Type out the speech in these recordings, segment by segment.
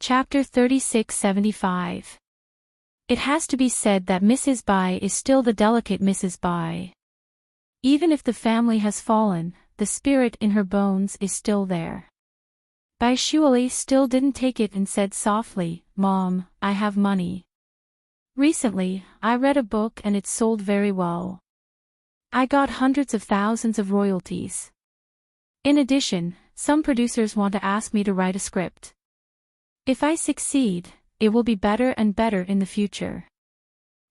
Chapter 3675. It has to be said that Mrs. Bai is still the delicate Mrs. Bai. Even if the family has fallen, the spirit in her bones is still there. Bai Shuali still didn't take it and said softly, "Mom, I have money. Recently, I read a book and it sold very well. I got hundreds of thousands of royalties. In addition, some producers want to ask me to write a script. If I succeed, it will be better and better in the future."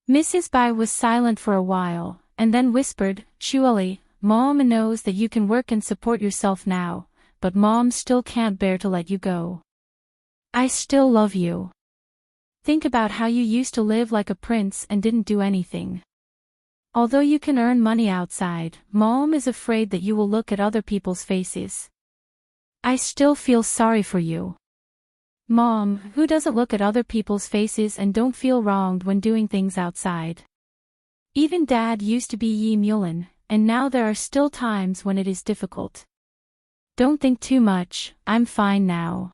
Mrs. Bai was silent for a while, and then whispered, "Shuali, Mom knows that you can work and support yourself now, but Mom still can't bear to let you go. I still love you. Think about how you used to live like a prince and didn't do anything. Although you can earn money outside, Mom is afraid that you will look at other people's faces. I still feel sorry for you. Mom, who doesn't look at other people's faces and don't feel wronged when doing things outside? Even Dad used to be Yi Mulin, and now there are still times when it is difficult. Don't think too much, I'm fine now."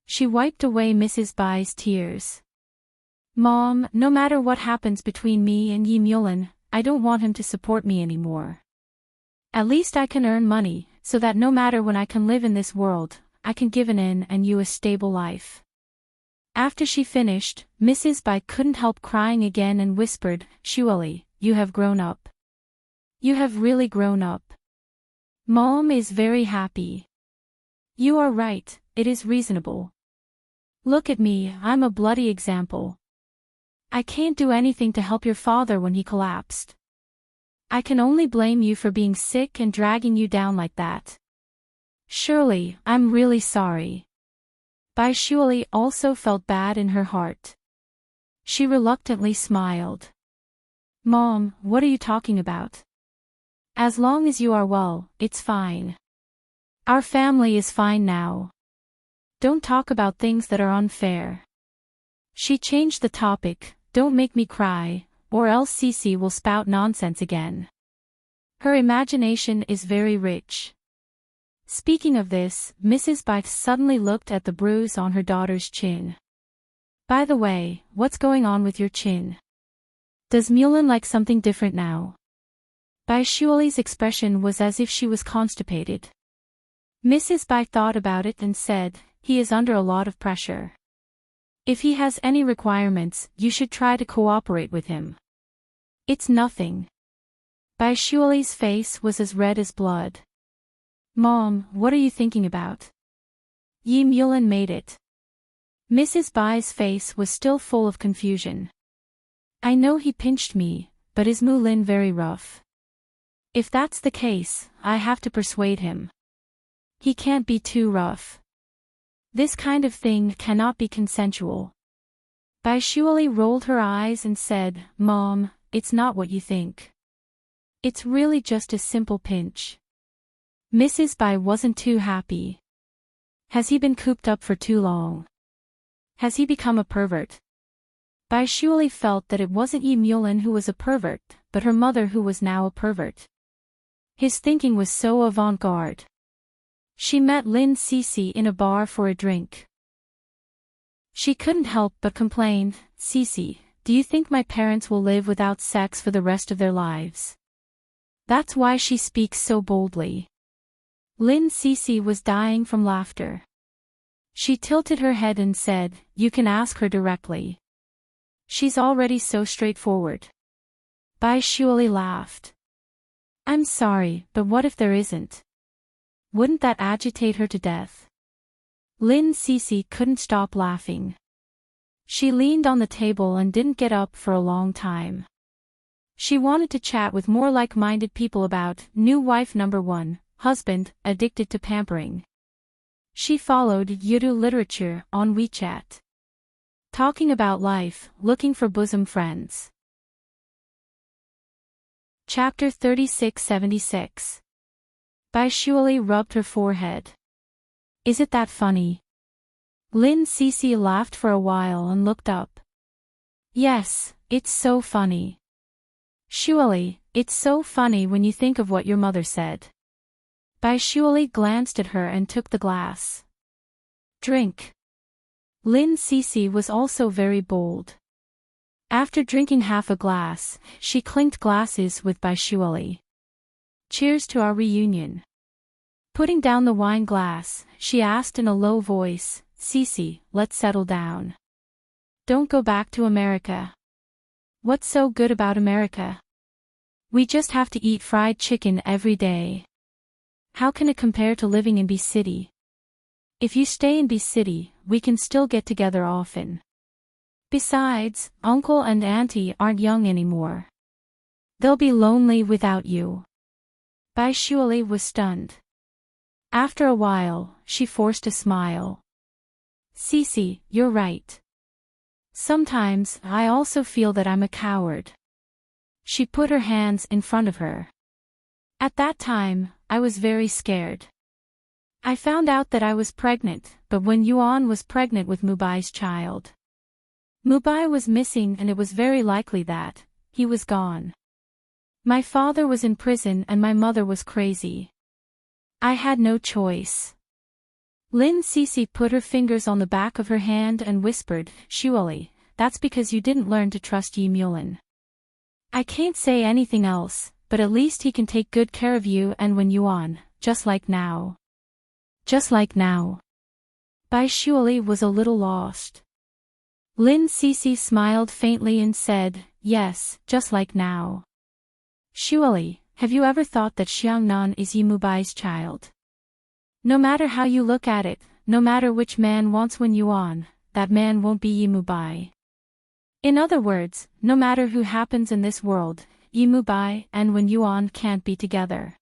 She wiped away Mrs. Bai's tears. "Mom, no matter what happens between me and Yi Mulin, I don't want him to support me anymore. At least I can earn money, so that no matter when I can live in this world, I can give in and you a stable life." After she finished, Mrs. Bai couldn't help crying again and whispered, "Shuali, you have grown up. You have really grown up. Mom is very happy. You are right, it is reasonable. Look at me, I'm a bloody example. I can't do anything to help your father when he collapsed. I can only blame you for being sick and dragging you down like that. Surely, I'm really sorry." Bai Shuali also felt bad in her heart. She reluctantly smiled. "Mom, what are you talking about? As long as you are well, it's fine. Our family is fine now. Don't talk about things that are unfair." She changed the topic, "Don't make me cry, or else Cece will spout nonsense again. Her imagination is very rich." Speaking of this, Mrs. Bai suddenly looked at the bruise on her daughter's chin. "By the way, what's going on with your chin? Does Mulin like something different now?" Bai Shuali's expression was as if she was constipated. Mrs. Bai thought about it and said, "He is under a lot of pressure. If he has any requirements, you should try to cooperate with him." "It's nothing." Bai Shuali's face was as red as blood. "Mom, what are you thinking about? Yi Mulin made it." Mrs. Bai's face was still full of confusion. "I know he pinched me, but is Mulin very rough? If that's the case, I have to persuade him. He can't be too rough. This kind of thing cannot be consensual." Bai Shuali rolled her eyes and said, "Mom, it's not what you think. It's really just a simple pinch." Mrs. Bai wasn't too happy. Has he been cooped up for too long? Has he become a pervert? Bai Shuali felt that it wasn't Yi Mulin who was a pervert, but her mother who was now a pervert. His thinking was so avant-garde. She met Lin Cece in a bar for a drink. She couldn't help but complain, "Cece, do you think my parents will live without sex for the rest of their lives? That's why she speaks so boldly." Lin Cece was dying from laughter. She tilted her head and said, "You can ask her directly. She's already so straightforward." Bai Shuali laughed. "I'm sorry, but what if there isn't? Wouldn't that agitate her to death?" Lin Cece couldn't stop laughing. She leaned on the table and didn't get up for a long time. She wanted to chat with more like-minded people about new wife number 1, husband, addicted to pampering. She followed Yudu literature on WeChat. Talking about life, looking for bosom friends. Chapter 3676. Bai Shuali rubbed her forehead. "Is it that funny?" Lin Cece laughed for a while and looked up. "Yes, it's so funny. Shuali, it's so funny when you think of what your mother said." Bai Shuali glanced at her and took the glass. "Drink." Lin Cece was also very bold. After drinking half a glass, she clinked glasses with Bai Shuali. Cheers to our reunion. Putting down the wine glass, she asked in a low voice, Cece, let's settle down. Don't go back to America. What's so good about America? We just have to eat fried chicken every day. How can it compare to living in B City? If you stay in B City, we can still get together often. Besides, Uncle and Auntie aren't young anymore. They'll be lonely without you. Bai Shuali was stunned. After a while, she forced a smile. Cece, you're right. Sometimes, I also feel that I'm a coward. She put her hands in front of her. At that time, I was very scared. I found out that I was pregnant, but when Yuan was pregnant with Mubai's child. Mubai was missing and it was very likely that he was gone. My father was in prison and my mother was crazy. I had no choice. Lin Cece put her fingers on the back of her hand and whispered, Shuali, that's because you didn't learn to trust Yi Mulin. I can't say anything else, but at least he can take good care of you and when Yuan, just like now. Just like now. Bai Shuali was a little lost. Lin Cece smiled faintly and said, yes, just like now. Shuali, have you ever thought that Xiangnan is Yi Mubai's child? No matter how you look at it, no matter which man wants Wen Yuan, that man won't be Yi Mubai. In other words, no matter who happens in this world, Yi Mubai and Wen Yuan can't be together.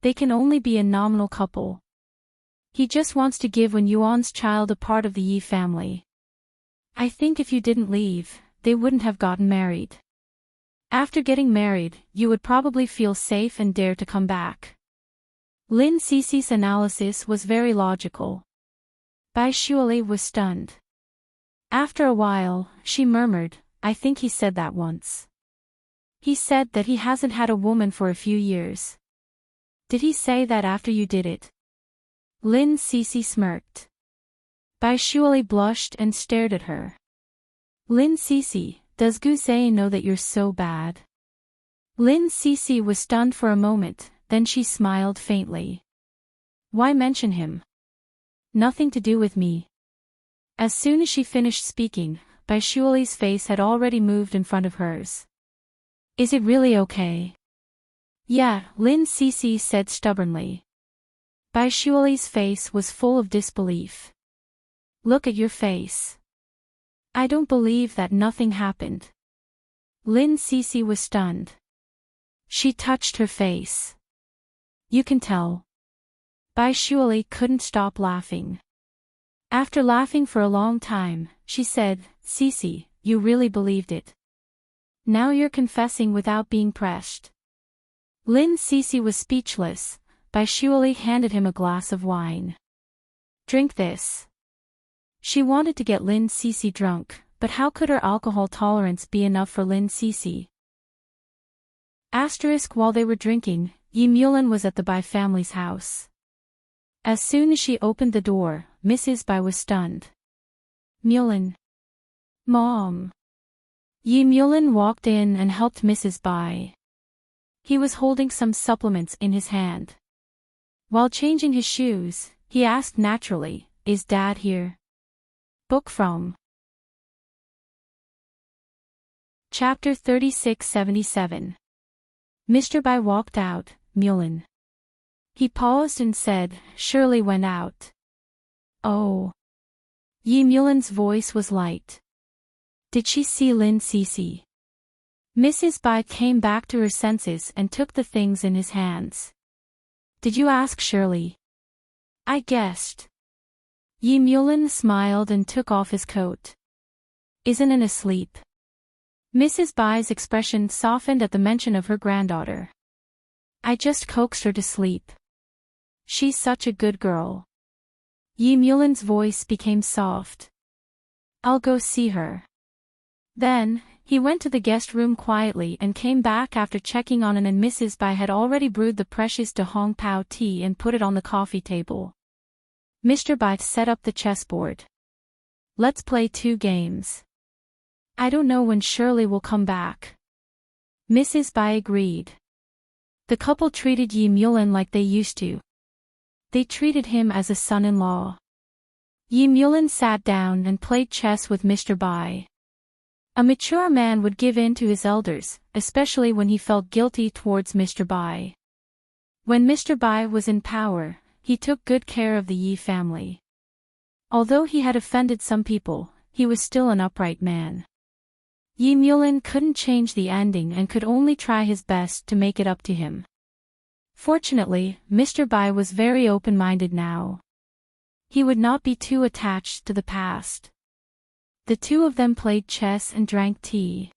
They can only be a nominal couple. He just wants to give Wen Yuan's child a part of the Yi family. I think if you didn't leave, they wouldn't have gotten married. After getting married, you would probably feel safe and dare to come back. Lin Cece's analysis was very logical. Bai Shuali was stunned. After a while, she murmured, I think he said that once. He said that he hasn't had a woman for a few years. Did he say that after you did it? Lin Cece smirked. Bai Shuali blushed and stared at her. Lin Cece, does Guzay know that you're so bad? Lin Cece was stunned for a moment, then she smiled faintly. Why mention him? Nothing to do with me. As soon as she finished speaking, Bai Shuali's face had already moved in front of hers. Is it really okay? Yeah, Lin Cece said stubbornly. Bai Shuali's face was full of disbelief. Look at your face. I don't believe that nothing happened. Lin Cece was stunned. She touched her face. You can tell. Bai Shuali couldn't stop laughing. After laughing for a long time, she said, Cece, you really believed it. Now you're confessing without being pressed. Lin Cece was speechless. Bai Shuali handed him a glass of wine. Drink this. She wanted to get Lin Cece drunk, but how could her alcohol tolerance be enough for Lin Cece? While they were drinking, Yi Mulin was at the Bai family's house. As soon as she opened the door, Mrs. Bai was stunned. Mulin. Mom. Yi Mulin walked in and helped Mrs. Bai. He was holding some supplements in his hand. While changing his shoes, he asked naturally, Is Dad here? Book from Chapter 3677. Mr. Bai walked out, Mulin. He paused and said, Shirley went out. Oh. Yi Mulin's voice was light. Did she see Lin Cece? Mrs. Bai came back to her senses and took the things in his hands. Did you ask Shirley? I guessed. Yi Mulin smiled and took off his coat. Isn't it asleep? Mrs. Bai's expression softened at the mention of her granddaughter. I just coaxed her to sleep. She's such a good girl. Yi Mulin's voice became soft. I'll go see her. Then, he went to the guest room quietly and came back after checking on an and Mrs. Bai had already brewed the precious De Hong Pao tea and put it on the coffee table. Mr. Bai set up the chessboard. Let's play 2 games. I don't know when Shirley will come back. Mrs. Bai agreed. The couple treated Yi Mulin like they used to. They treated him as a son-in-law. Yi Mulin sat down and played chess with Mr. Bai. A mature man would give in to his elders, especially when he felt guilty towards Mr. Bai. When Mr. Bai was in power, he took good care of the Yi family. Although he had offended some people, he was still an upright man. Yi Mulin couldn't change the ending and could only try his best to make it up to him. Fortunately, Mr. Bai was very open-minded now. He would not be too attached to the past. The two of them played chess and drank tea.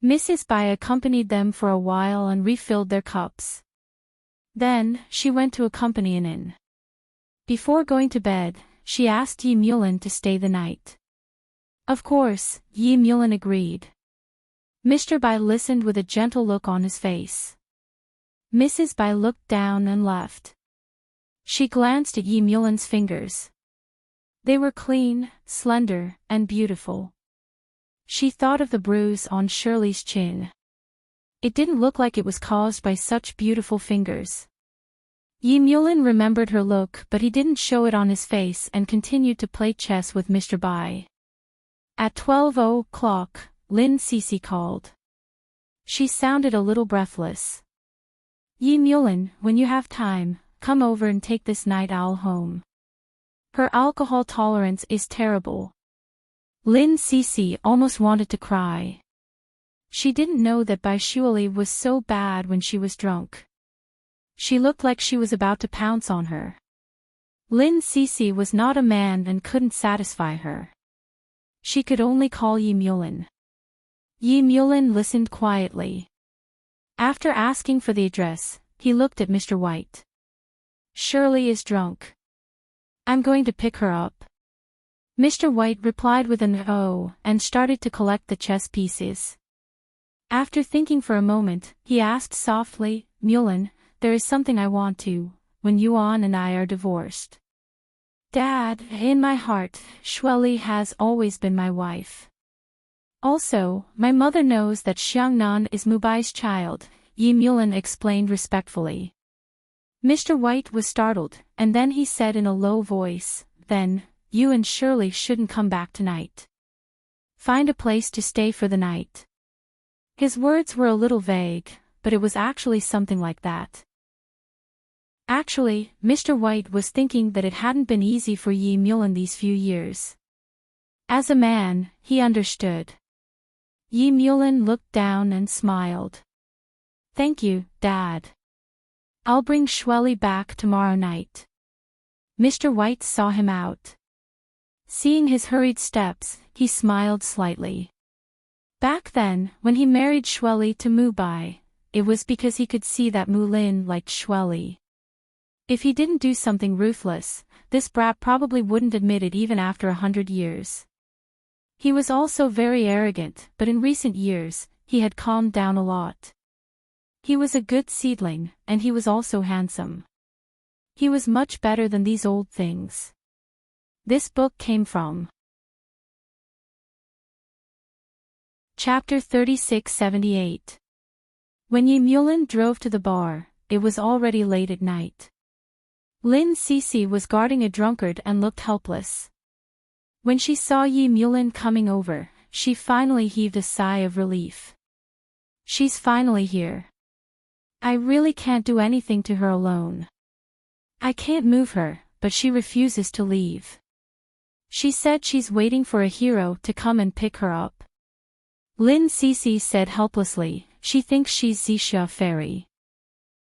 Mrs. Bai accompanied them for a while and refilled their cups. Then, she went to accompany an inn. Before going to bed, she asked Yi Mulin to stay the night. Of course, Yi Mulin agreed. Mr. Bai listened with a gentle look on his face. Mrs. Bai looked down and left. She glanced at Yi Mulin's fingers. They were clean, slender, and beautiful. She thought of the bruise on Shirley's chin. It didn't look like it was caused by such beautiful fingers. Yi Mulin remembered her look, but he didn't show it on his face and continued to play chess with Mr. Bai. At 12 o'clock, Lin Cece called. She sounded a little breathless. Yi Mulin, when you have time, come over and take this night owl home. Her alcohol tolerance is terrible. Lin Cece almost wanted to cry. She didn't know that Bai Shuali was so bad when she was drunk. She looked like she was about to pounce on her. Lin Cece was not a man and couldn't satisfy her. She could only call Yi Mulin. Yi Mulin listened quietly. After asking for the address, he looked at Mr. White. Shirley is drunk. I'm going to pick her up. Mr. White replied with an "oh" and started to collect the chess pieces. After thinking for a moment, he asked softly, Mulin, there is something I want to, when Yuan and I are divorced. Dad, in my heart, Shuali has always been my wife. Also, my mother knows that Xiangnan is Mubai's child, Yi Mulin explained respectfully. Mr. White was startled, and then he said in a low voice, then, you and Shirley shouldn't come back tonight. Find a place to stay for the night. His words were a little vague, but it was actually something like that. Actually, Mr. White was thinking that it hadn't been easy for Yi Mulin these few years. As a man, he understood. Yi Mulin looked down and smiled. Thank you, Dad. I'll bring Shuali back tomorrow night. Mr. White saw him out. Seeing his hurried steps, he smiled slightly. Back then, when he married Shuali to Mubai, it was because he could see that Mulin liked Shuali. If he didn't do something ruthless, this brat probably wouldn't admit it even after 100 years. He was also very arrogant, but in recent years, he had calmed down a lot. He was a good seedling, and he was also handsome. He was much better than these old things. This book came from Chapter 3678. When Yi Mulin drove to the bar, it was already late at night. Lin Cece was guarding a drunkard and looked helpless. When she saw Yi Mulin coming over, she finally heaved a sigh of relief. She's finally here. I really can't do anything to her alone. I can't move her, but she refuses to leave. She said she's waiting for a hero to come and pick her up. Lin Cece said helplessly, she thinks she's Xixia Fairy.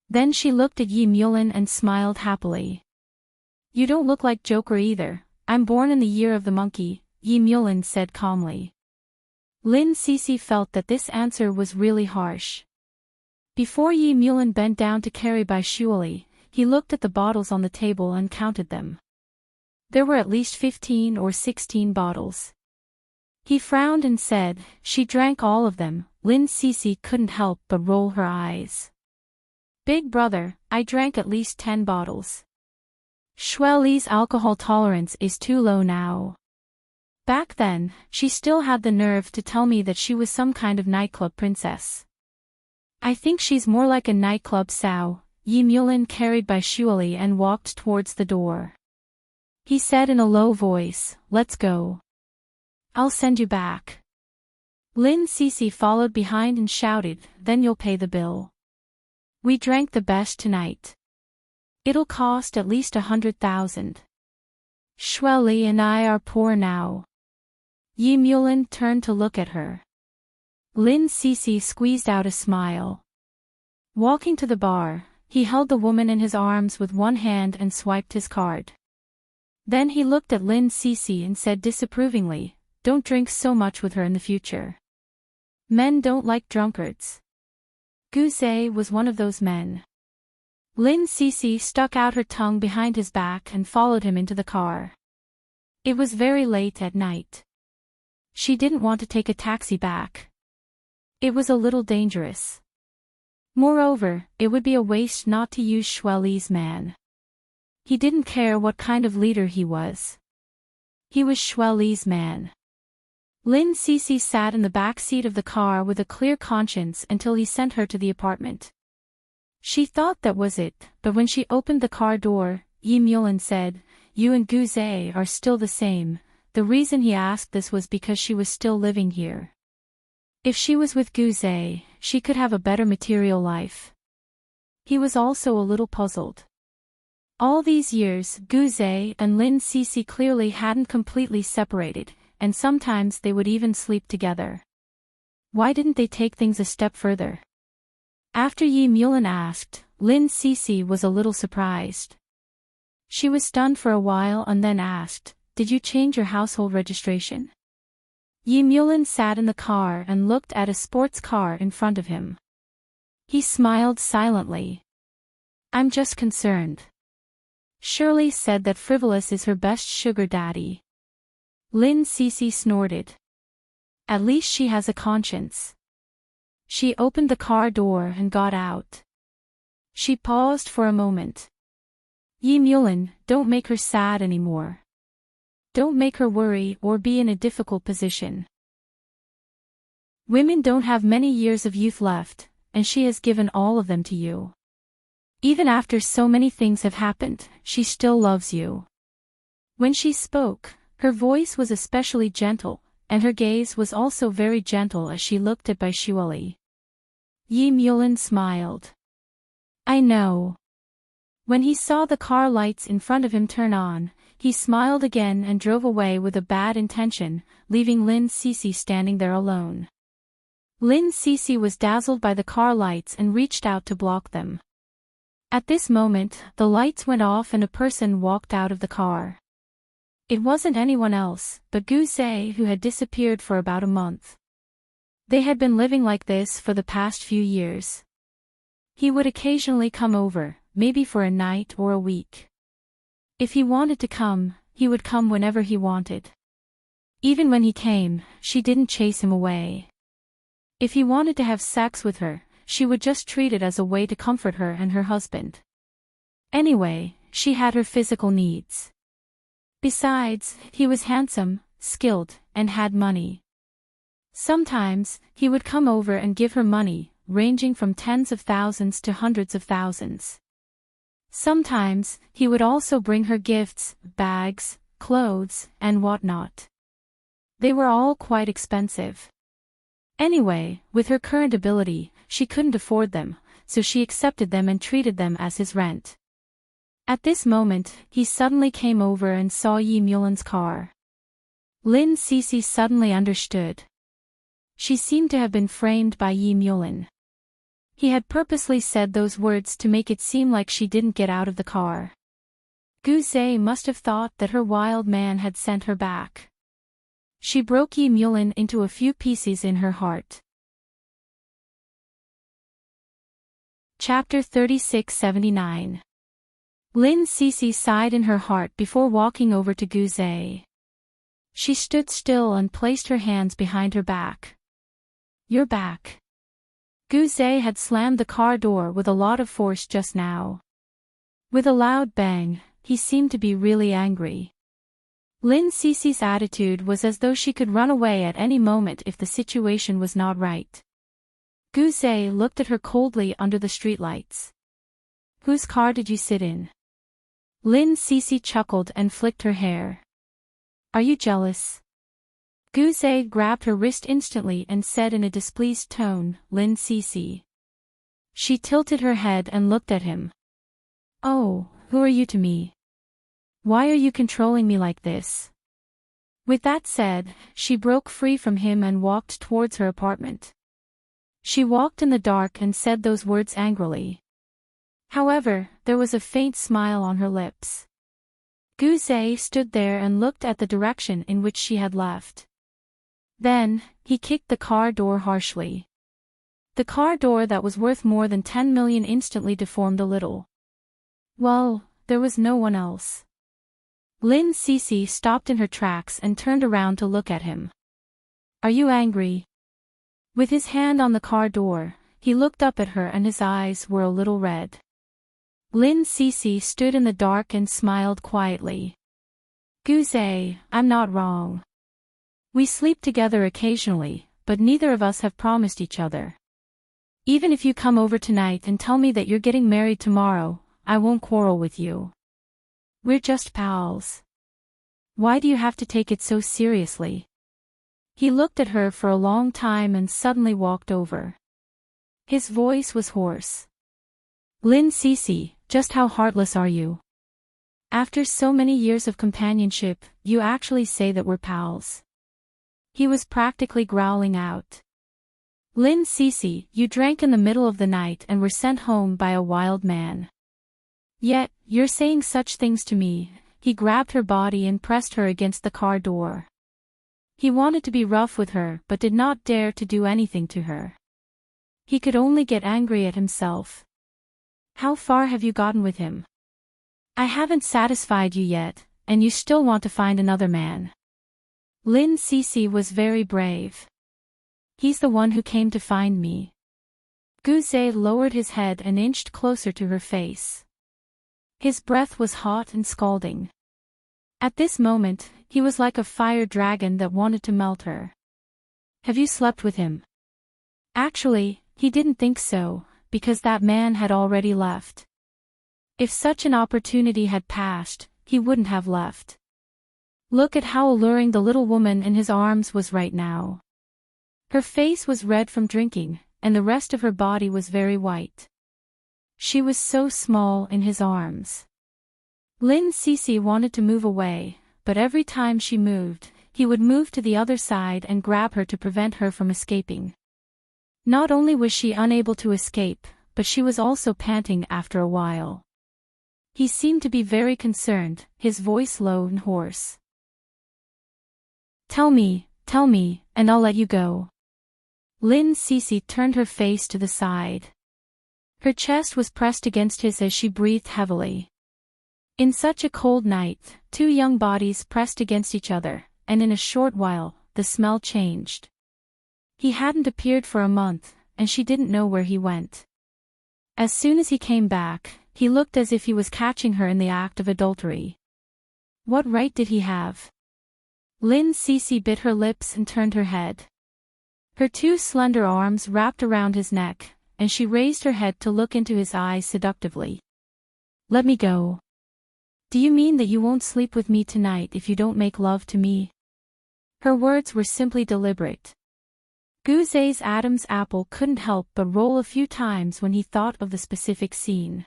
Then she looked at Yi Mulin and smiled happily. You don't look like Joker either. I'm born in the year of the monkey, Yi Mulin said calmly. Lin Cece felt that this answer was really harsh. Before Yi Mulin bent down to carry Bai Shuali, he looked at the bottles on the table and counted them. There were at least 15 or 16 bottles. He frowned and said, she drank all of them. Lin Cece couldn't help but roll her eyes. Big brother, I drank at least 10 bottles. Shuali's alcohol tolerance is too low now. Back then, she still had the nerve to tell me that she was some kind of nightclub princess. I think she's more like a nightclub sow, Yi Mulin carried by Shuali and walked towards the door. He said in a low voice, "Let's go. I'll send you back." Lin Cece followed behind and shouted, "Then you'll pay the bill. We drank the best tonight. It'll cost at least 100,000. Shuali and I are poor now." Yi Mulin turned to look at her. Lin Cece squeezed out a smile. Walking to the bar, he held the woman in his arms with one hand and swiped his card. Then he looked at Lin Cece and said disapprovingly, "Don't drink so much with her in the future. Men don't like drunkards." Guze was one of those men. Lin Cece stuck out her tongue behind his back and followed him into the car. It was very late at night. She didn't want to take a taxi back. It was a little dangerous. Moreover, it would be a waste not to use Shuali's man. He didn't care what kind of leader he was. He was Shuali's man. Lin Cece sat in the back seat of the car with a clear conscience until he sent her to the apartment. She thought that was it, but when she opened the car door, Yi Mulin said, "You and Guze are still the same." The reason he asked this was because she was still living here. If she was with Guze, she could have a better material life. He was also a little puzzled. All these years, Guze and Lin Cece clearly hadn't completely separated, and sometimes they would even sleep together. Why didn't they take things a step further? After Yi Mulin asked, Lin Cece was a little surprised. She was stunned for a while and then asked, "Did you change your household registration?" Yi Mulin sat in the car and looked at a sports car in front of him. He smiled silently. "I'm just concerned." Shirley said that Frivolous is her best sugar daddy. Lin Cece snorted. At least she has a conscience. She opened the car door and got out. She paused for a moment. "Yi Mulin, don't make her sad anymore. Don't make her worry or be in a difficult position. Women don't have many years of youth left, and she has given all of them to you. Even after so many things have happened, she still loves you." When she spoke, her voice was especially gentle, and her gaze was also very gentle as she looked at Baishuali. Yi Mulin smiled. "I know." When he saw the car lights in front of him turn on, he smiled again and drove away with a bad intention, leaving Lin Cece standing there alone. Lin Cece was dazzled by the car lights and reached out to block them. At this moment, the lights went off and a person walked out of the car. It wasn't anyone else, but Guze, who had disappeared for about a month. They had been living like this for the past few years. He would occasionally come over, maybe for a night or a week. If he wanted to come, he would come whenever he wanted. Even when he came, she didn't chase him away. If he wanted to have sex with her, she would just treat it as a way to comfort her and her husband. Anyway, she had her physical needs. Besides, he was handsome, skilled, and had money. Sometimes, he would come over and give her money, ranging from tens of thousands to hundreds of thousands. Sometimes, he would also bring her gifts, bags, clothes, and whatnot. They were all quite expensive. Anyway, with her current ability, she couldn't afford them, so she accepted them and treated them as his rent. At this moment, he suddenly came over and saw Yi Mulin's car. Lin Cece suddenly understood. She seemed to have been framed by Yi Mulin. He had purposely said those words to make it seem like she didn't get out of the car. Guze must have thought that her wild man had sent her back. She broke Yi Mulin into a few pieces in her heart. Chapter 3679. Lin Cece sighed in her heart before walking over to Guze. She stood still and placed her hands behind her back. "You're back." Guze had slammed the car door with a lot of force just now. With a loud bang, he seemed to be really angry. Lin Cece's attitude was as though she could run away at any moment if the situation was not right. Guzé looked at her coldly under the streetlights. Whose car did you sit in? Lin Cece chuckled and flicked her hair. Are you jealous? Guzé grabbed her wrist instantly and said in a displeased tone, Lin Cece. She tilted her head and looked at him. Oh, who are you to me? Why are you controlling me like this? With that said, she broke free from him and walked towards her apartment. She walked in the dark and said those words angrily. However, there was a faint smile on her lips. Guzé stood there and looked at the direction in which she had left. Then, he kicked the car door harshly. The car door that was worth more than 10 million instantly deformed a little. Well, there was no one else. Lin Cece stopped in her tracks and turned around to look at him. Are you angry? With his hand on the car door, he looked up at her and his eyes were a little red. Lin Cece stood in the dark and smiled quietly. Guzé, I'm not wrong. We sleep together occasionally, but neither of us have promised each other. Even if you come over tonight and tell me that you're getting married tomorrow, I won't quarrel with you. We're just pals. Why do you have to take it so seriously? He looked at her for a long time and suddenly walked over. His voice was hoarse. Lin Cece, just how heartless are you? After so many years of companionship, you actually say that we're pals. He was practically growling out. Lin Cece, you drank in the middle of the night and were sent home by a wild man. Yet, you're saying such things to me. He grabbed her body and pressed her against the car door. He wanted to be rough with her but did not dare to do anything to her. He could only get angry at himself. How far have you gotten with him? I haven't satisfied you yet, and you still want to find another man. Lin Cece was very brave. He's the one who came to find me. Guzé lowered his head and inched closer to her face. His breath was hot and scalding. At this moment, he was like a fire dragon that wanted to melt her. Have you slept with him? Actually, he didn't think so, because that man had already left. If such an opportunity had passed, he wouldn't have left. Look at how alluring the little woman in his arms was right now. Her face was red from drinking, and the rest of her body was very white. She was so small in his arms. Lin Cece wanted to move away, but every time she moved, he would move to the other side and grab her to prevent her from escaping. Not only was she unable to escape, but she was also panting after a while. He seemed to be very concerned, his voice low and hoarse. Tell me, and I'll let you go. Lin Cece turned her face to the side. Her chest was pressed against his as she breathed heavily. In such a cold night, two young bodies pressed against each other, and in a short while, the smell changed. He hadn't appeared for a month, and she didn't know where he went. As soon as he came back, he looked as if he was catching her in the act of adultery. What right did he have? Lin Cece bit her lips and turned her head. Her two slender arms wrapped around his neck, and she raised her head to look into his eyes seductively. Let me go. Do you mean that you won't sleep with me tonight if you don't make love to me? Her words were simply deliberate. Guzé's Adam's apple couldn't help but roll a few times when he thought of the specific scene.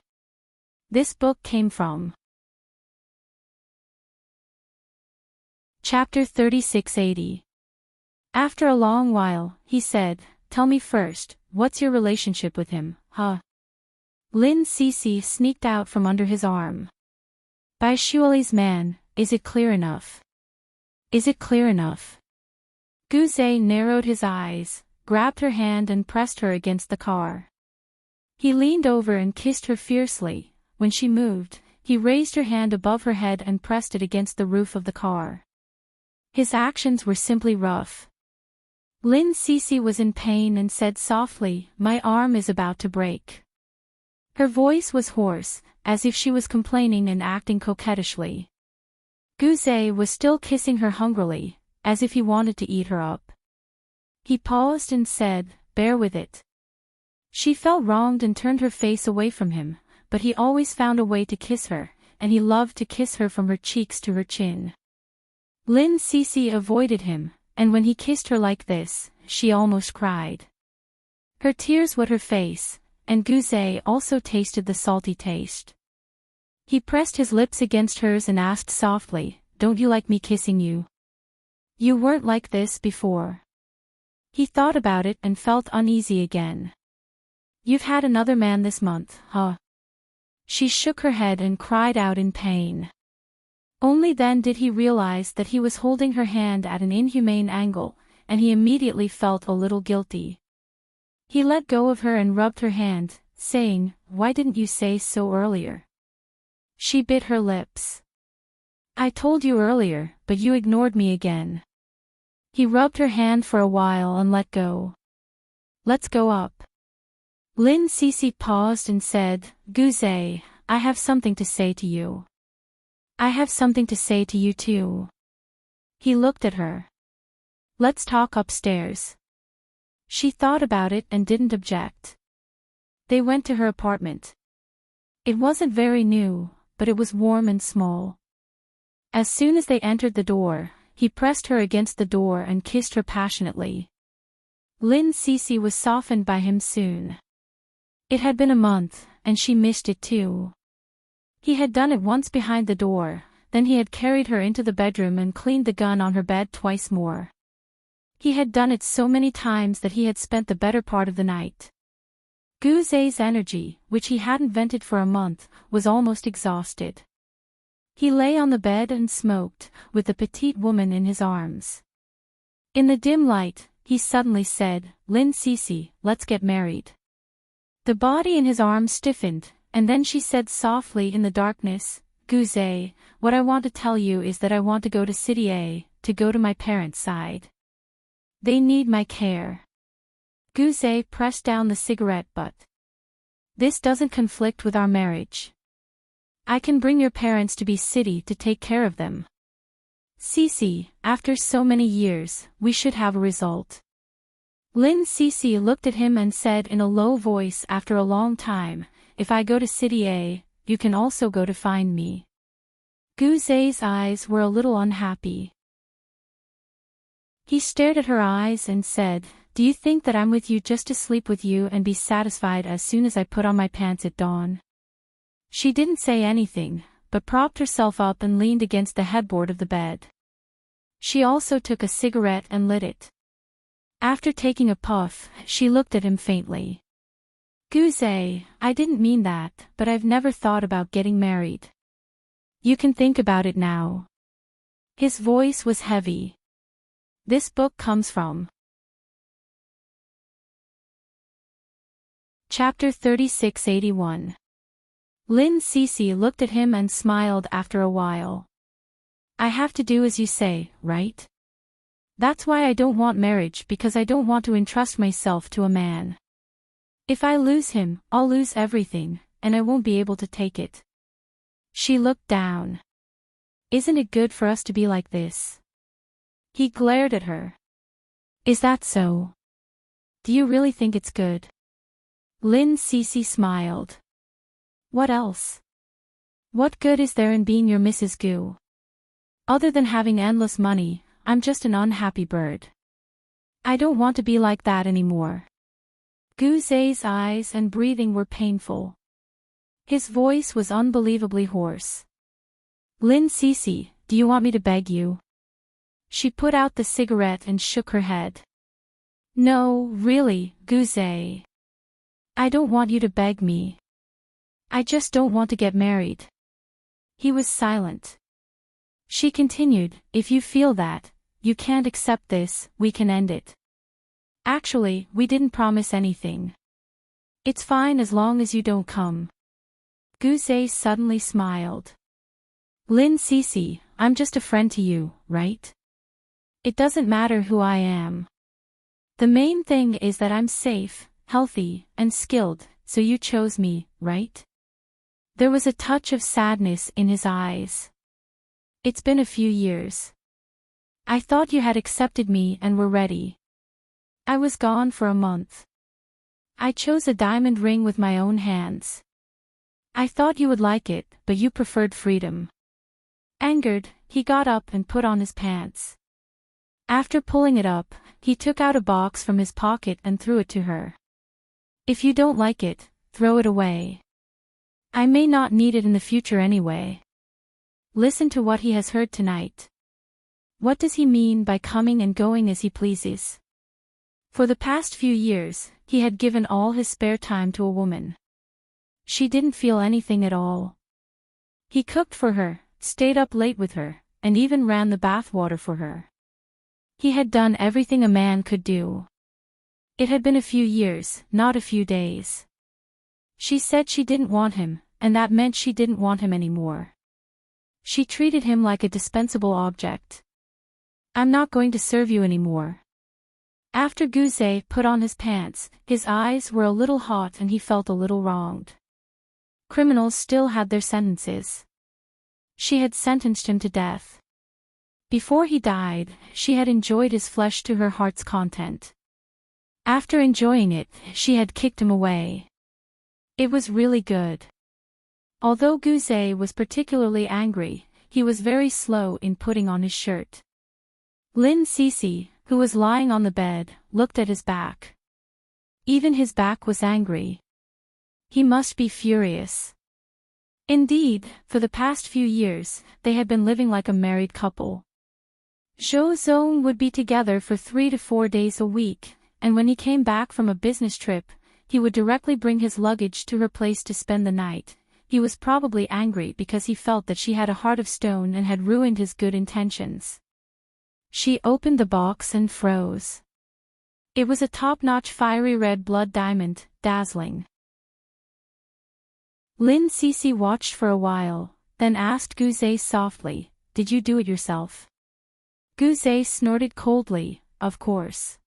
This book came from Chapter 3680. After a long while, he said, Tell me first, what's your relationship with him, huh? Lin Cece sneaked out from under his arm. By Shuali's man, is it clear enough? Is it clear enough? Guzé narrowed his eyes, grabbed her hand and pressed her against the car. He leaned over and kissed her fiercely. When she moved, he raised her hand above her head and pressed it against the roof of the car. His actions were simply rough. Lin Cece was in pain and said softly, My arm is about to break. Her voice was hoarse, as if she was complaining and acting coquettishly. Guzay was still kissing her hungrily, as if he wanted to eat her up. He paused and said, "Bear with it." She felt wronged and turned her face away from him, but he always found a way to kiss her, and he loved to kiss her from her cheeks to her chin. Lin Cece avoided him, and when he kissed her like this, she almost cried. Her tears wet her face, and Guzay also tasted the salty taste. He pressed his lips against hers and asked softly, "Don't you like me kissing you? You weren't like this before." He thought about it and felt uneasy again. "You've had another man this month, huh?" She shook her head and cried out in pain. Only then did he realize that he was holding her hand at an inhumane angle, and he immediately felt a little guilty. He let go of her and rubbed her hand, saying, "Why didn't you say so earlier?" She bit her lips. "I told you earlier, but you ignored me again." He rubbed her hand for a while and let go. "Let's go up." Lin Cece paused and said, "Guzay, I have something to say to you." "I have something to say to you too." He looked at her. "Let's talk upstairs." She thought about it and didn't object. They went to her apartment. It wasn't very new, but it was warm and small. As soon as they entered the door, he pressed her against the door and kissed her passionately. Lin Cece was softened by him soon. It had been a month, and she missed it too. He had done it once behind the door, then he had carried her into the bedroom and cleaned the gun on her bed twice more. He had done it so many times that he had spent the better part of the night. Guzay's energy, which he hadn't vented for a month, was almost exhausted. He lay on the bed and smoked, with the petite woman in his arms. In the dim light, he suddenly said, "Lin Cece, let's get married." The body in his arms stiffened, and then she said softly in the darkness, "Guzay, what I want to tell you is that I want to go to City A, to go to my parents' side. They need my care." Guzay pressed down the cigarette butt. "This doesn't conflict with our marriage. I can bring your parents to City to take care of them. Cece, after so many years, we should have a result." Lin Cece looked at him and said in a low voice after a long time, "If I go to City A, you can also go to find me." Guzay's eyes were a little unhappy. He stared at her eyes and said, "Do you think that I'm with you just to sleep with you and be satisfied as soon as I put on my pants at dawn?" She didn't say anything, but propped herself up and leaned against the headboard of the bed. She also took a cigarette and lit it. After taking a puff, she looked at him faintly. "Guzay, I didn't mean that, but I've never thought about getting married. You can think about it now." His voice was heavy. This book comes from Chapter 3681. Lin Cece looked at him and smiled after a while. "I have to do as you say, right? That's why I don't want marriage, because I don't want to entrust myself to a man. If I lose him, I'll lose everything, and I won't be able to take it." She looked down. "Isn't it good for us to be like this?" He glared at her. "Is that so? Do you really think it's good?" Lin Cece smiled. "What else? What good is there in being your Mrs. Gu? Other than having endless money, I'm just an unhappy bird. I don't want to be like that anymore." Guzay's eyes and breathing were painful. His voice was unbelievably hoarse. "Lin Cece, do you want me to beg you?" She put out the cigarette and shook her head. "No, really, Guzay. I don't want you to beg me. I just don't want to get married." He was silent. She continued, "If you feel that you can't accept this, we can end it. Actually, we didn't promise anything. It's fine as long as you don't come." Guzay suddenly smiled. "Lin Cece, I'm just a friend to you, right? It doesn't matter who I am. The main thing is that I'm safe, healthy, and skilled, so you chose me, right?" There was a touch of sadness in his eyes. It's been a few years. I thought you had accepted me and were ready. I was gone for a month. I chose a diamond ring with my own hands. I thought you would like it, but you preferred freedom. Angered, he got up and put on his pants. After pulling it up, he took out a box from his pocket and threw it to her. If you don't like it, throw it away. I may not need it in the future anyway. Listen to what he has heard tonight. What does he mean by coming and going as he pleases? For the past few years, he had given all his spare time to a woman. She didn't feel anything at all. He cooked for her, stayed up late with her, and even ran the bathwater for her. He had done everything a man could do. It had been a few years, not a few days. She said she didn't want him, and that meant she didn't want him anymore. She treated him like a dispensable object. I'm not going to serve you anymore. After Guzet put on his pants, his eyes were a little hot and he felt a little wronged. Criminals still had their sentences. She had sentenced him to death. Before he died, she had enjoyed his flesh to her heart's content. After enjoying it, she had kicked him away. It was really good. Although Guzet was particularly angry, he was very slow in putting on his shirt. Lin Cece, who was lying on the bed, looked at his back. Even his back was angry. He must be furious. Indeed, for the past few years, they had been living like a married couple. Zhou Zong would be together for 3 to 4 days a week, and when he came back from a business trip, he would directly bring his luggage to her place to spend the night. He was probably angry because he felt that she had a heart of stone and had ruined his good intentions. She opened the box and froze. It was a top-notch fiery red blood diamond, dazzling. Lin Cece watched for a while, then asked Guzet softly, "Did you do it yourself?" Guzet snorted coldly, "Of course.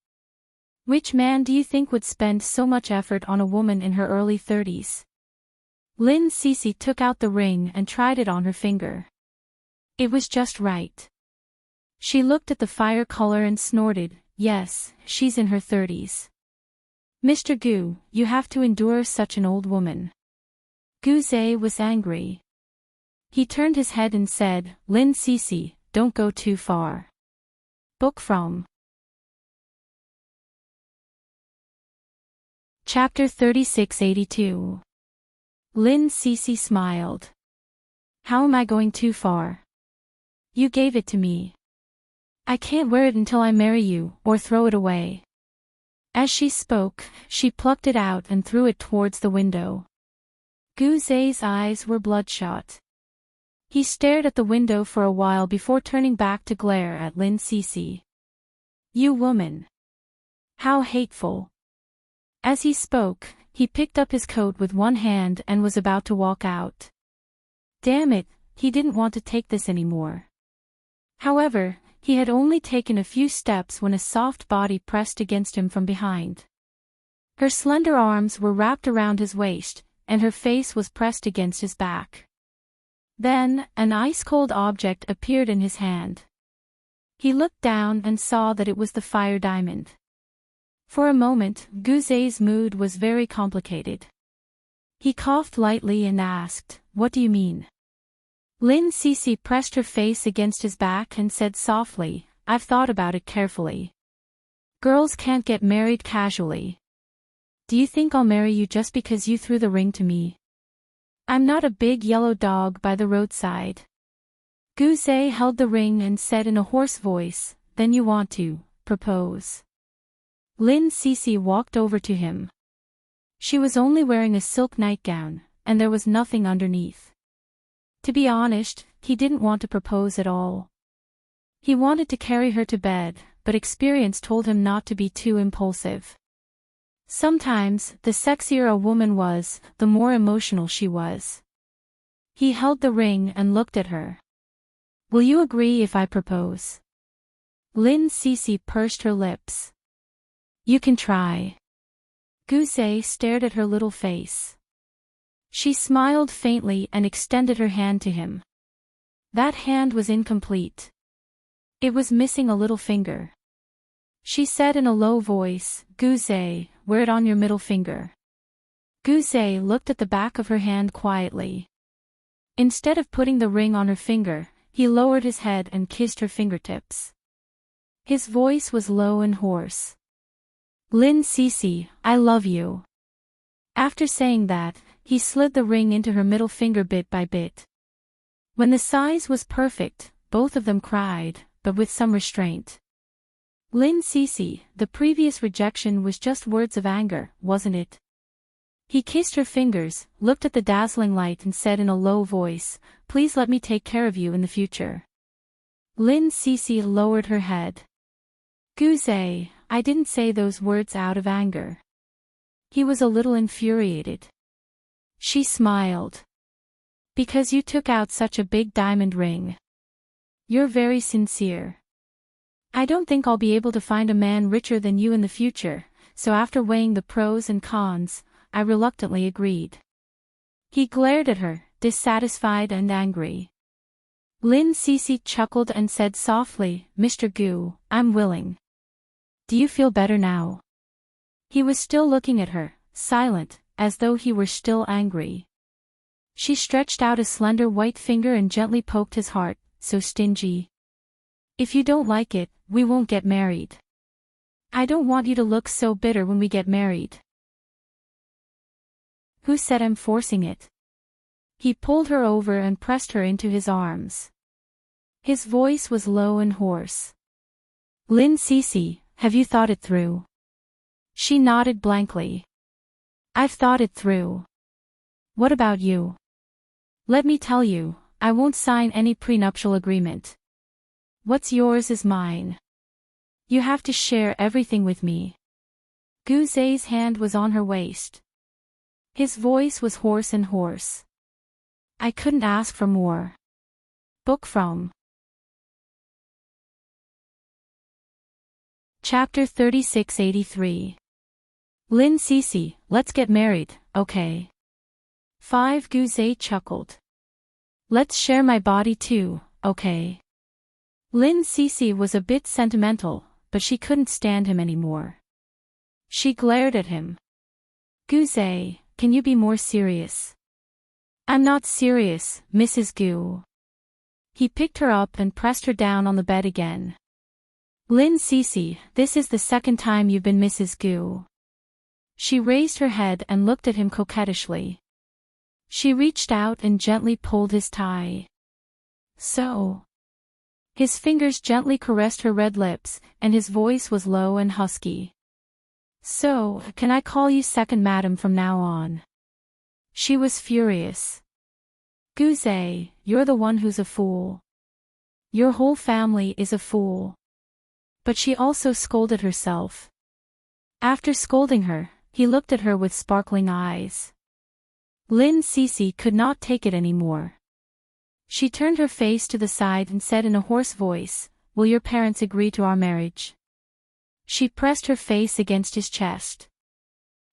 Which man do you think would spend so much effort on a woman in her early 30s? Lin Cece took out the ring and tried it on her finger. It was just right. She looked at the fire color and snorted, "Yes, she's in her 30s. Mr. Gu, you have to endure such an old woman." Guzet was angry. He turned his head and said, "Lin Cece, don't go too far." Book from Chapter 3682. Lin Cece smiled. "How am I going too far? You gave it to me. I can't wear it until I marry you, or throw it away." As she spoke, she plucked it out and threw it towards the window. Guzet's eyes were bloodshot. He stared at the window for a while before turning back to glare at Lin Cece. "You woman! How hateful!" As he spoke, he picked up his coat with one hand and was about to walk out. Damn it, he didn't want to take this anymore. However, he had only taken a few steps when a soft body pressed against him from behind. Her slender arms were wrapped around his waist, and her face was pressed against his back. Then, an ice-cold object appeared in his hand. He looked down and saw that it was the fire diamond. For a moment, Guzet's mood was very complicated. He coughed lightly and asked, "What do you mean?" Lin Cece pressed her face against his back and said softly, "I've thought about it carefully. Girls can't get married casually. Do you think I'll marry you just because you threw the ring to me? I'm not a big yellow dog by the roadside." Guzet held the ring and said in a hoarse voice, "Then you want to propose?" Lin Cece walked over to him. She was only wearing a silk nightgown, and there was nothing underneath. To be honest, he didn't want to propose at all. He wanted to carry her to bed, but experience told him not to be too impulsive. Sometimes, the sexier a woman was, the more emotional she was. He held the ring and looked at her. "Will you agree if I propose?" Lin Cece pursed her lips. "You can try." Guzet stared at her little face. She smiled faintly and extended her hand to him. That hand was incomplete. It was missing a little finger. She said in a low voice, "Guze, wear it on your middle finger." Guze looked at the back of her hand quietly. Instead of putting the ring on her finger, he lowered his head and kissed her fingertips. His voice was low and hoarse. "Lin Cece, I love you." After saying that, he slid the ring into her middle finger bit by bit. When the size was perfect, both of them cried, but with some restraint. "Lin Cece, the previous rejection was just words of anger, wasn't it?" He kissed her fingers, looked at the dazzling light and said in a low voice, "Please let me take care of you in the future." Lin Cece lowered her head. "Guze, I didn't say those words out of anger." He was a little infuriated. She smiled. "Because you took out such a big diamond ring. You're very sincere. I don't think I'll be able to find a man richer than you in the future, so after weighing the pros and cons, I reluctantly agreed." He glared at her, dissatisfied and angry. Lin Cece chuckled and said softly, "Mr. Gu, I'm willing. Do you feel better now?" He was still looking at her, silent, as though he were still angry. She stretched out a slender white finger and gently poked his heart, "So stingy. If you don't like it, we won't get married. I don't want you to look so bitter when we get married." "Who said I'm forcing it?" He pulled her over and pressed her into his arms. His voice was low and hoarse. "Lin Cece, have you thought it through?" She nodded blankly. "I've thought it through. What about you?" "Let me tell you, I won't sign any prenuptial agreement. What's yours is mine. You have to share everything with me." Guze's hand was on her waist. His voice was hoarse and hoarse. "I couldn't ask for more." Book from Chapter 3683. Lin Cece, let's get married, okay? 5. Guze chuckled. "Let's share my body too, okay?" Lin Cece was a bit sentimental, but she couldn't stand him anymore. She glared at him. "Guze, can you be more serious?" "I'm not serious, Mrs. Gu." He picked her up and pressed her down on the bed again. "Lin Cece, this is the second time you've been Mrs. Gu." She raised her head and looked at him coquettishly. She reached out and gently pulled his tie. "So?" His fingers gently caressed her red lips, and his voice was low and husky. "So, can I call you second madam from now on?" She was furious. "Guze, you're the one who's a fool. Your whole family is a fool." But she also scolded herself. After scolding her, he looked at her with sparkling eyes. Lin Cece could not take it anymore. She turned her face to the side and said in a hoarse voice, "Will your parents agree to our marriage?" She pressed her face against his chest.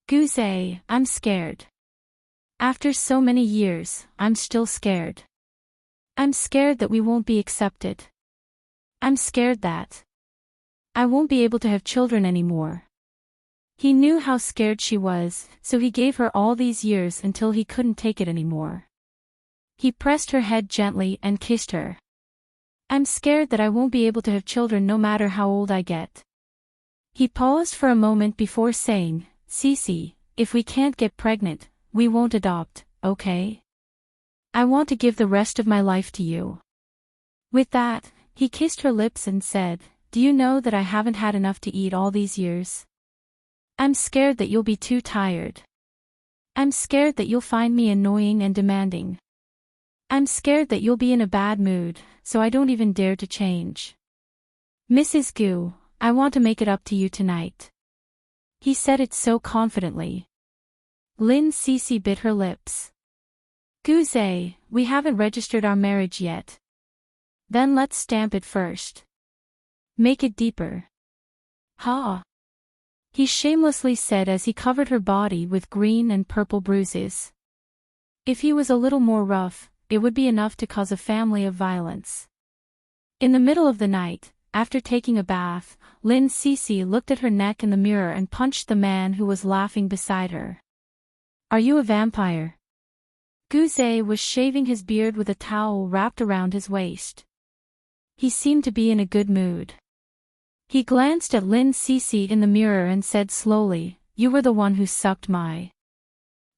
"Guze, I'm scared. After so many years, I'm still scared. I'm scared that we won't be accepted. I'm scared that I won't be able to have children anymore." He knew how scared she was, so he gave her all these years until he couldn't take it anymore. He pressed her head gently and kissed her. "I'm scared that I won't be able to have children no matter how old I get." He paused for a moment before saying, "Cece, if we can't get pregnant, we won't adopt, okay? I want to give the rest of my life to you." With that, he kissed her lips and said, "Do you know that I haven't had enough to eat all these years? I'm scared that you'll be too tired. I'm scared that you'll find me annoying and demanding. I'm scared that you'll be in a bad mood, so I don't even dare to change. Mrs. Gu, I want to make it up to you tonight." He said it so confidently. Lin Cece bit her lips. "Guze, we haven't registered our marriage yet. Then let's stamp it first. Make it deeper." "Ha!" he shamelessly said as he covered her body with green and purple bruises. If he was a little more rough, it would be enough to cause a family of violence. In the middle of the night, after taking a bath, Lin Cece looked at her neck in the mirror and punched the man who was laughing beside her. "Are you a vampire?" Guze was shaving his beard with a towel wrapped around his waist. He seemed to be in a good mood. He glanced at Lin Cece in the mirror and said slowly, "You were the one who sucked my..."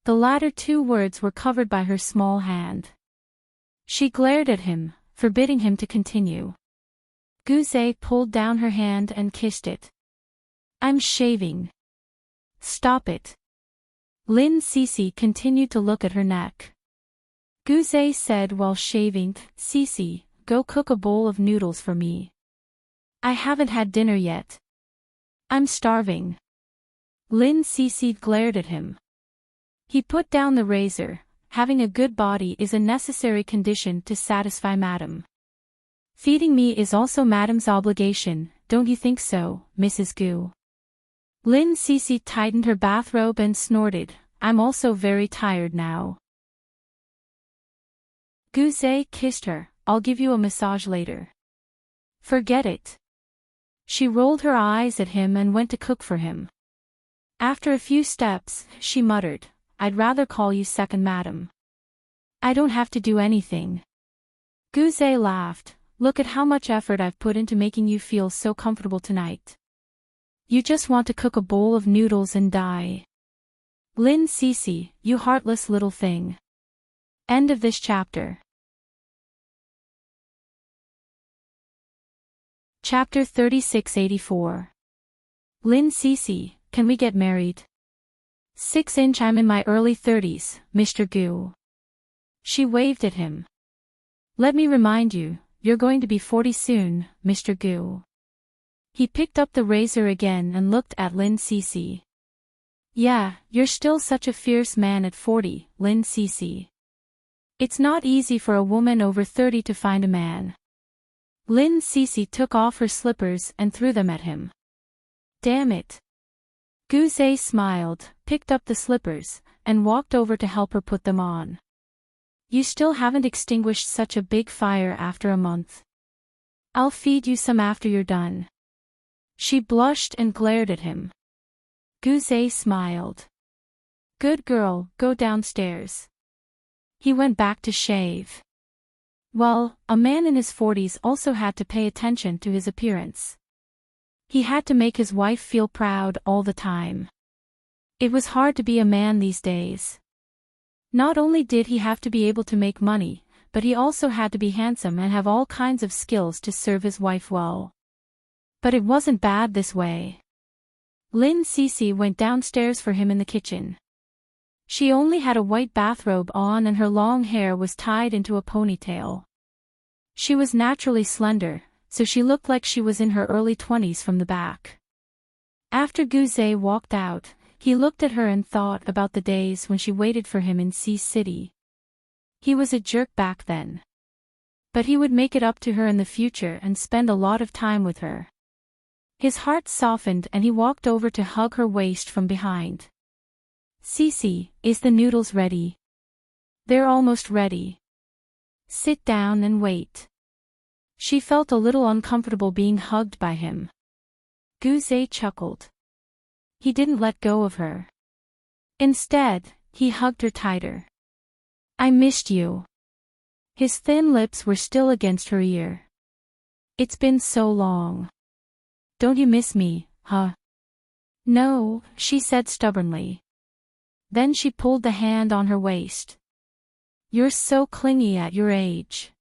The latter two words were covered by her small hand. She glared at him, forbidding him to continue. Guze pulled down her hand and kissed it. "I'm shaving." "Stop it." Lin Cece continued to look at her neck. Guze said while shaving, "Cece, go cook a bowl of noodles for me. I haven't had dinner yet. I'm starving." Lin Cece glared at him. He put down the razor. "Having a good body is a necessary condition to satisfy Madam. Feeding me is also Madam's obligation, don't you think so, Mrs. Gu?" Lin Cece tightened her bathrobe and snorted, "I'm also very tired now." Guze kissed her, "I'll give you a massage later." "Forget it." She rolled her eyes at him and went to cook for him. After a few steps, she muttered, "I'd rather call you second madam. I don't have to do anything." Guze laughed, "Look at how much effort I've put into making you feel so comfortable tonight. You just want to cook a bowl of noodles and die. Lin Cece, you heartless little thing." End of this chapter. Chapter 3684. Lin Cece, can we get married? 6-inch I'm in my early 30s, Mr. Gu. She waved at him. "Let me remind you, you're going to be 40 soon, Mr. Gu." He picked up the razor again and looked at Lin Cece. "Yeah, you're still such a fierce man at 40, Lin Cece. It's not easy for a woman over 30 to find a man." Lin Cece took off her slippers and threw them at him. "Damn it." Guze smiled, picked up the slippers, and walked over to help her put them on. "You still haven't extinguished such a big fire after a month. I'll feed you some after you're done." She blushed and glared at him. Guze smiled. "Good girl, go downstairs." He went back to shave. Well, a man in his 40s also had to pay attention to his appearance. He had to make his wife feel proud all the time. It was hard to be a man these days. Not only did he have to be able to make money, but he also had to be handsome and have all kinds of skills to serve his wife well. But it wasn't bad this way. Lin Cece went downstairs for him in the kitchen. She only had a white bathrobe on and her long hair was tied into a ponytail. She was naturally slender, so she looked like she was in her early 20s from the back. After Guze walked out, he looked at her and thought about the days when she waited for him in Sea City. He was a jerk back then. But he would make it up to her in the future and spend a lot of time with her. His heart softened and he walked over to hug her waist from behind. "Cece, is the noodles ready?" "They're almost ready." "Sit down and wait." She felt a little uncomfortable being hugged by him. Guze chuckled. He didn't let go of her. Instead, he hugged her tighter. "I missed you." His thin lips were still against her ear. "It's been so long. Don't you miss me, huh?" "No," she said stubbornly. Then she pulled the hand on her waist. "You're so clingy at your age.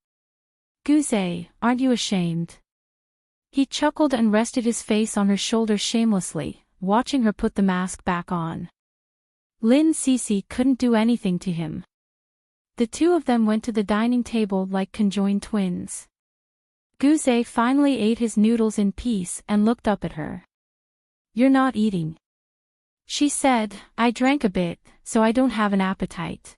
Guze, aren't you ashamed?" He chuckled and rested his face on her shoulder shamelessly, watching her put the mask back on. Lin Cece couldn't do anything to him. The two of them went to the dining table like conjoined twins. Guze finally ate his noodles in peace and looked up at her. "You're not eating." She said, "I drank a bit, so I don't have an appetite."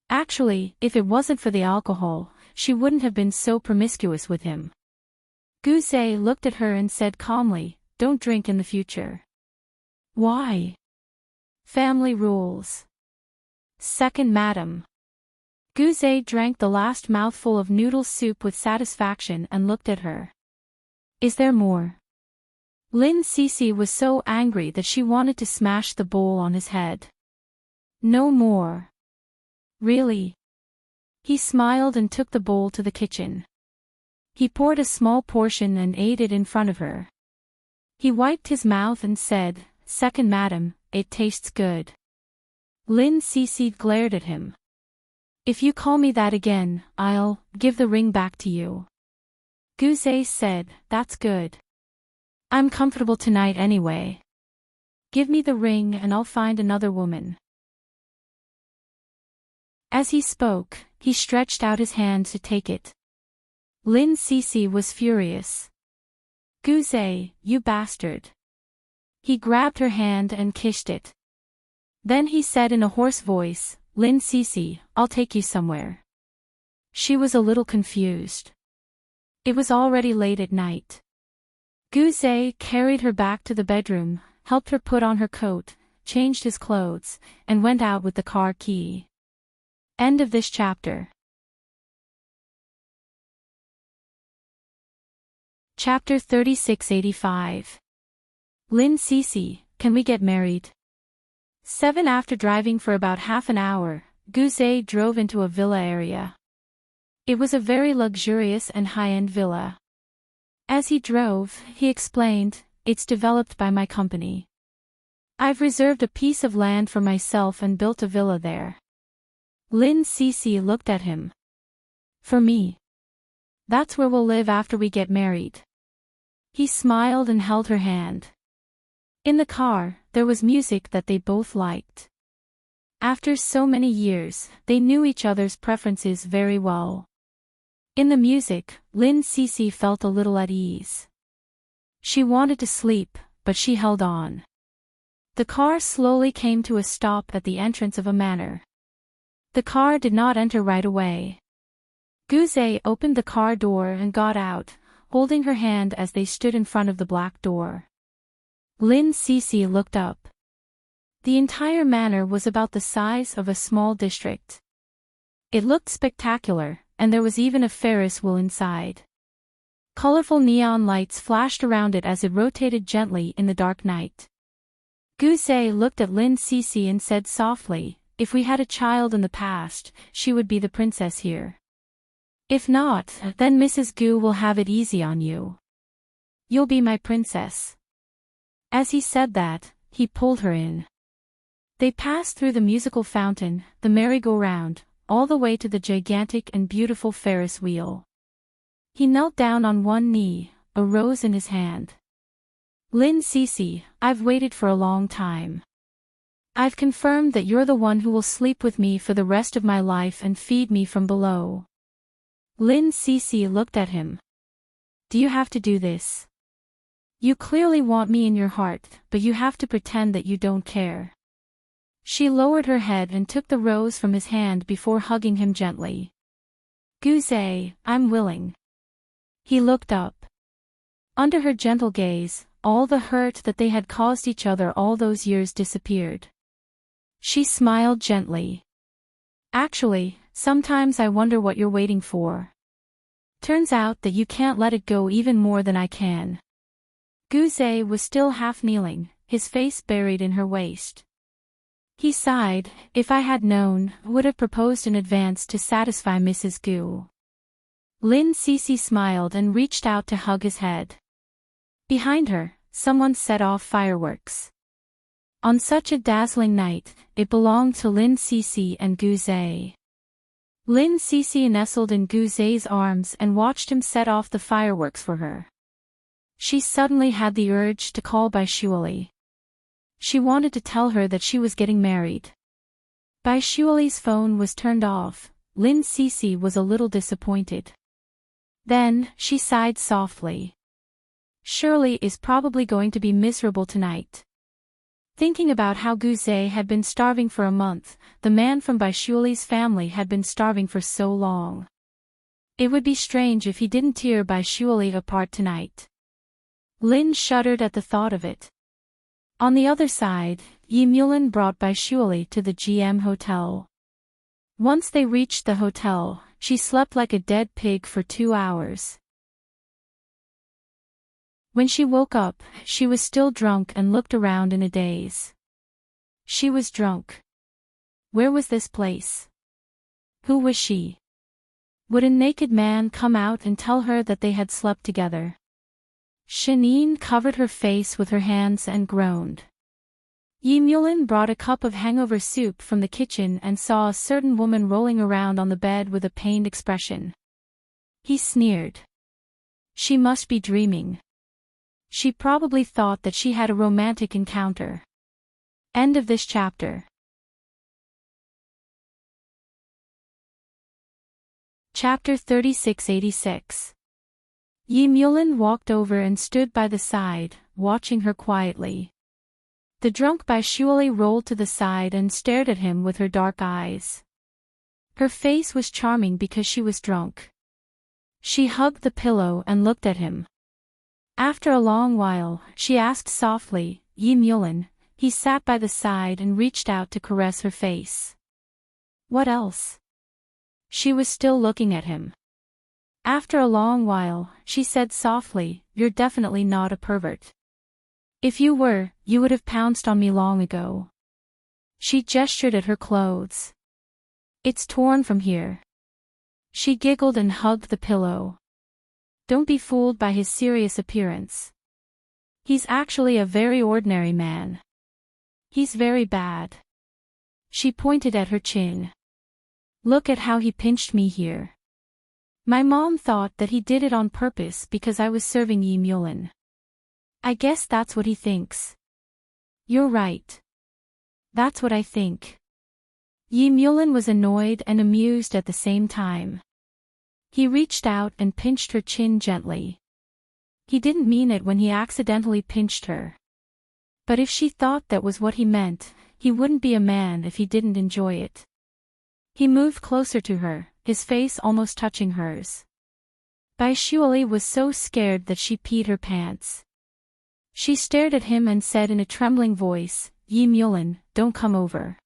Actually, if it wasn't for the alcohol, she wouldn't have been so promiscuous with him. Guze looked at her and said calmly, "Don't drink in the future." "Why?" "Family rules." "Second madam." Guzé drank the last mouthful of noodle soup with satisfaction and looked at her. Is there more? Lin Cece was so angry that she wanted to smash the bowl on his head. No more. Really? He smiled and took the bowl to the kitchen. He poured a small portion and ate it in front of her. He wiped his mouth and said, "Second madam, it tastes good." Lin Cece glared at him. "If you call me that again, I'll give the ring back to you." Guzé said, "That's good. I'm comfortable tonight anyway. Give me the ring and I'll find another woman." As he spoke, he stretched out his hand to take it. Lin Cece was furious. "Guzé, you bastard." He grabbed her hand and kissed it. Then he said in a hoarse voice, "Lin Cece, I'll take you somewhere." She was a little confused. It was already late at night. Guzé carried her back to the bedroom, helped her put on her coat, changed his clothes, and went out with the car key. End of this chapter. Chapter 3685. Lin Cece, can we get married? 7. After driving for about half an hour, Guzé drove into a villa area. It was a very luxurious and high-end villa. As he drove, he explained, "It's developed by my company. I've reserved a piece of land for myself and built a villa there." Lin Cece looked at him. "For me? That's where we'll live after we get married." He smiled and held her hand. In the car, there was music that they both liked. After so many years, they knew each other's preferences very well. In the music, Lin Cece felt a little at ease. She wanted to sleep, but she held on. The car slowly came to a stop at the entrance of a manor. The car did not enter right away. Guzé opened the car door and got out, holding her hand as they stood in front of the black door. Lin Cece looked up. The entire manor was about the size of a small district. It looked spectacular, and there was even a Ferris wheel inside. Colorful neon lights flashed around it as it rotated gently in the dark night. Guzé looked at Lin Cece and said softly, "If we had a child in the past, she would be the princess here. If not, then Mrs. Gu will have it easy on you. You'll be my princess." As he said that, he pulled her in. They passed through the musical fountain, the merry-go-round, all the way to the gigantic and beautiful Ferris wheel. He knelt down on one knee, a rose in his hand. "Lin Cece, I've waited for a long time. I've confirmed that you're the one who will sleep with me for the rest of my life and feed me from below." Lin Cece looked at him. "Do you have to do this? You clearly want me in your heart, but you have to pretend that you don't care." She lowered her head and took the rose from his hand before hugging him gently. "Guzé, I'm willing." He looked up. Under her gentle gaze, all the hurt that they had caused each other all those years disappeared. She smiled gently. "Actually, sometimes I wonder what you're waiting for. Turns out that you can't let it go even more than I can." Guzé was still half kneeling, his face buried in her waist. He sighed, "If I had known, would have proposed in advance to satisfy Mrs. Gu." Lin Cece smiled and reached out to hug his head. Behind her, someone set off fireworks. On such a dazzling night, it belonged to Lin Cece and Guzé. Lin Cece nestled in Guzé's arms and watched him set off the fireworks for her. She suddenly had the urge to call Baishuali. She wanted to tell her that she was getting married. Baishuali's phone was turned off. Lin Cece was a little disappointed. Then, she sighed softly. Shirley is probably going to be miserable tonight. Thinking about how Guzé had been starving for a month, the man from Baishuali's family had been starving for so long. It would be strange if he didn't tear Baishuali apart tonight. Lin shuddered at the thought of it. On the other side, Yi Mulin brought Baishuali to the GM hotel. Once they reached the hotel, she slept like a dead pig for 2 hours. When she woke up, she was still drunk and looked around in a daze. She was drunk. Where was this place? Who was she? Would a naked man come out and tell her that they had slept together? Shanine covered her face with her hands and groaned. Yimulin brought a cup of hangover soup from the kitchen and saw a certain woman rolling around on the bed with a pained expression. He sneered. She must be dreaming. She probably thought that she had a romantic encounter. End of this chapter. Chapter 3686. Yimulin walked over and stood by the side, watching her quietly. The drunk Baishuali rolled to the side and stared at him with her dark eyes. Her face was charming because she was drunk. She hugged the pillow and looked at him. After a long while, she asked softly, Yimulin. He sat by the side and reached out to caress her face. What else? She was still looking at him. After a long while, she said softly, You're definitely not a pervert. If you were, you would have pounced on me long ago. She gestured at her clothes. It's torn from here. She giggled and hugged the pillow. Don't be fooled by his serious appearance. He's actually a very ordinary man. He's very bad. She pointed at her chin. Look at how he pinched me here. My mom thought that he did it on purpose because I was serving Yimulin. I guess that's what he thinks. You're right. That's what I think. Yimulin was annoyed and amused at the same time. He reached out and pinched her chin gently. He didn't mean it when he accidentally pinched her. But if she thought that was what he meant, he wouldn't be a man if he didn't enjoy it. He moved closer to her, his face almost touching hers. Baishuali was so scared that she peed her pants. She stared at him and said in a trembling voice, Yimulin, don't come over.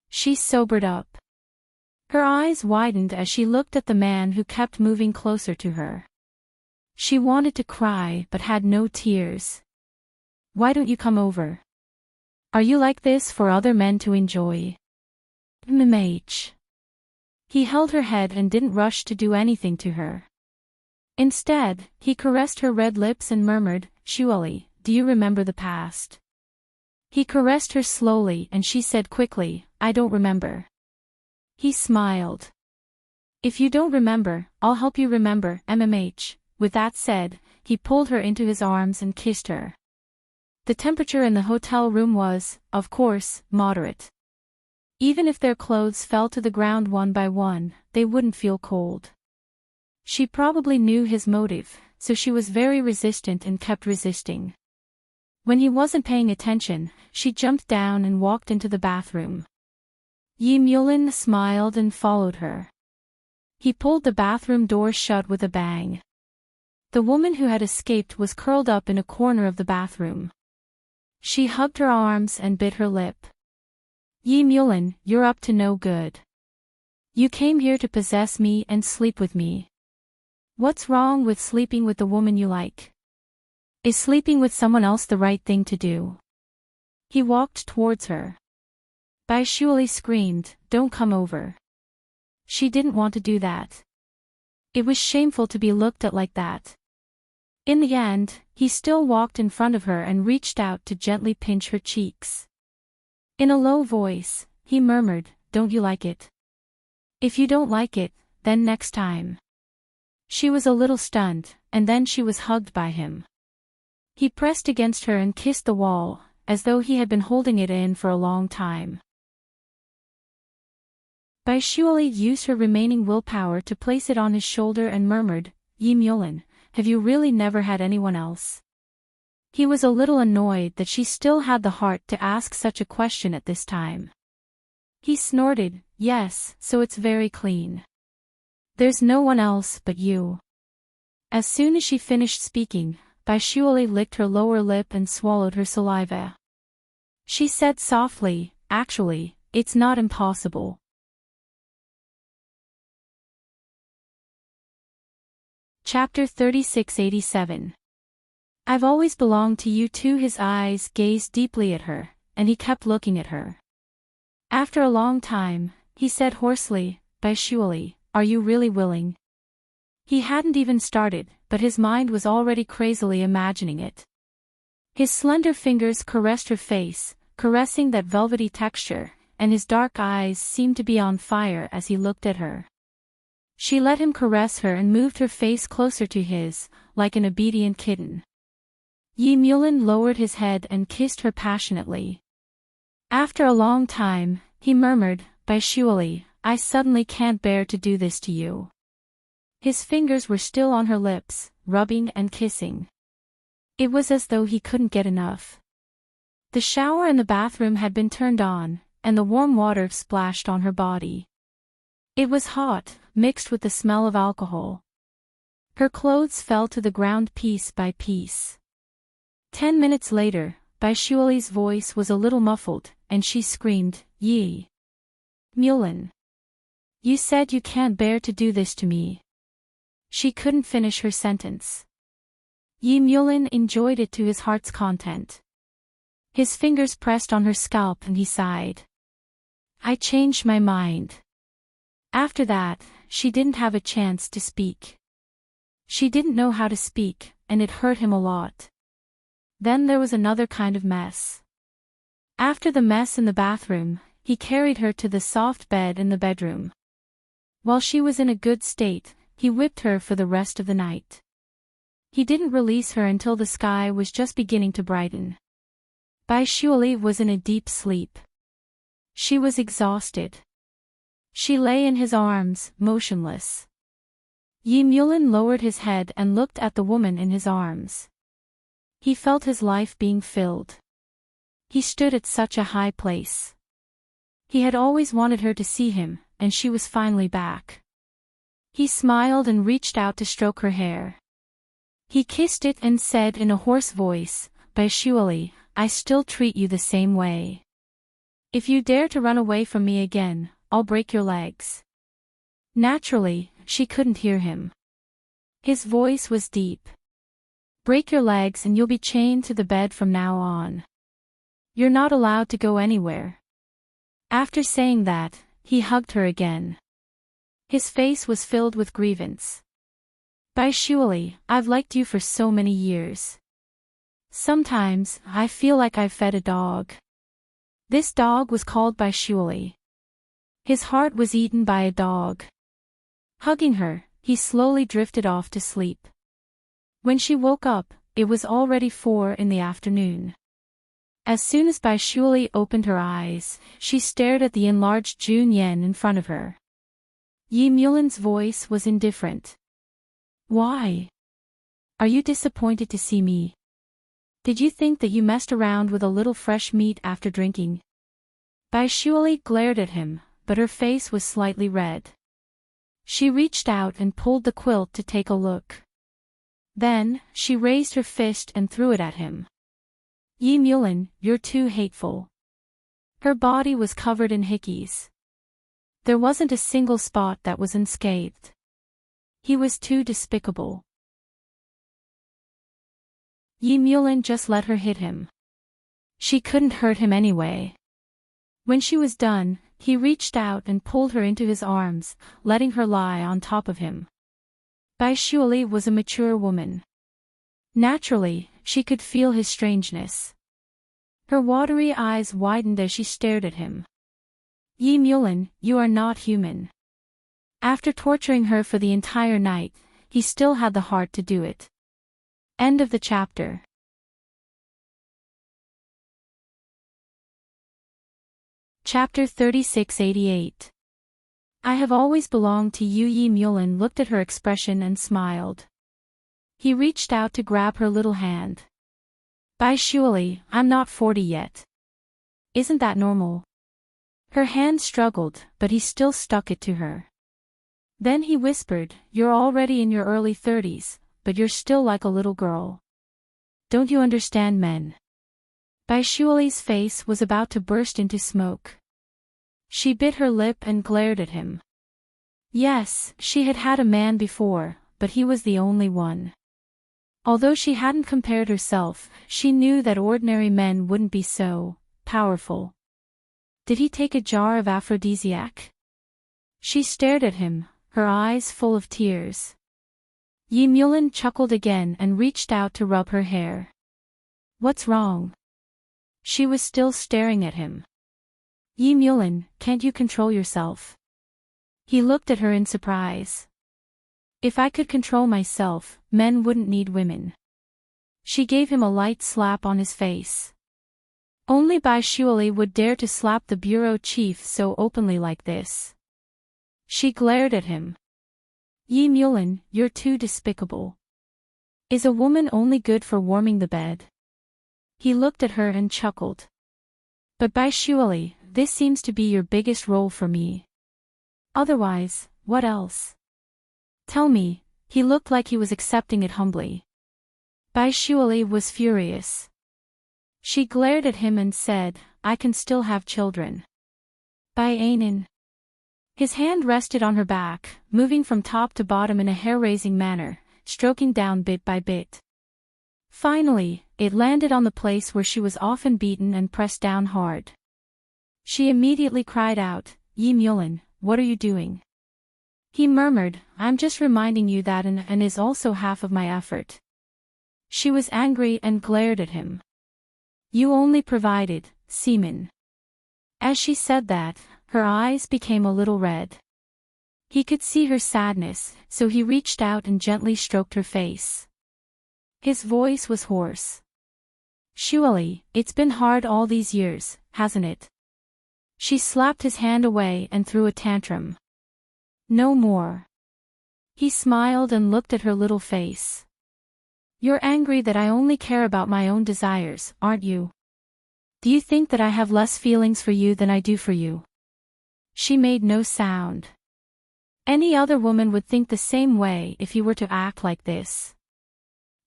She sobered up. Her eyes widened as she looked at the man who kept moving closer to her. She wanted to cry but had no tears. Why don't you come over? Are you like this for other men to enjoy? Enrich. He held her head and didn't rush to do anything to her. Instead, he caressed her red lips and murmured, Shuali, do you remember the past? He caressed her slowly and she said quickly, I don't remember. He smiled. If you don't remember, I'll help you remember, MMH. With that said, he pulled her into his arms and kissed her. The temperature in the hotel room was, of course, moderate. Even if their clothes fell to the ground one by one, they wouldn't feel cold. She probably knew his motive, so she was very resistant and kept resisting. When he wasn't paying attention, she jumped down and walked into the bathroom. Yimulin smiled and followed her. He pulled the bathroom door shut with a bang. The woman who had escaped was curled up in a corner of the bathroom. She hugged her arms and bit her lip. Yimulin, you're up to no good. You came here to possess me and sleep with me. What's wrong with sleeping with the woman you like? Is sleeping with someone else the right thing to do? He walked towards her. Baishuali screamed, Don't come over. She didn't want to do that. It was shameful to be looked at like that. In the end, he still walked in front of her and reached out to gently pinch her cheeks. In a low voice, he murmured, Don't you like it? If you don't like it, then next time. She was a little stunned, and then she was hugged by him. He pressed against her and kissed the wall, as though he had been holding it in for a long time. Baishuali used her remaining willpower to place it on his shoulder and murmured, Yimulin, have you really never had anyone else? He was a little annoyed that she still had the heart to ask such a question at this time. He snorted, Yes, so it's very clean. There's no one else but you. As soon as she finished speaking, Baishuali licked her lower lip and swallowed her saliva. She said softly, Actually, it's not impossible. Chapter 3687. I've always belonged to you too. His eyes gazed deeply at her, and he kept looking at her. After a long time, he said hoarsely, "Baishuali, are you really willing?" He hadn't even started, but his mind was already crazily imagining it. His slender fingers caressed her face, caressing that velvety texture, and his dark eyes seemed to be on fire as he looked at her. She let him caress her and moved her face closer to his, like an obedient kitten. Yi Mulin lowered his head and kissed her passionately. After a long time, he murmured, "Baishuali, I suddenly can't bear to do this to you." His fingers were still on her lips, rubbing and kissing. It was as though he couldn't get enough. The shower in the bathroom had been turned on, and the warm water splashed on her body. It was hot, mixed with the smell of alcohol. Her clothes fell to the ground piece by piece. 10 minutes later, Baishuali's voice was a little muffled, and she screamed, "Yi Mulin. You said you can't bear to do this to me." She couldn't finish her sentence. Yi Mulin enjoyed it to his heart's content. His fingers pressed on her scalp and he sighed. "I changed my mind." After that, she didn't have a chance to speak. She didn't know how to speak, and it hurt him a lot. Then there was another kind of mess. After the mess in the bathroom, he carried her to the soft bed in the bedroom. While she was in a good state, he whipped her for the rest of the night. He didn't release her until the sky was just beginning to brighten. Baishuali was in a deep sleep. She was exhausted. She lay in his arms, motionless. Yi Mulin lowered his head and looked at the woman in his arms. He felt his life being filled. He stood at such a high place. He had always wanted her to see him, and she was finally back. He smiled and reached out to stroke her hair. He kissed it and said in a hoarse voice, "Baishuali, I still treat you the same way. If you dare to run away from me again, I'll break your legs." Naturally, she couldn't hear him. His voice was deep. "Break your legs and you'll be chained to the bed from now on. You're not allowed to go anywhere." After saying that, he hugged her again. His face was filled with grievance. "Baishuali, I've liked you for so many years. Sometimes, I feel like I've fed a dog." This dog was called Baishuali. His heart was eaten by a dog. Hugging her, he slowly drifted off to sleep. When she woke up, it was already 4 in the afternoon. As soon as Baishuali opened her eyes, she stared at the enlarged Junyan in front of her. Yi Mulin's voice was indifferent. "Why? Are you disappointed to see me? Did you think that you messed around with a little fresh meat after drinking?" Baishuali glared at him, but her face was slightly red. She reached out and pulled the quilt to take a look. Then, she raised her fist and threw it at him. "Yi Mulin, you're too hateful." Her body was covered in hickeys. There wasn't a single spot that was unscathed. He was too despicable. Yi Mulin just let her hit him. She couldn't hurt him anyway. When she was done, he reached out and pulled her into his arms, letting her lie on top of him. Baishuali was a mature woman. Naturally, she could feel his strangeness. Her watery eyes widened as she stared at him. "Yi Mulin, you are not human." After torturing her for the entire night, he still had the heart to do it. End of the chapter. Chapter 3688. I have always belonged to you. Yi Mulin looked at her expression and smiled. He reached out to grab her little hand. "Baishuali, I'm not 40 yet. Isn't that normal?" Her hand struggled, but he still stuck it to her. Then he whispered, "You're already in your early 30s, but you're still like a little girl. Don't you understand men?" Baishuali's face was about to burst into smoke. She bit her lip and glared at him. Yes, she had had a man before, but he was the only one. Although she hadn't compared herself, she knew that ordinary men wouldn't be so powerful. Did he take a jar of aphrodisiac? She stared at him, her eyes full of tears. Yi Mulin chuckled again and reached out to rub her hair. What's wrong? She was still staring at him. Yi Mulin, can't you control yourself? He looked at her in surprise. If I could control myself, men wouldn't need women. She gave him a light slap on his face. Only Bai Shuali would dare to slap the bureau chief so openly like this. She glared at him. Yi Mulin, you're too despicable. Is a woman only good for warming the bed? He looked at her and chuckled. But Bai Shuali, this seems to be your biggest role for me. Otherwise, what else? Tell me. He looked like he was accepting it humbly. Bai Shuali was furious. She glared at him and said, I can still have children. Bai Ainin. His hand rested on her back, moving from top to bottom in a hair-raising manner, stroking down bit by bit. Finally, it landed on the place where she was often beaten and pressed down hard. She immediately cried out, Yi Mulin, what are you doing? He murmured, I'm just reminding you that and is also half of my effort. She was angry and glared at him. You only provided semen. As she said that, her eyes became a little red. He could see her sadness, so he reached out and gently stroked her face. His voice was hoarse. Shuali, it's been hard all these years, hasn't it? She slapped his hand away and threw a tantrum. No more. He smiled and looked at her little face. You're angry that I only care about my own desires, aren't you? Do you think that I have less feelings for you than I do for you? She made no sound. Any other woman would think the same way if he were to act like this.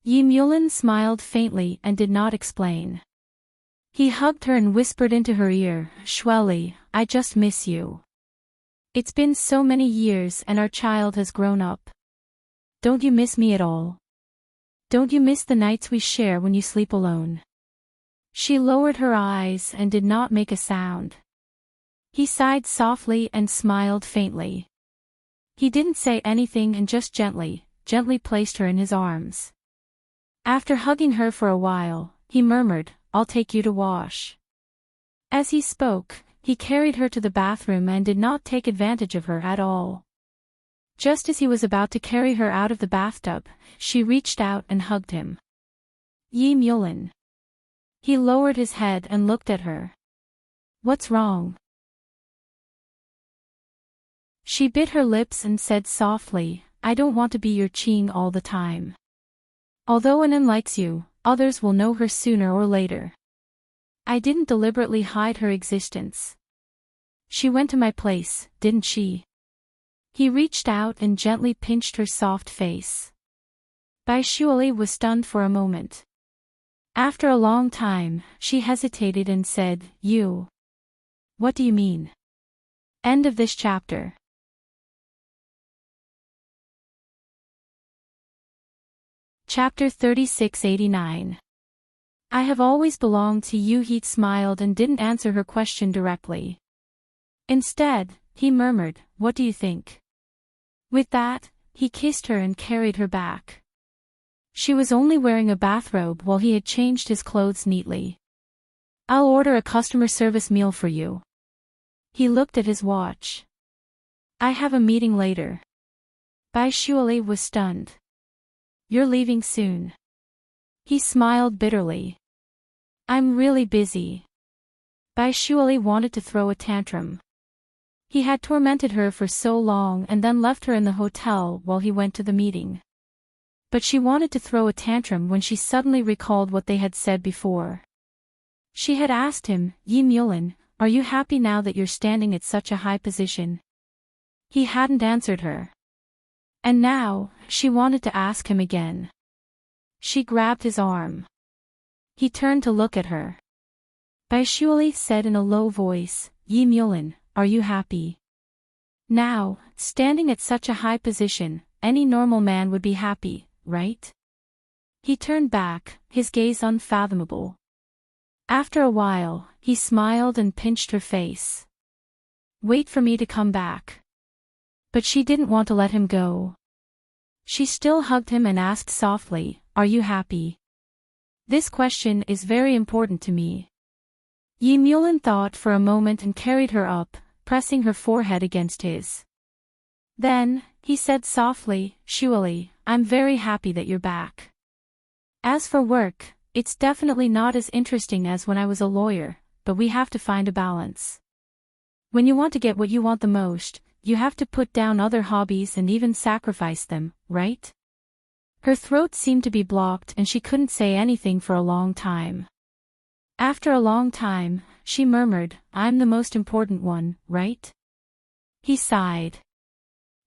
Yi Mulin smiled faintly and did not explain. He hugged her and whispered into her ear, Shuali, I just miss you. It's been so many years and our child has grown up. Don't you miss me at all? Don't you miss the nights we share when you sleep alone? She lowered her eyes and did not make a sound. He sighed softly and smiled faintly. He didn't say anything and just gently placed her in his arms. After hugging her for a while, he murmured, I'll take you to wash. As he spoke, he carried her to the bathroom and did not take advantage of her at all. Just as he was about to carry her out of the bathtub, she reached out and hugged him. Yi Mulin. He lowered his head and looked at her. What's wrong? She bit her lips and said softly, I don't want to be your Qing all the time. Although Anan likes you, others will know her sooner or later. I didn't deliberately hide her existence. She went to my place, didn't she? He reached out and gently pinched her soft face. Bai Shuali was stunned for a moment. After a long time, she hesitated and said, You. What do you mean? End of this chapter. Chapter 3689. I have always belonged to you. He smiled and didn't answer her question directly. Instead, he murmured, What do you think? With that, he kissed her and carried her back. She was only wearing a bathrobe while he had changed his clothes neatly. I'll order a customer service meal for you. He looked at his watch. I have a meeting later. Bai Shuali was stunned. You're leaving soon. He smiled bitterly. I'm really busy. Bai Shuali wanted to throw a tantrum. He had tormented her for so long and then left her in the hotel while he went to the meeting. But she wanted to throw a tantrum when she suddenly recalled what they had said before. She had asked him, Yi Mulin, are you happy now that you're standing at such a high position? He hadn't answered her. And now, she wanted to ask him again. She grabbed his arm. He turned to look at her. Bai Shuali said in a low voice, Yi Mulin, are you happy? Now, standing at such a high position, any normal man would be happy, right? He turned back, his gaze unfathomable. After a while, he smiled and pinched her face. Wait for me to come back. But she didn't want to let him go. She still hugged him and asked softly, "Are you happy? This question is very important to me." Mulin thought for a moment and carried her up, pressing her forehead against his. Then, he said softly, "Surely, I'm very happy that you're back. As for work, it's definitely not as interesting as when I was a lawyer, but we have to find a balance. When you want to get what you want the most, you have to put down other hobbies and even sacrifice them, right?" Her throat seemed to be blocked and she couldn't say anything for a long time. After a long time, she murmured, "I'm the most important one, right?" He sighed.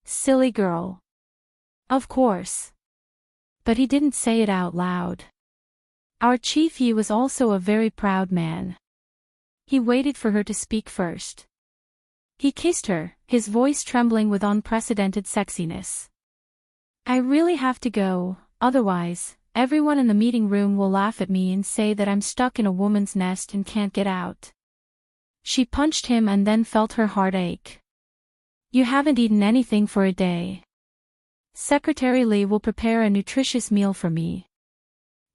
"Silly girl. Of course." But he didn't say it out loud. Our chief Yi was also a very proud man. He waited for her to speak first. He kissed her, his voice trembling with unprecedented sexiness. "I really have to go, otherwise, everyone in the meeting room will laugh at me and say that I'm stuck in a woman's nest and can't get out." She punched him and then felt her heart ache. "You haven't eaten anything for a day. Secretary Lee will prepare a nutritious meal for me.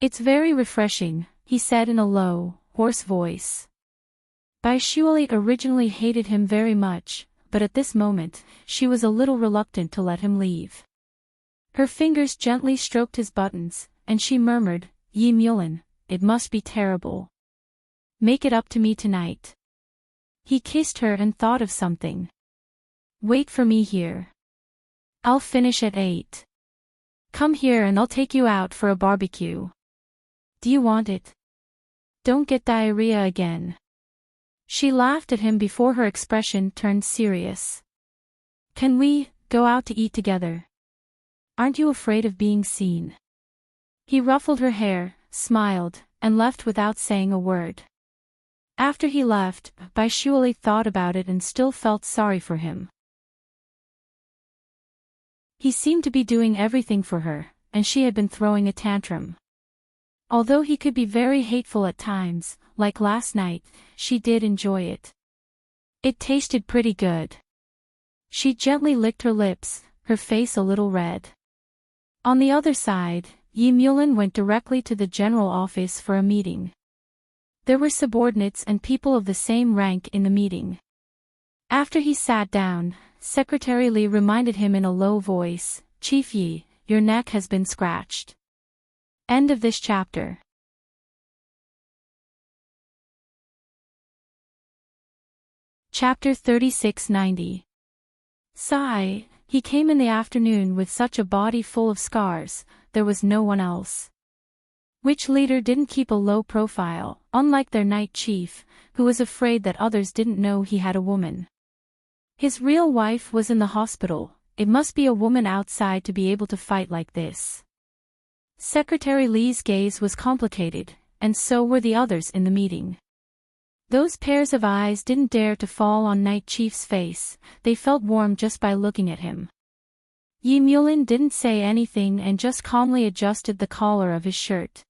It's very refreshing," he said in a low, hoarse voice. Bai Shuali originally hated him very much, but at this moment, she was a little reluctant to let him leave. Her fingers gently stroked his buttons, and she murmured, "Yi Mulin, it must be terrible. Make it up to me tonight." He kissed her and thought of something. "Wait for me here. I'll finish at 8. Come here and I'll take you out for a barbecue. Do you want it? Don't get diarrhea again." She laughed at him before her expression turned serious. "Can we go out to eat together? Aren't you afraid of being seen?" He ruffled her hair, smiled, and left without saying a word. After he left, Bai Shuali thought about it and still felt sorry for him. He seemed to be doing everything for her, and she had been throwing a tantrum. Although he could be very hateful at times, like last night, she did enjoy it. It tasted pretty good. She gently licked her lips, her face a little red. On the other side, Yi Mulin went directly to the general office for a meeting. There were subordinates and people of the same rank in the meeting. After he sat down, Secretary Lee reminded him in a low voice, "Chief Yi, your neck has been scratched." End of this chapter. Chapter 3690. Sigh, he came in the afternoon with such a body full of scars, there was no one else. Which leader didn't keep a low profile, unlike their night chief, who was afraid that others didn't know he had a woman. His real wife was in the hospital, it must be a woman outside to be able to fight like this. Secretary Lee's gaze was complicated, and so were the others in the meeting. Those pairs of eyes didn't dare to fall on Night Chief's face, they felt warm just by looking at him. Yi Mulin didn't say anything and just calmly adjusted the collar of his shirt.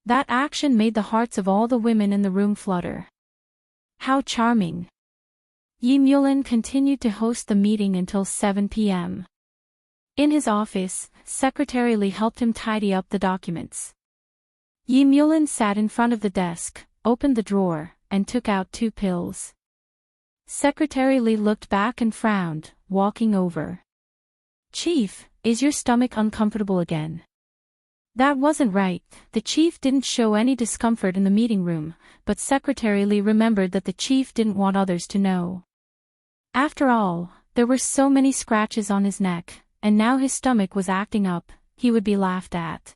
That action made the hearts of all the women in the room flutter. How charming. Yi Mulin continued to host the meeting until 7 p.m. In his office, Secretary Lee helped him tidy up the documents. Yi Mulin sat in front of the desk, opened the drawer, and took out 2 pills. Secretary Lee looked back and frowned, walking over. "Chief, is your stomach uncomfortable again?" That wasn't right, the chief didn't show any discomfort in the meeting room, but Secretary Lee remembered that the chief didn't want others to know. After all, there were so many scratches on his neck, and now his stomach was acting up, he would be laughed at.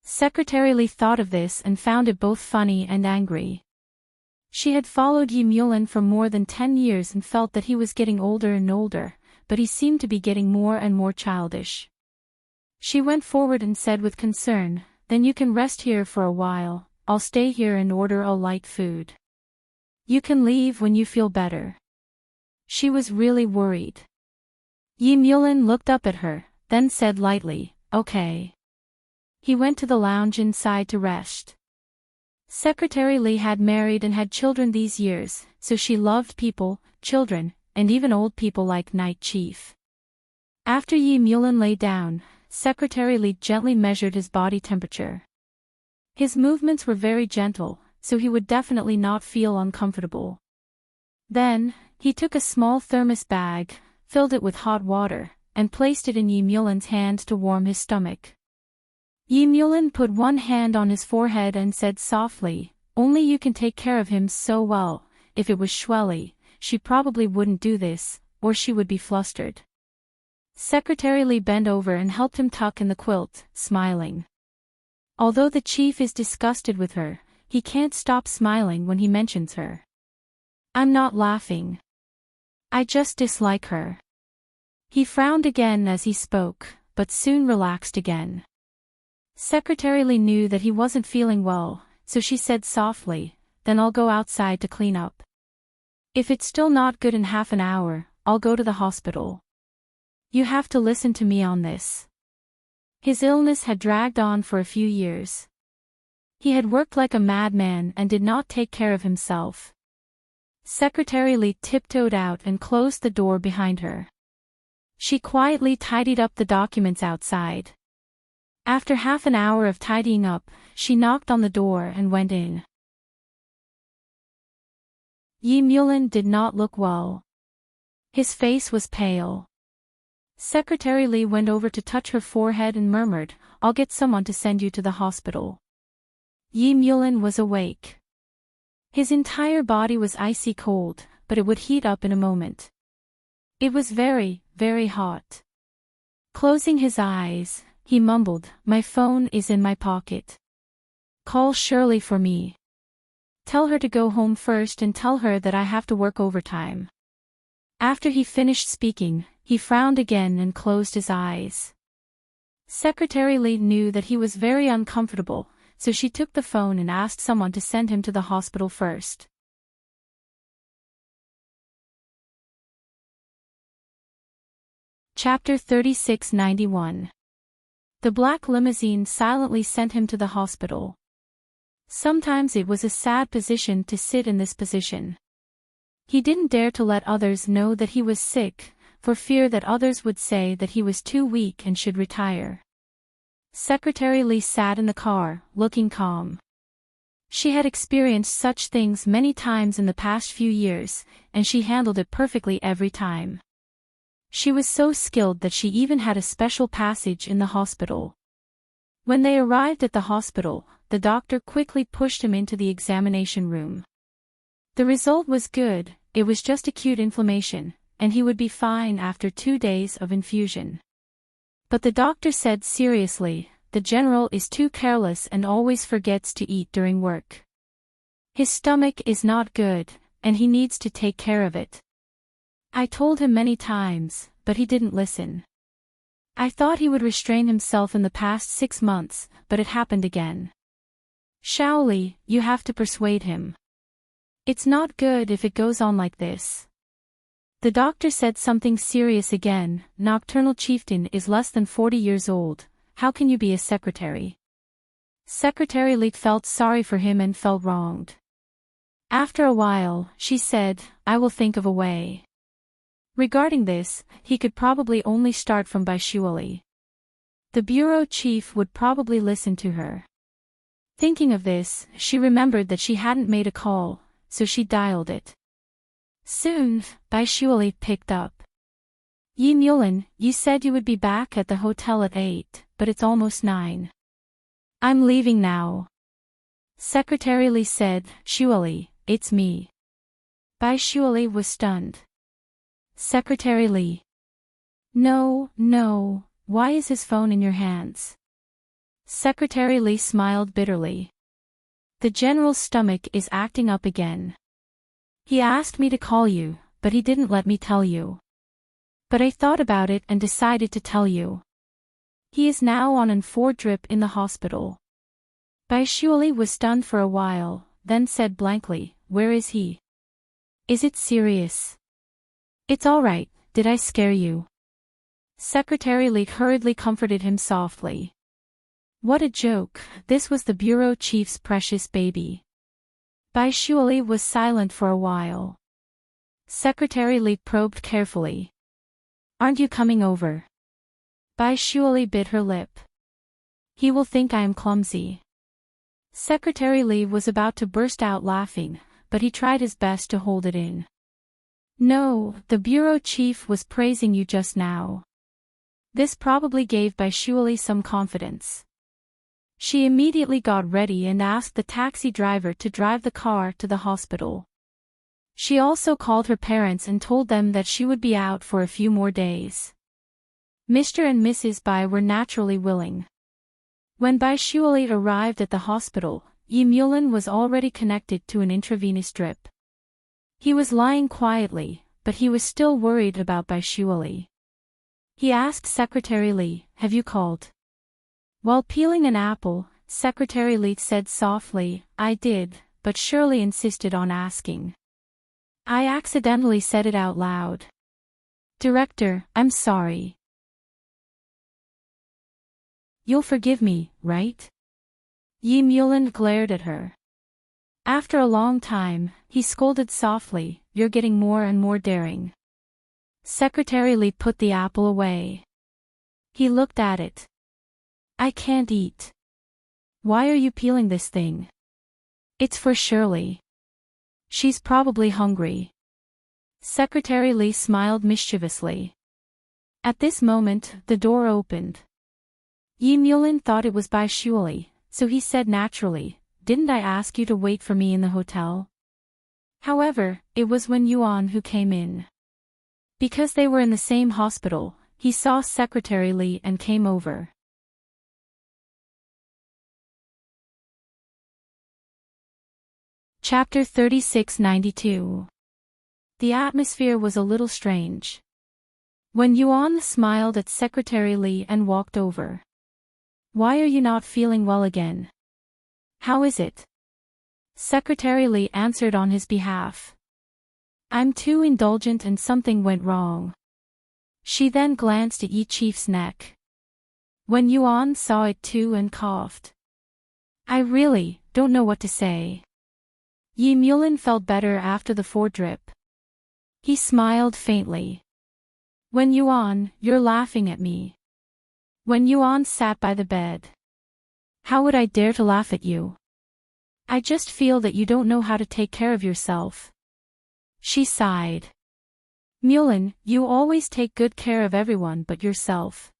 Secretary Lee thought of this and found it both funny and angry. She had followed Yi Mulin for more than 10 years and felt that he was getting older and older, but he seemed to be getting more and more childish. She went forward and said with concern, "Then you can rest here for a while, I'll stay here and order a light food. You can leave when you feel better." She was really worried. Yi Mulin looked up at her, then said lightly, "Okay." He went to the lounge inside to rest. Secretary Lee had married and had children these years, so she loved people, children, and even old people like Night Chief. After Yi Mulin lay down, Secretary Lee gently measured his body temperature. His movements were very gentle, so he would definitely not feel uncomfortable. Then, he took a small thermos bag, filled it with hot water, and placed it in Yi Mulin's hand to warm his stomach. Yi Mulin put one hand on his forehead and said softly, "Only you can take care of him so well. If it was Shueli, she probably wouldn't do this, or she would be flustered." Secretary Lee bent over and helped him tuck in the quilt, smiling. Although the chief is disgusted with her, he can't stop smiling when he mentions her. "I'm not laughing. I just dislike her." He frowned again as he spoke, but soon relaxed again. Secretary Lee knew that he wasn't feeling well, so she said softly, "Then I'll go outside to clean up. If it's still not good in half an hour, I'll go to the hospital. You have to listen to me on this." His illness had dragged on for a few years. He had worked like a madman and did not take care of himself. Secretary Lee tiptoed out and closed the door behind her. She quietly tidied up the documents outside. After half an hour of tidying up, she knocked on the door and went in. Yi Mulin did not look well. His face was pale. Secretary Lee went over to touch her forehead and murmured, "I'll get someone to send you to the hospital." Yi Mulin was awake. His entire body was icy cold, but it would heat up in a moment. It was very, very hot. Closing his eyes, he mumbled, "My phone is in my pocket. Call Shirley for me. Tell her to go home first and tell her that I have to work overtime." After he finished speaking, he frowned again and closed his eyes. Secretary Lee knew that he was very uncomfortable, so she took the phone and asked someone to send him to the hospital first. Chapter 3691. The black limousine silently sent him to the hospital. Sometimes it was a sad position to sit in this position. He didn't dare to let others know that he was sick, for fear that others would say that he was too weak and should retire. Secretary Lee sat in the car, looking calm. She had experienced such things many times in the past few years, and she handled it perfectly every time. She was so skilled that she even had a special passage in the hospital. When they arrived at the hospital, the doctor quickly pushed him into the examination room. The result was good, it was just acute inflammation, and he would be fine after 2 days of infusion. But the doctor said seriously, "The general is too careless and always forgets to eat during work. His stomach is not good, and he needs to take care of it. I told him many times, but he didn't listen. I thought he would restrain himself in the past 6 months, but it happened again. Shaoli, you have to persuade him. It's not good if it goes on like this." The doctor said something serious again. "Nocturnal chieftain is less than 40 years old, how can you be a secretary?" Secretary Lee felt sorry for him and felt wronged. After a while, she said, "I will think of a way." Regarding this, he could probably only start from Baishuali. The bureau chief would probably listen to her. Thinking of this, she remembered that she hadn't made a call, so she dialed it. Soon, Baishuali picked up. "Yi Mulin, you said you would be back at the hotel at 8, but it's almost 9. I'm leaving now." Secretary Lee said, "Shuali, it's me." Baishuali was stunned. Secretary Lee. No, why is his phone in your hands?" Secretary Lee smiled bitterly. "The general's stomach is acting up again. He asked me to call you, but he didn't let me tell you. But I thought about it and decided to tell you. He is now on an 4 drip in the hospital." Baishuali was stunned for a while, then said blankly, "Where is he? Is it serious?" "It's all right, did I scare you?" Secretary Li hurriedly comforted him softly. What a joke, this was the bureau chief's precious baby. Bai Shuali was silent for a while. Secretary Li probed carefully. Aren't you coming over? Bai Shuali bit her lip. He will think I am clumsy. Secretary Li was about to burst out laughing, but he tried his best to hold it in. No, the bureau chief was praising you just now. This probably gave Bai Shuali some confidence. She immediately got ready and asked the taxi driver to drive the car to the hospital. She also called her parents and told them that she would be out for a few more days. Mr. and Mrs. Bai were naturally willing. When Bai Shuali arrived at the hospital, Yi Mulin was already connected to an intravenous drip. He was lying quietly, but he was still worried about Bai Shuali. He asked Secretary Li, "Have you called?" While peeling an apple, Secretary Li said softly, "I did," but Shirley insisted on asking. "I accidentally said it out loud. Director, I'm sorry. You'll forgive me, right?" Yi Mulin glared at her. After a long time, he scolded softly, "You're getting more and more daring." Secretary Li put the apple away. He looked at it. "I can't eat. Why are you peeling this thing?" "It's for Shirley. She's probably hungry." Secretary Li smiled mischievously. At this moment, the door opened. Yi Mulin thought it was Bai Shuali, so he said naturally, "Didn't I ask you to wait for me in the hotel?" However, it was Wen Yuan who came in. Because they were in the same hospital, he saw Secretary Li and came over. Chapter 3692. The atmosphere was a little strange. Wen Yuan smiled at Secretary Li and walked over. "Why are you not feeling well again? How is it?" Secretary Li answered on his behalf. "I'm too indulgent and something went wrong." She then glanced at Yi Chief's neck. Wen Yuan saw it too and coughed. "I really don't know what to say." Yi Mulin felt better after the foredrip. He smiled faintly. "Wen Yuan, you're laughing at me." Wen Yuan sat by the bed. "How would I dare to laugh at you? I just feel that you don't know how to take care of yourself." She sighed. "Mulin, you always take good care of everyone but yourself.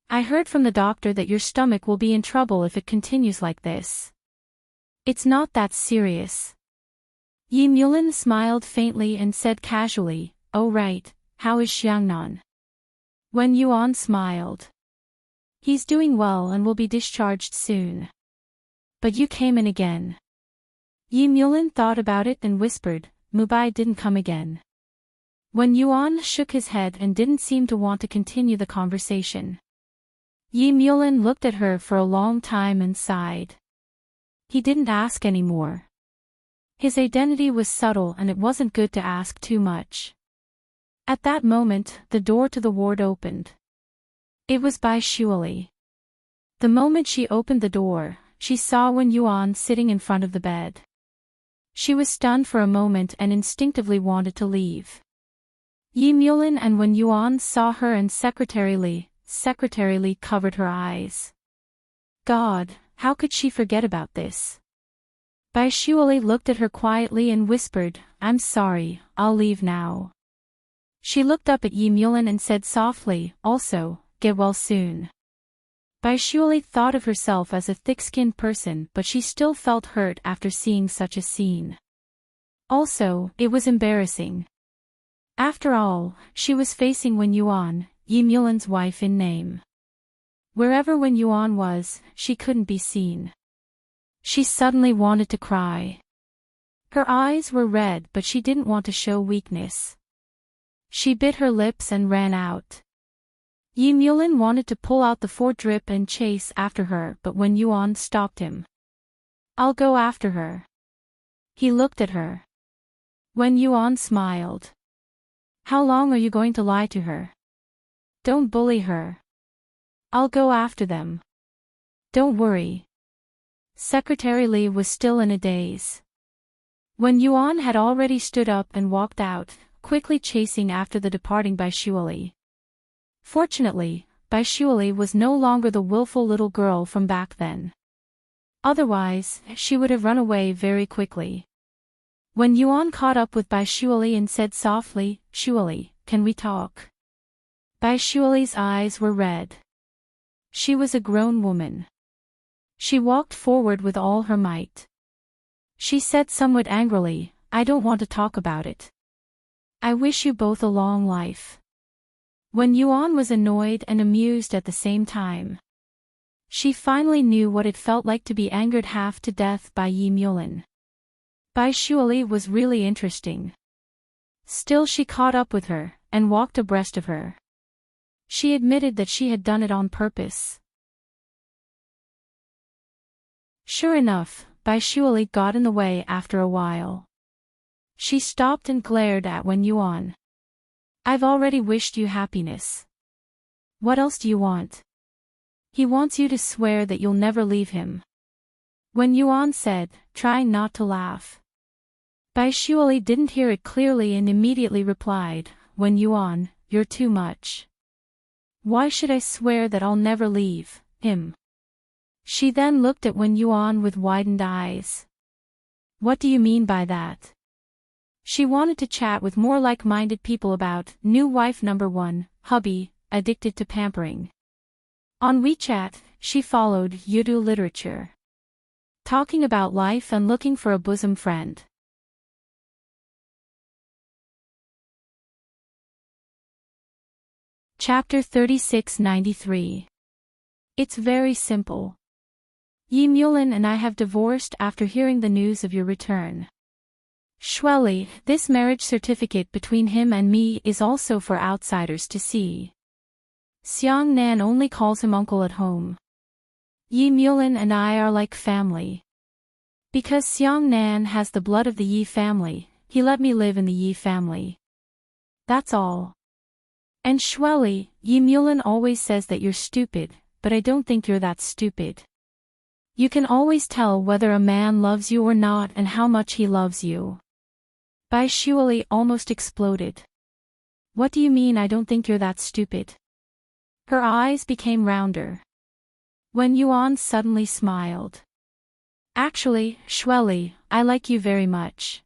I heard from the doctor that your stomach will be in trouble if it continues like this." "It's not that serious." Yi Mulin smiled faintly and said casually, "Oh right, how is Xiangnan?" Wen Yuan smiled. "He's doing well and will be discharged soon." "But you came in again." Yi Mulin thought about it and whispered, "Mubai didn't come again." Wen Yuan shook his head and didn't seem to want to continue the conversation. Yi Mulin looked at her for a long time and sighed. He didn't ask any more. His identity was subtle and it wasn't good to ask too much. At that moment, the door to the ward opened. It was Bai Shuali. The moment she opened the door, she saw Wen Yuan sitting in front of the bed. She was stunned for a moment and instinctively wanted to leave. Yi Mulin and Wen Yuan saw her and Secretary Li. Secretary Li covered her eyes. God, how could she forget about this? Bai Shuali looked at her quietly and whispered, "I'm sorry, I'll leave now." She looked up at Yi Mulin and said softly, "Also, get well soon." Bai Shuali thought of herself as a thick-skinned person, but she still felt hurt after seeing such a scene. Also, it was embarrassing. After all, she was facing Wen Yuan, Yi Mulin's wife in name. Wherever Wen Yuan was, she couldn't be seen. She suddenly wanted to cry. Her eyes were red but she didn't want to show weakness. She bit her lips and ran out. Yi Mulin wanted to pull out the foredrip and chase after her but Wen Yuan stopped him. "I'll go after her." He looked at her. Wen Yuan smiled. "How long are you going to lie to her? Don't bully her. I'll go after them. Don't worry. Secretary Li was still in a daze. When Yuan had already stood up and walked out, quickly chasing after the departing Bai Shuali. Fortunately, Bai Shuali was no longer the willful little girl from back then. Otherwise, she would have run away very quickly. When Yuan caught up with Bai Shuali and said softly, "Shuali, can we talk?" Bai Shuali's eyes were red. She was a grown woman. She walked forward with all her might. She said somewhat angrily, "I don't want to talk about it. I wish you both a long life." When Yuan was annoyed and amused at the same time. She finally knew what it felt like to be angered half to death by Yi Mulin. Bai Shuali was really interesting. Still she caught up with her, and walked abreast of her. She admitted that she had done it on purpose. Sure enough, Bai Shuali got in the way after a while. She stopped and glared at Wen Yuan. "I've already wished you happiness. What else do you want?" "He wants you to swear that you'll never leave him," Wen Yuan said, trying not to laugh. Bai Shuali didn't hear it clearly and immediately replied, "Wen Yuan, you're too much. Why should I swear that I'll never leave him?" She then looked at Wen Yuan with widened eyes. "What do you mean by that?" She wanted to chat with more like-minded people about new wife number 1, hubby, addicted to pampering. On WeChat, she followed Yudu literature. Talking about life and looking for a bosom friend. Chapter 3693. It's very simple. Yi Mulin and I have divorced after hearing the news of your return. Shuali, this marriage certificate between him and me is also for outsiders to see. Xiang Nan only calls him uncle at home. Yi Mulin and I are like family. Because Xiang Nan has the blood of the Yi family, he let me live in the Yi family. That's all. And Shuali, Yi Mulin always says that you're stupid, but I don't think you're that stupid. You can always tell whether a man loves you or not and how much he loves you. Bai Shuali almost exploded. What do you mean I don't think you're that stupid? Her eyes became rounder. Wen Yuan suddenly smiled. Actually, Shuali, I like you very much.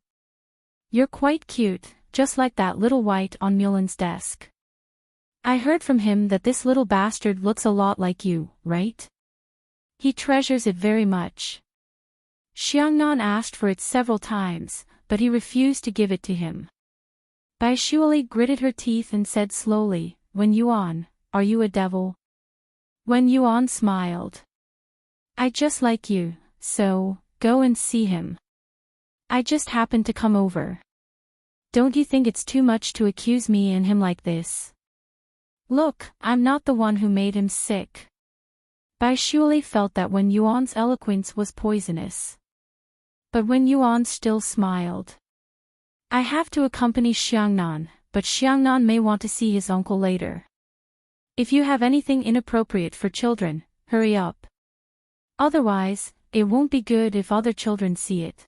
You're quite cute, just like that little white on Mulin's desk. I heard from him that this little bastard looks a lot like you, right? He treasures it very much. Xiangnan asked for it several times, but he refused to give it to him. Bai Shuali gritted her teeth and said slowly, "Wen Yuan, are you a devil?" Wen Yuan smiled. "I just like you, so, go and see him. I just happened to come over. Don't you think it's too much to accuse me and him like this? Look, I'm not the one who made him sick." Bai Shuali felt that Wen Yuan's eloquence was poisonous. But Wen Yuan still smiled. "I have to accompany Xiangnan, but Xiangnan may want to see his uncle later. If you have anything inappropriate for children, hurry up. Otherwise, it won't be good if other children see it."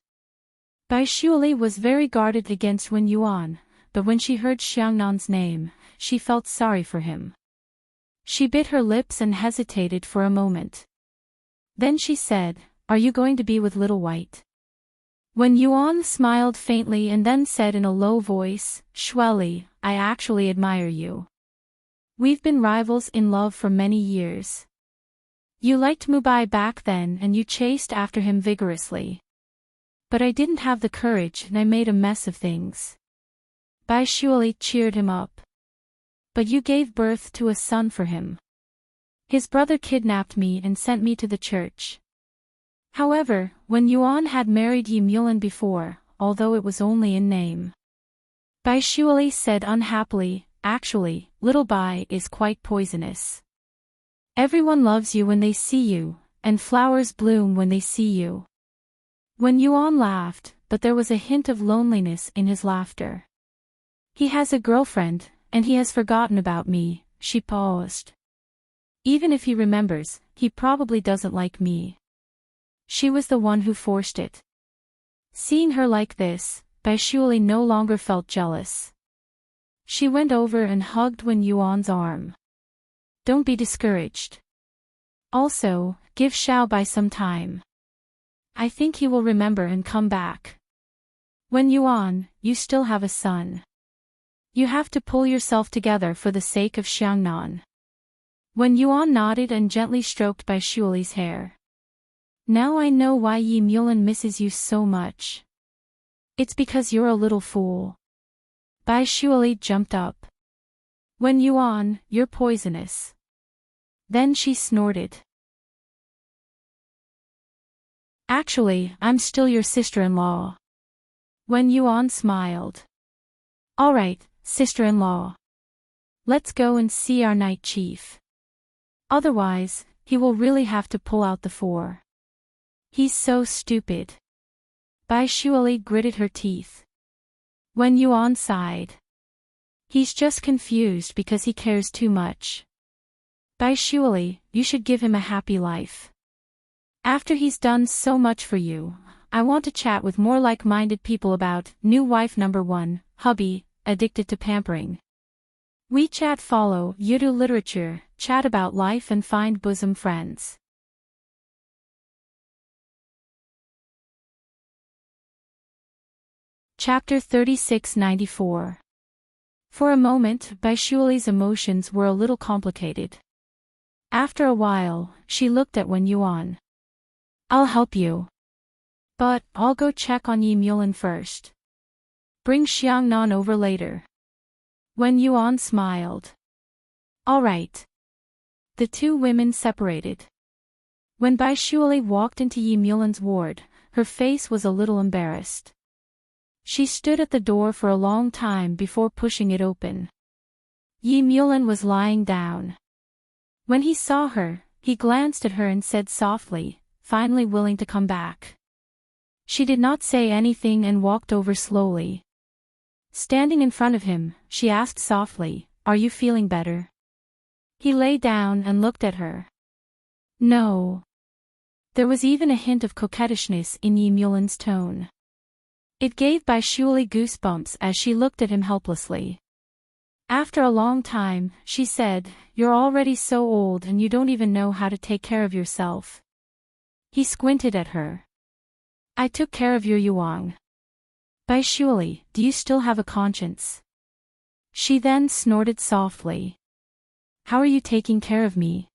Bai Shuali was very guarded against Wen Yuan, but when she heard Xiangnan's name, she felt sorry for him. She bit her lips and hesitated for a moment. Then she said, "Are you going to be with Little White?" Wen Yuan smiled faintly and then said in a low voice, "Shuali, I actually admire you. We've been rivals in love for many years. You liked Mubai back then and you chased after him vigorously. But I didn't have the courage and I made a mess of things." Bai Shuali cheered him up. "But you gave birth to a son for him. His brother kidnapped me and sent me to the church." However, Wen Yuan had married Yi Mulin before, although it was only in name. Bai Shuali said unhappily, "Actually, little Bai is quite poisonous. Everyone loves you when they see you, and flowers bloom when they see you." Wen Yuan laughed, but there was a hint of loneliness in his laughter. "He has a girlfriend, and he has forgotten about me," she paused. Even if he remembers, he probably doesn't like me. She was the one who forced it. Seeing her like this, Baishuali no longer felt jealous. She went over and hugged Wen Yuan's arm. Don't be discouraged. Also, give Xiaobai some time. I think he will remember and come back. Wen Yuan, you still have a son. You have to pull yourself together for the sake of Xiangnan. Wen Yuan nodded and gently stroked Baishuali's hair. Now I know why Yi Mulan misses you so much. It's because you're a little fool. Baishuali jumped up. Wen Yuan, you're poisonous. Then she snorted. Actually, I'm still your sister-in-law. Wen Yuan smiled. All right, sister-in-law. Let's go and see our night chief. Otherwise, he will really have to pull out the 4. He's so stupid. Baishuali gritted her teeth. Wen Yuan sighed. He's just confused because he cares too much. Baishuali, you should give him a happy life. After he's done so much for you, I want to chat with more like-minded people about new wife number 1, hubby, addicted to pampering. WeChat follow, Yudu literature, chat about life and find bosom friends. Chapter 3694. For a moment, Baishuali's emotions were a little complicated. After a while, she looked at Wen Yuan. I'll help you. But, I'll go check on Yi Mulan first. Bring Xiangnan over later. Wen Yuan smiled. All right. The two women separated. When Baishuali walked into Yi Mulan's ward, her face was a little embarrassed. She stood at the door for a long time before pushing it open. Yi Mulan was lying down. When he saw her, he glanced at her and said softly, finally willing to come back. She did not say anything and walked over slowly. Standing in front of him, she asked softly, Are you feeling better? He lay down and looked at her. No. There was even a hint of coquettishness in Yi Mulan's tone. It gave Baishuali goosebumps as she looked at him helplessly. After a long time, she said, You're already so old and you don't even know how to take care of yourself. He squinted at her. I took care of your Yuang. Baishuali, do you still have a conscience? She then snorted softly. How are you taking care of me?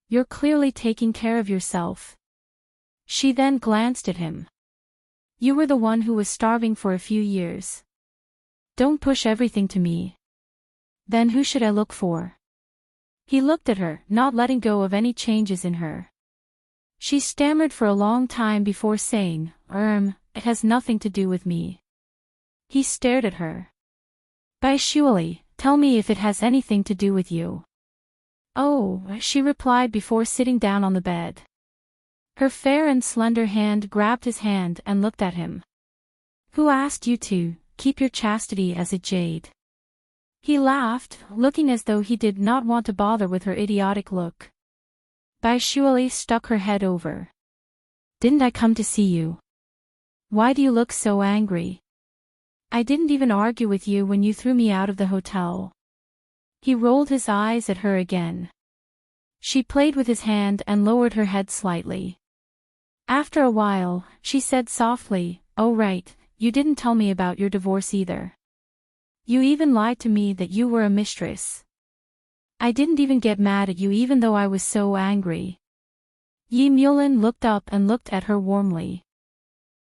You're clearly taking care of yourself. She then glanced at him. You were the one who was starving for a few years. Don't push everything to me. Then who should I look for? He looked at her, not letting go of any changes in her. She stammered for a long time before saying, it has nothing to do with me. He stared at her. Baishuali, tell me if it has anything to do with you. Oh, she replied before sitting down on the bed. Her fair and slender hand grabbed his hand and looked at him. Who asked you to keep your chastity as a jade? He laughed, looking as though he did not want to bother with her idiotic look. Baishuali stuck her head over. Didn't I come to see you? Why do you look so angry? I didn't even argue with you when you threw me out of the hotel. He rolled his eyes at her again. She played with his hand and lowered her head slightly. After a while, she said softly, Oh right, you didn't tell me about your divorce either. You even lied to me that you were a mistress. I didn't even get mad at you even though I was so angry. Yi Mulan looked up and looked at her warmly.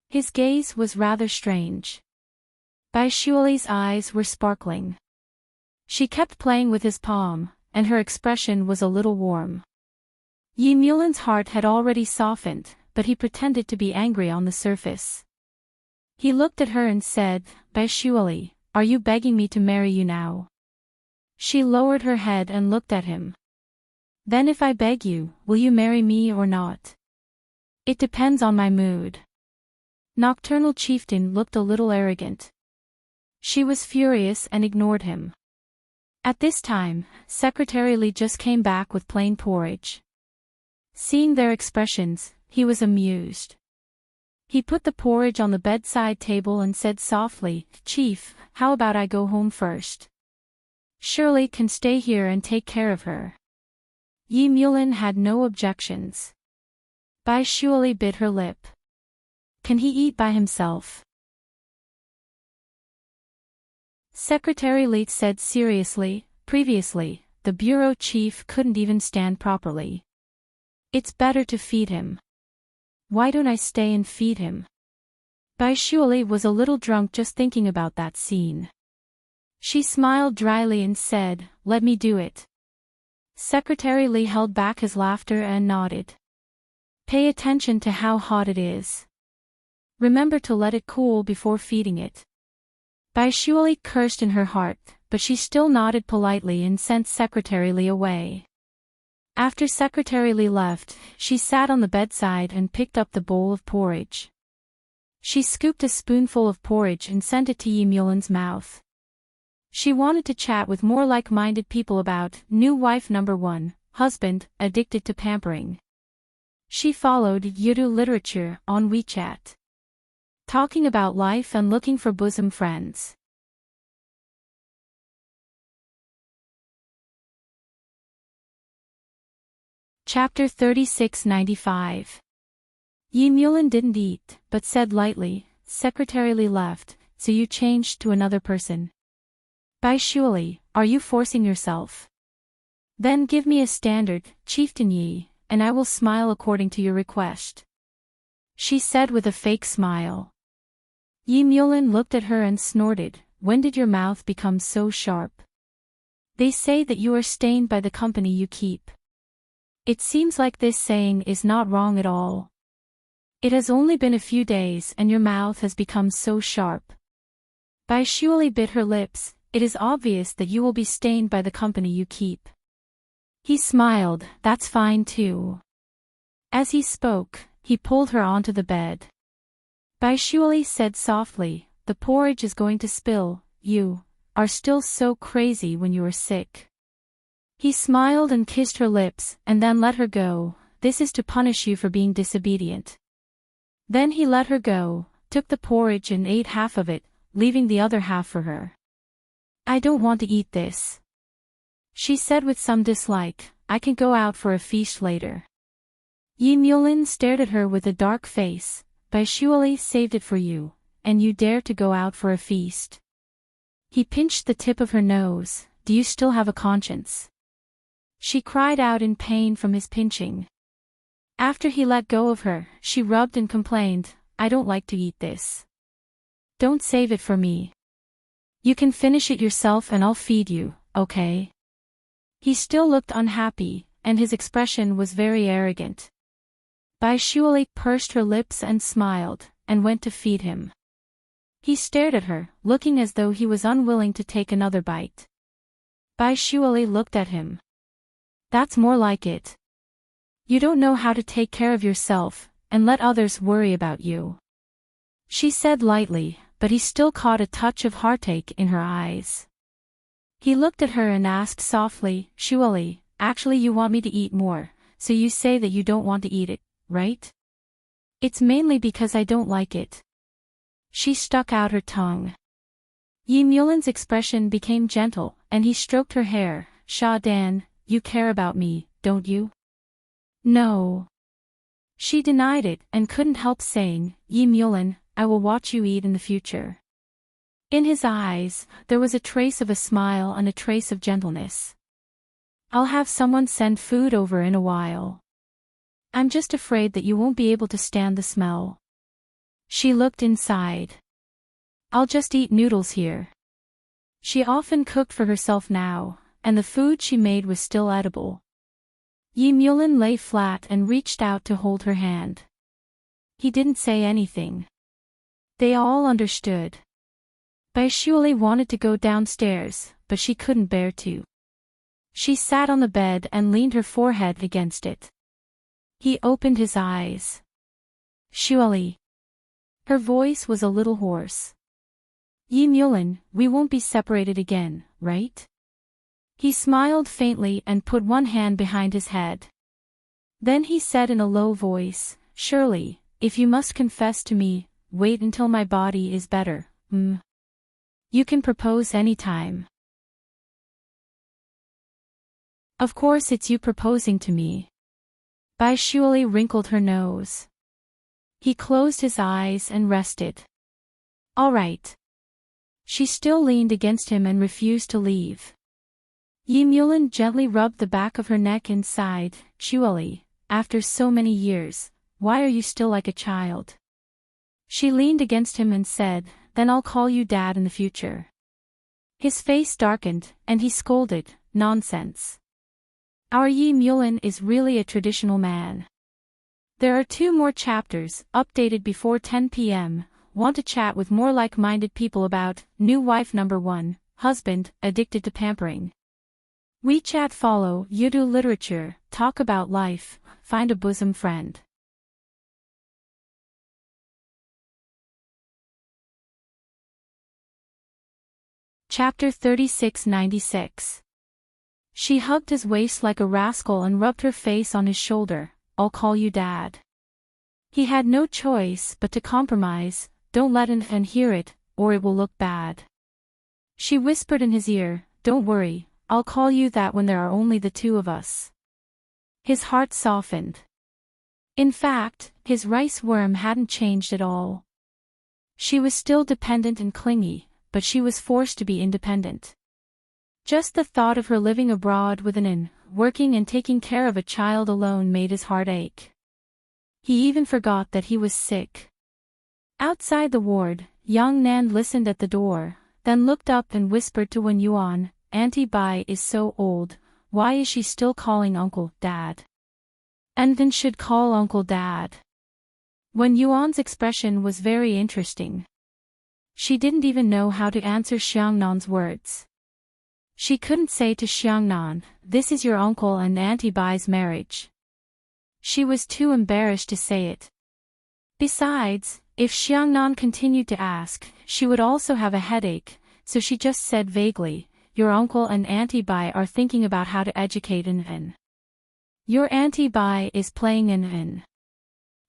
His gaze was rather strange. Baishuali's eyes were sparkling. She kept playing with his palm, and her expression was a little warm. Yi Mulan's heart had already softened, but he pretended to be angry on the surface. He looked at her and said, Baishuali, are you begging me to marry you now? She lowered her head and looked at him. Then if I beg you, will you marry me or not? It depends on my mood. Nocturnal Chieftain looked a little arrogant. She was furious and ignored him. At this time, Secretary Li just came back with plain porridge. Seeing their expressions, he was amused. He put the porridge on the bedside table and said softly, "Chief, how about I go home first? Shirley can stay here and take care of her." Yi Mulin had no objections. Bai Shuali bit her lip. Can he eat by himself? Secretary Li said seriously, previously, the bureau chief couldn't even stand properly. It's better to feed him. Why don't I stay and feed him? Bai Shuali was a little drunk just thinking about that scene. She smiled dryly and said, "Let me do it." Secretary Li held back his laughter and nodded. Pay attention to how hot it is. Remember to let it cool before feeding it. Bai Shuali cursed in her heart, but she still nodded politely and sent Secretary Li away. After Secretary Li left, she sat on the bedside and picked up the bowl of porridge. She scooped a spoonful of porridge and sent it to Yi Mulin's mouth. She wanted to chat with more like-minded people about new wife number 1, husband, addicted to pampering. She followed Yudu literature on WeChat, talking about life and looking for bosom friends. Chapter 3695. Yi Mulin didn't eat, but said lightly, "Secretary Li left, so you changed to another person. Bai Shuali, are you forcing yourself? Then give me a standard, Chieftain Yi, and I will smile according to your request," she said with a fake smile. Yi Mulin looked at her and snorted, "When did your mouth become so sharp? They say that you are stained by the company you keep. It seems like this saying is not wrong at all. It has only been a few days and your mouth has become so sharp." Bai Shuali bit her lips. "It is obvious that you will be stained by the company you keep." He smiled, "That's fine too." As he spoke, he pulled her onto the bed. Bai Shuali said softly, "The porridge is going to spill. You are still so crazy when you are sick." He smiled and kissed her lips, and then let her go. "This is to punish you for being disobedient." Then he let her go, took the porridge and ate half of it, leaving the other half for her. "I don't want to eat this," she said with some dislike. "I can go out for a feast later." Yi Mulin stared at her with a dark face. "Bai Shuali saved it for you, and you dare to go out for a feast?" He pinched the tip of her nose. "Do you still have a conscience?" She cried out in pain from his pinching. After he let go of her, she rubbed and complained, "I don't like to eat this. Don't save it for me. You can finish it yourself and I'll feed you, okay?" He still looked unhappy, and his expression was very arrogant. Bai Shuali pursed her lips and smiled, and went to feed him. He stared at her, looking as though he was unwilling to take another bite. Bai Shuali looked at him. "That's more like it. You don't know how to take care of yourself, and let others worry about you," she said lightly, but he still caught a touch of heartache in her eyes. He looked at her and asked softly, "Shuali, actually you want me to eat more, so you say that you don't want to eat it, right?" "It's mainly because I don't like it." She stuck out her tongue. Yi Mulin's expression became gentle, and he stroked her hair. "Sha Dan, you care about me, don't you?" "No." She denied it and couldn't help saying, "Yi Mulin, I will watch you eat in the future." In his eyes, there was a trace of a smile and a trace of gentleness. "I'll have someone send food over in a while. I'm just afraid that you won't be able to stand the smell." She looked inside. "I'll just eat noodles here." She often cooked for herself now, and the food she made was still edible. Yi Mulin lay flat and reached out to hold her hand. He didn't say anything. They all understood. Bai Shuali wanted to go downstairs, but she couldn't bear to. She sat on the bed and leaned her forehead against it. He opened his eyes. "Shuali." Her voice was a little hoarse. "Yi Mulin, we won't be separated again, right?" He smiled faintly and put one hand behind his head. Then he said in a low voice, "Surely, if you must confess to me, wait until my body is better. You can propose any time." "Of course it's you proposing to me." Bai Shuali wrinkled her nose. He closed his eyes and rested. "All right." She still leaned against him and refused to leave. Yi Mulin gently rubbed the back of her neck and sighed, "Shuali, after so many years, why are you still like a child?" She leaned against him and said, "Then I'll call you Dad in the future." His face darkened, and he scolded, "Nonsense. Our Yi Mulin is really a traditional man." There are 2 more chapters, updated before 10 p.m. Want to chat with more like-minded people about new wife number 1, husband, addicted to pampering. WeChat follow, Yudu literature, talk about life, find a bosom friend. Chapter 3696. She hugged his waist like a rascal and rubbed her face on his shoulder. "I'll call you Dad." He had no choice but to compromise. "Don't let an hear it, or it will look bad." She whispered in his ear, "Don't worry, I'll call you that when there are only the 2 of us." His heart softened. In fact, his rice worm hadn't changed at all. She was still dependent and clingy, but she was forced to be independent. Just the thought of her living abroad with an working and taking care of a child alone made his heart ache. He even forgot that he was sick. Outside the ward, young Nan listened at the door, then looked up and whispered to Wen Yuan, "Auntie Bai is so old, why is she still calling Uncle Dad? And then should call Uncle Dad." Wen Yuan's expression was very interesting. She didn't even know how to answer Xiangnan's words. She couldn't say to Xiangnan, "This is your uncle and Auntie Bai's marriage." She was too embarrassed to say it. Besides, if Xiangnan continued to ask, she would also have a headache, so she just said vaguely, "Your uncle and Auntie Bai are thinking about how to educate N. Your Auntie Bai is playing N.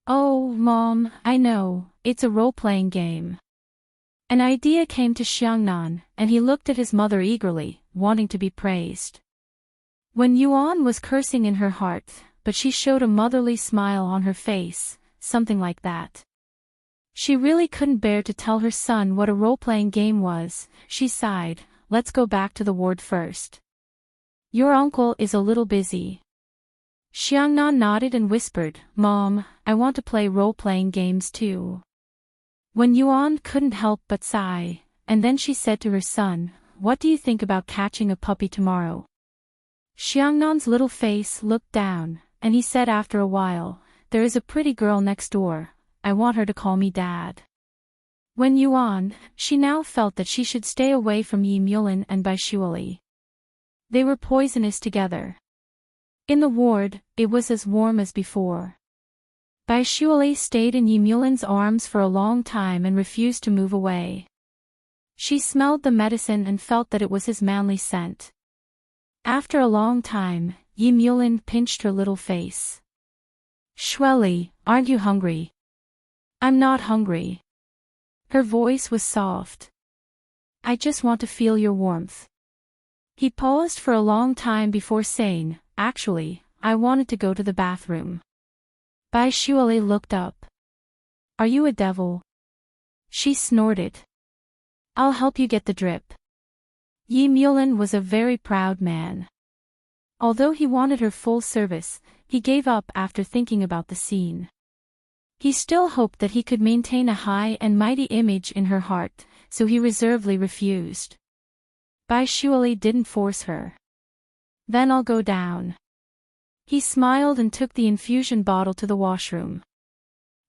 "Oh, Mom, I know, it's a role-playing game." An idea came to Xiangnan, and he looked at his mother eagerly, wanting to be praised. When Yuan was cursing in her heart, but she showed a motherly smile on her face, something like that. She really couldn't bear to tell her son what a role-playing game was. She sighed, "Let's go back to the ward first. Your uncle is a little busy." Xiangnan nodded and whispered, "Mom, I want to play role-playing games too." When Yuan couldn't help but sigh, and then she said to her son, "What do you think about catching a puppy tomorrow?" Xiangnan's little face looked down, and he said after a while, "There is a pretty girl next door, I want her to call me Dad." When Yuan, she now felt that she should stay away from Yi Mulin and Bai Shuali. They were poisonous together. In the ward, it was as warm as before. Bai Shuali stayed in Yi Mulin's arms for a long time and refused to move away. She smelled the medicine and felt that it was his manly scent. After a long time, Yi Mulin pinched her little face. "Shuali, aren't you hungry?" "I'm not hungry." Her voice was soft. "I just want to feel your warmth." He paused for a long time before saying, "Actually, I wanted to go to the bathroom." Bai Shuali looked up. "Are you a devil?" She snorted. "I'll help you get the drip." Yi Mulin was a very proud man. Although he wanted her full service, he gave up after thinking about the scene. He still hoped that he could maintain a high and mighty image in her heart, so he reservedly refused. Bai Shuali didn't force her. "Then I'll go down." He smiled and took the infusion bottle to the washroom.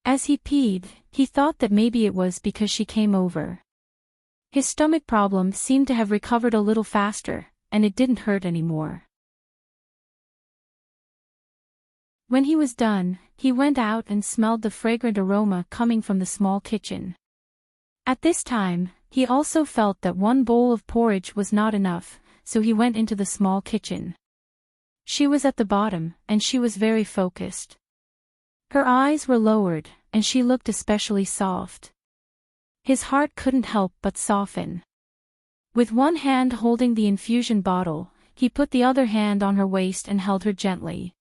As he peed, he thought that maybe it was because she came over. His stomach problem seemed to have recovered a little faster, and it didn't hurt anymore. When he was done, he went out and smelled the fragrant aroma coming from the small kitchen. At this time, he also felt that one bowl of porridge was not enough, so he went into the small kitchen. She was at the bottom, and she was very focused. Her eyes were lowered, and she looked especially soft. His heart couldn't help but soften. With one hand holding the infusion bottle, he put the other hand on her waist and held her gently.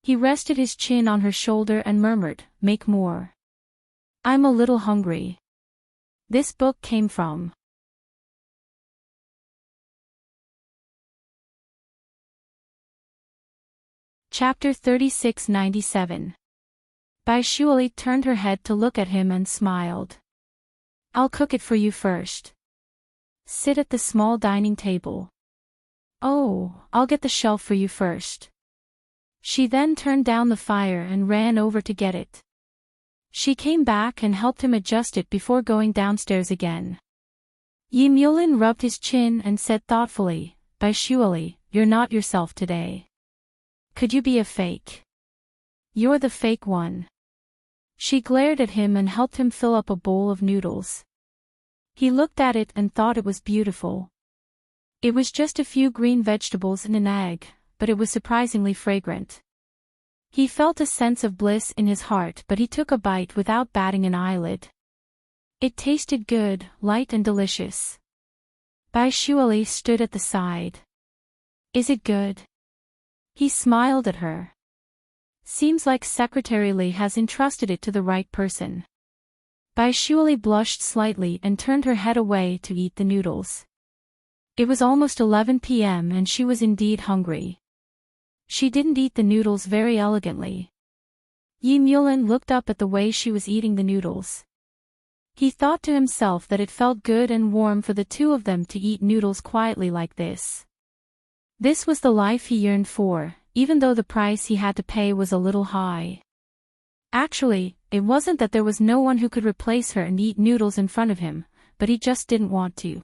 He rested his chin on her shoulder and murmured, "Make more. I'm a little hungry." This book came from Chapter 3697. Baishuali turned her head to look at him and smiled. "I'll cook it for you first. Sit at the small dining table." "Oh, I'll get the shelf for you first." She then turned down the fire and ran over to get it. She came back and helped him adjust it before going downstairs again. Yi Mulin rubbed his chin and said thoughtfully, "Baishuali, you're not yourself today. Could you be a fake? You're the fake one." She glared at him and helped him fill up a bowl of noodles. He looked at it and thought it was beautiful. It was just a few green vegetables and an egg, but it was surprisingly fragrant. He felt a sense of bliss in his heart, but he took a bite without batting an eyelid. It tasted good, light and delicious. Baishuali stood at the side. "Is it good?" He smiled at her. "Seems like Secretary Li has entrusted it to the right person." Baishuali blushed slightly and turned her head away to eat the noodles. It was almost 11 p.m. and she was indeed hungry. She didn't eat the noodles very elegantly. Yi Mulin looked up at the way she was eating the noodles. He thought to himself that it felt good and warm for the two of them to eat noodles quietly like this. This was the life he yearned for, even though the price he had to pay was a little high. Actually, it wasn't that there was no one who could replace her and eat noodles in front of him, but he just didn't want to.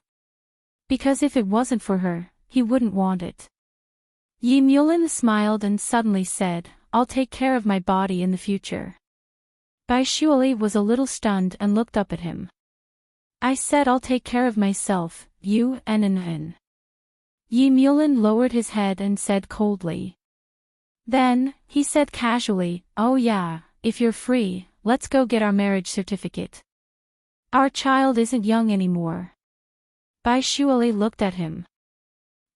Because if it wasn't for her, he wouldn't want it. Yi Mulin smiled and suddenly said, "I'll take care of my body in the future." Baishuali was a little stunned and looked up at him. "I said I'll take care of myself, you and." Yi Mulin lowered his head and said coldly. Then, he said casually, "Oh yeah, if you're free, let's go get our marriage certificate. Our child isn't young anymore." Baishuali looked at him.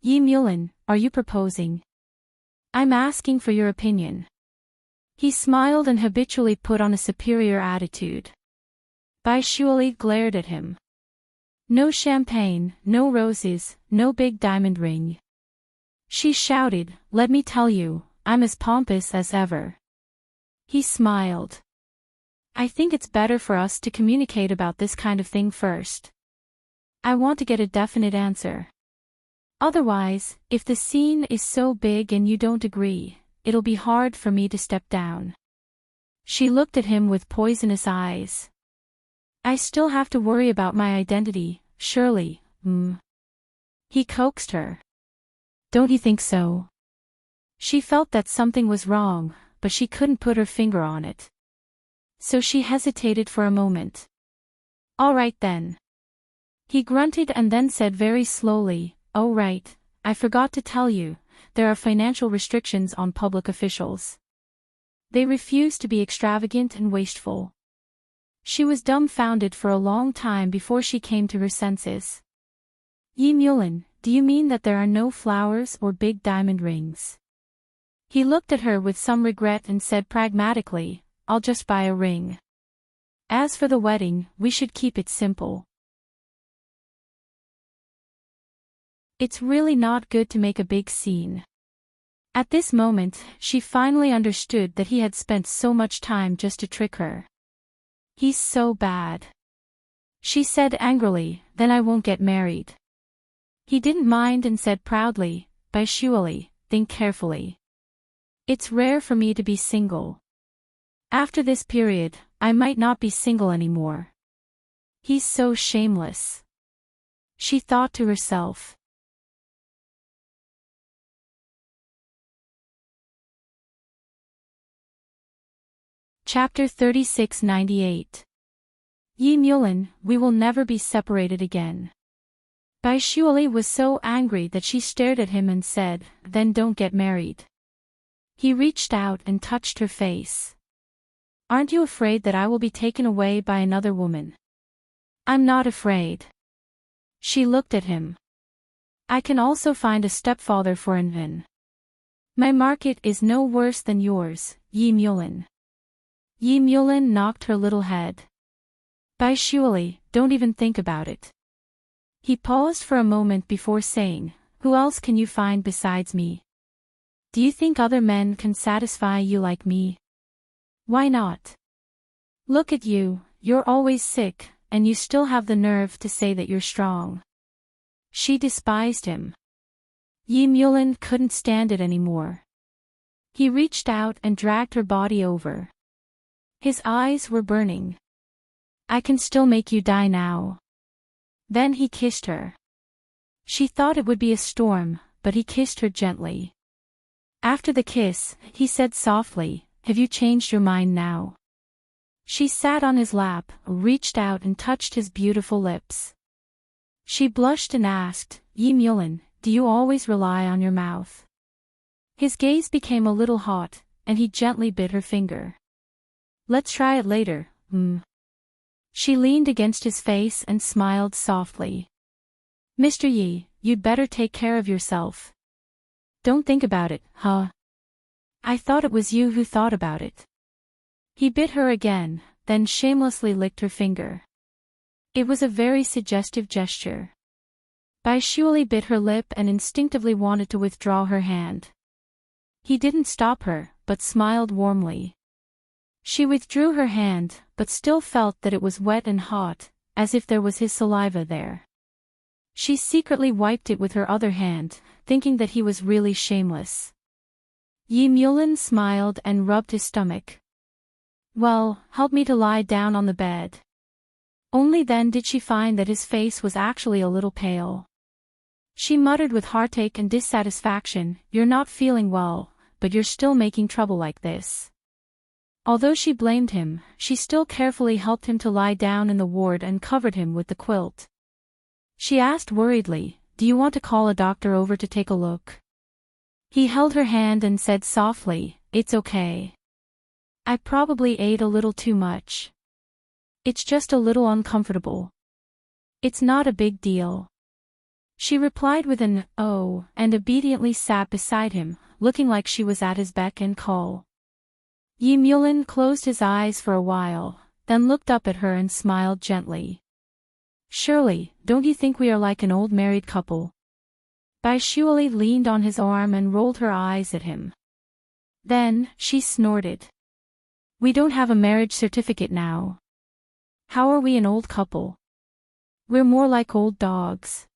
"Yi Mulin, are you proposing?" "I'm asking for your opinion." He smiled and habitually put on a superior attitude. Baishuali glared at him. "No champagne, no roses, no big diamond ring." She shouted, "Let me tell you, I'm as pompous as ever." He smiled. "I think it's better for us to communicate about this kind of thing first. I want to get a definite answer. Otherwise, if the scene is so big and you don't agree, it'll be hard for me to step down." She looked at him with poisonous eyes. "I still have to worry about my identity, surely, He coaxed her. "Don't you think so?" She felt that something was wrong, but she couldn't put her finger on it. So she hesitated for a moment. "All right then." He grunted and then said very slowly, "Oh right, I forgot to tell you, there are financial restrictions on public officials. They refuse to be extravagant and wasteful." She was dumbfounded for a long time before she came to her senses. "Yi Mulin, do you mean that there are no flowers or big diamond rings?" He looked at her with some regret and said pragmatically, "I'll just buy a ring. As for the wedding, we should keep it simple. It's really not good to make a big scene." At this moment, she finally understood that he had spent so much time just to trick her. "He's so bad." She said angrily, "Then I won't get married." He didn't mind and said proudly, "Baishuali, think carefully. It's rare for me to be single. After this period, I might not be single anymore. He's so shameless." She thought to herself. Chapter 3698. Yi Mulin, we will never be separated again. Bai Shuali was so angry that she stared at him and said, "Then don't get married." He reached out and touched her face. "Aren't you afraid that I will be taken away by another woman?" "I'm not afraid." She looked at him. "I can also find a stepfather for Envin. My market is no worse than yours, Yi Mulin." Yi Mulin knocked her little head. "Bai Shuali, don't even think about it." He paused for a moment before saying, "Who else can you find besides me? Do you think other men can satisfy you like me? Why not? Look at you, you're always sick, and you still have the nerve to say that you're strong." She despised him. Yi Mulin couldn't stand it anymore. He reached out and dragged her body over. His eyes were burning. "I can still make you die now." Then he kissed her. She thought it would be a storm, but he kissed her gently. After the kiss, he said softly, "Have you changed your mind now?" She sat on his lap, reached out and touched his beautiful lips. She blushed and asked, "Yi Mulin, do you always rely on your mouth?" His gaze became a little hot, and he gently bit her finger. "Let's try it later, She leaned against his face and smiled softly. "Mr. Yi, you'd better take care of yourself. Don't think about it, huh? I thought it was you who thought about it." He bit her again, then shamelessly licked her finger. It was a very suggestive gesture. Bai Shuali bit her lip and instinctively wanted to withdraw her hand. He didn't stop her, but smiled warmly. She withdrew her hand, but still felt that it was wet and hot, as if there was his saliva there. She secretly wiped it with her other hand, thinking that he was really shameless. Yi Mulin smiled and rubbed his stomach. "Well, help me to lie down on the bed." Only then did she find that his face was actually a little pale. She muttered with heartache and dissatisfaction, "You're not feeling well, but you're still making trouble like this." Although she blamed him, she still carefully helped him to lie down in the ward and covered him with the quilt. She asked worriedly, "Do you want to call a doctor over to take a look?" He held her hand and said softly, "It's okay. I probably ate a little too much. It's just a little uncomfortable. It's not a big deal." She replied with an "oh," and obediently sat beside him, looking like she was at his beck and call. Yi Mulin closed his eyes for a while, then looked up at her and smiled gently. "Surely, don't you think we are like an old married couple?" Bai Shuali leaned on his arm and rolled her eyes at him. Then, she snorted. "We don't have a marriage certificate now. How are we an old couple? We're more like old dogs."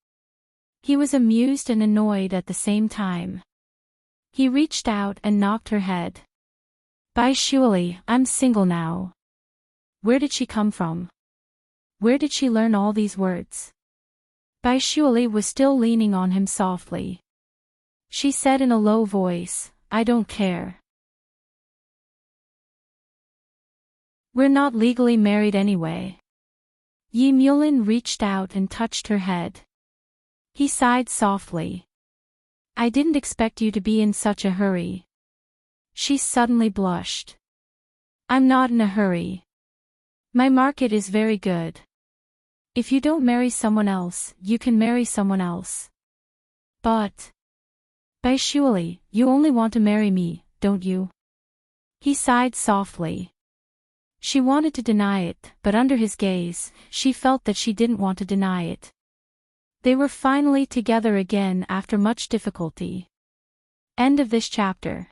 He was amused and annoyed at the same time. He reached out and knocked her head. "Bai Shuali, I'm single now." Where did she come from? Where did she learn all these words? Bai Shuali was still leaning on him softly. She said in a low voice, "I don't care. We're not legally married anyway." Yi Mulin reached out and touched her head. He sighed softly. "I didn't expect you to be in such a hurry." She suddenly blushed. "I'm not in a hurry. My market is very good. If you don't marry someone else, you can marry someone else." "But, Bai Shuali, you only want to marry me, don't you?" He sighed softly. She wanted to deny it, but under his gaze, she felt that she didn't want to deny it. They were finally together again after much difficulty. End of this chapter.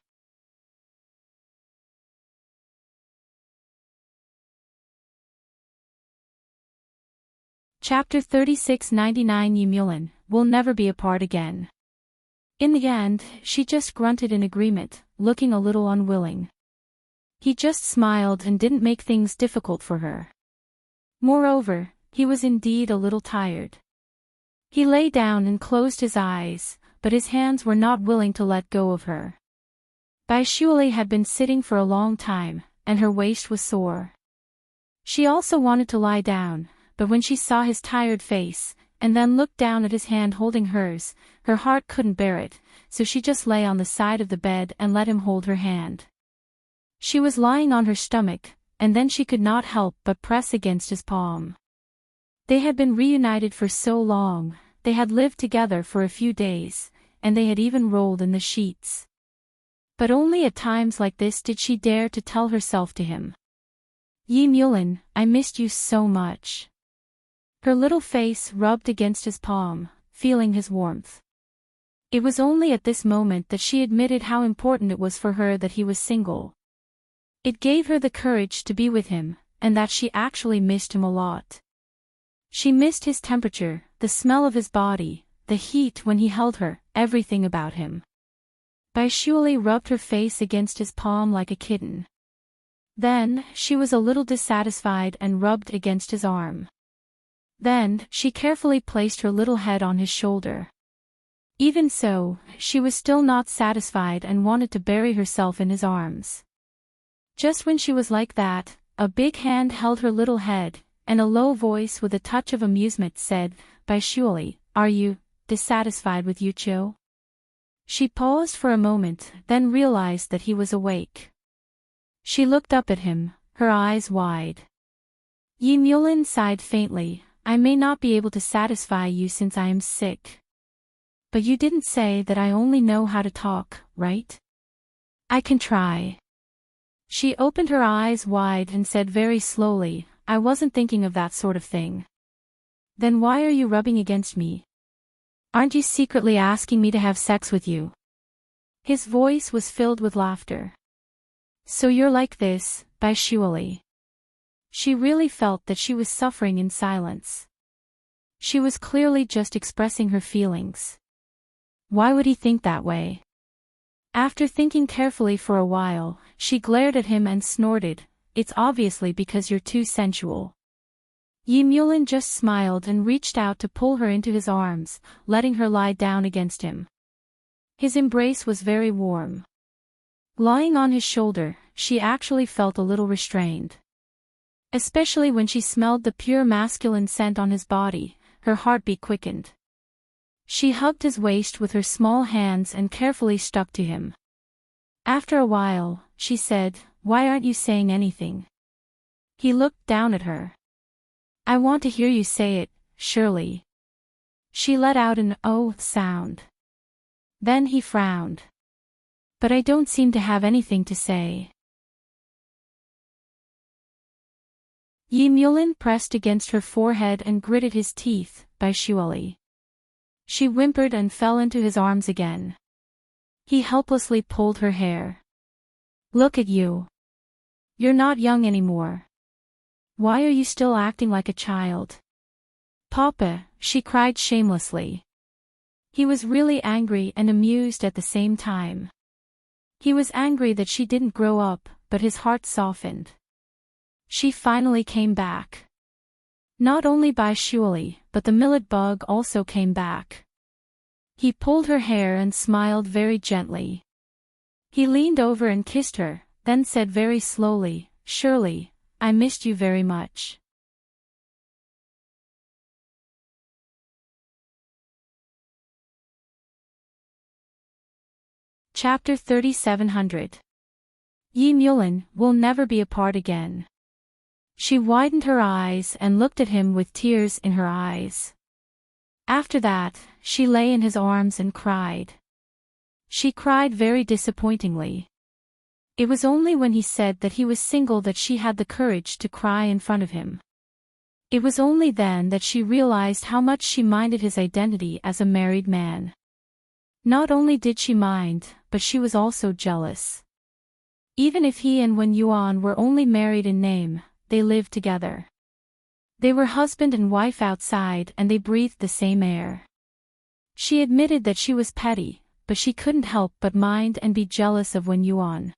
Chapter 3699. Yi Mulin will never be apart again. In the end, she just grunted in agreement, looking a little unwilling. He just smiled and didn't make things difficult for her. Moreover, he was indeed a little tired. He lay down and closed his eyes, but his hands were not willing to let go of her. Bai Shuali had been sitting for a long time, and her waist was sore. She also wanted to lie down, but when she saw his tired face, and then looked down at his hand holding hers. Her heart couldn't bear it, so she just lay on the side of the bed and let him hold her hand. She was lying on her stomach, and then she could not help but press against his palm. They had been reunited for so long, they had lived together for a few days, and they had even rolled in the sheets. But only at times like this did she dare to tell herself to him. Yi Mulin, I missed you so much. Her little face rubbed against his palm, feeling his warmth. It was only at this moment that she admitted how important it was for her that he was single. It gave her the courage to be with him, and that she actually missed him a lot. She missed his temperature, the smell of his body, the heat when he held her, everything about him. Bai Shuali rubbed her face against his palm like a kitten. Then, she was a little dissatisfied and rubbed against his arm. Then, she carefully placed her little head on his shoulder. Even so, she was still not satisfied and wanted to bury herself in his arms. Just when she was like that, a big hand held her little head, and a low voice with a touch of amusement said, Bai Shuali, are you dissatisfied with Yucho? She paused for a moment, then realized that he was awake. She looked up at him, her eyes wide. Yi Mulin sighed faintly, I may not be able to satisfy you since I am sick. But you didn't say that I only know how to talk, right? I can try. She opened her eyes wide and said very slowly, I wasn't thinking of that sort of thing. Then why are you rubbing against me? Aren't you secretly asking me to have sex with you? His voice was filled with laughter. So you're like this, Bai Shuali. She really felt that she was suffering in silence. She was clearly just expressing her feelings. Why would he think that way? After thinking carefully for a while, she glared at him and snorted, It's obviously because you're too sensual. Yi Mulin just smiled and reached out to pull her into his arms, letting her lie down against him. His embrace was very warm. Lying on his shoulder, she actually felt a little restrained. Especially when she smelled the pure masculine scent on his body, her heartbeat quickened. She hugged his waist with her small hands and carefully stuck to him. After a while, she said, Why aren't you saying anything? He looked down at her. I want to hear you say it, surely. She let out an oh sound. Then he frowned. But I don't seem to have anything to say. Yi Mulin pressed against her forehead and gritted his teeth, Bai Shuali. She whimpered and fell into his arms again. He helplessly pulled her hair. Look at you. You're not young anymore. Why are you still acting like a child? Papa, she cried shamelessly. He was really angry and amused at the same time. He was angry that she didn't grow up, but his heart softened. She finally came back. Not only Bai Shuali, but the millet bug also came back. He pulled her hair and smiled very gently. He leaned over and kissed her, then said very slowly, Surely, I missed you very much. Chapter 3700. Yi Mulin, we'll never be apart again. She widened her eyes and looked at him with tears in her eyes. After that, she lay in his arms and cried. She cried very disappointingly. It was only when he said that he was single that she had the courage to cry in front of him. It was only then that she realized how much she minded his identity as a married man. Not only did she mind, but she was also jealous. Even if he and Wen Yuan were only married in name, they lived together. They were husband and wife outside and they breathed the same air. She admitted that she was petty, but she couldn't help but mind and be jealous of Wen Yuan.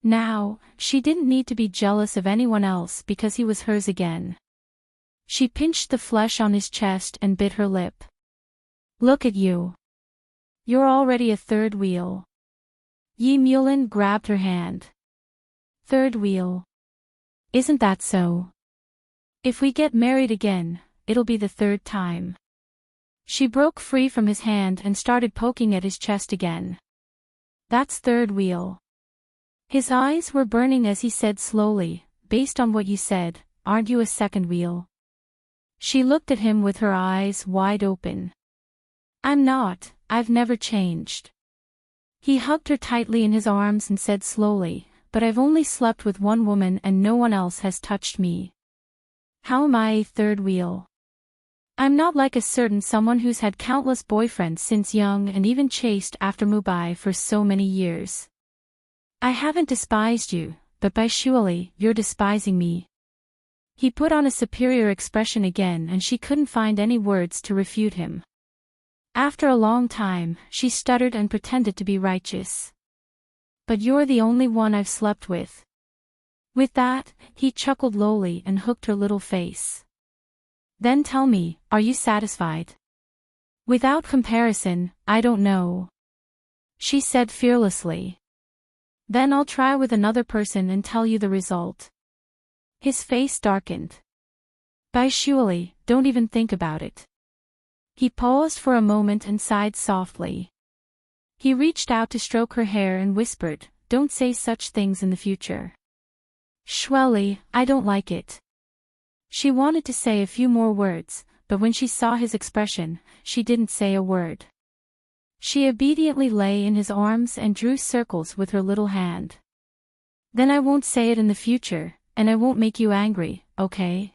Now, she didn't need to be jealous of anyone else because he was hers again. She pinched the flesh on his chest and bit her lip. Look at you. You're already a third wheel. Yi Mulin grabbed her hand. Third wheel. Isn't that so? If we get married again, it'll be the third time. She broke free from his hand and started poking at his chest again. That's third wheel. His eyes were burning as he said slowly, based on what you said, aren't you a second wheel? She looked at him with her eyes wide open. I'm not, I've never changed. He hugged her tightly in his arms and said slowly, but I've only slept with one woman and no one else has touched me. How am I a third wheel? I'm not like a certain someone who's had countless boyfriends since young and even chased after Mumbai for so many years. I haven't despised you, but by surely you're despising me. He put on a superior expression again and she couldn't find any words to refute him. After a long time, she stuttered and pretended to be righteous. But you're the only one I've slept with. With that, he chuckled lowly and hooked her little face. Then tell me, are you satisfied? Without comparison, I don't know. She said fearlessly. Then I'll try with another person and tell you the result. His face darkened. By surely, don't even think about it. He paused for a moment and sighed softly. He reached out to stroke her hair and whispered, don't say such things in the future. Shweli, I don't like it. She wanted to say a few more words, but when she saw his expression, she didn't say a word. She obediently lay in his arms and drew circles with her little hand. Then I won't say it in the future, and I won't make you angry, okay?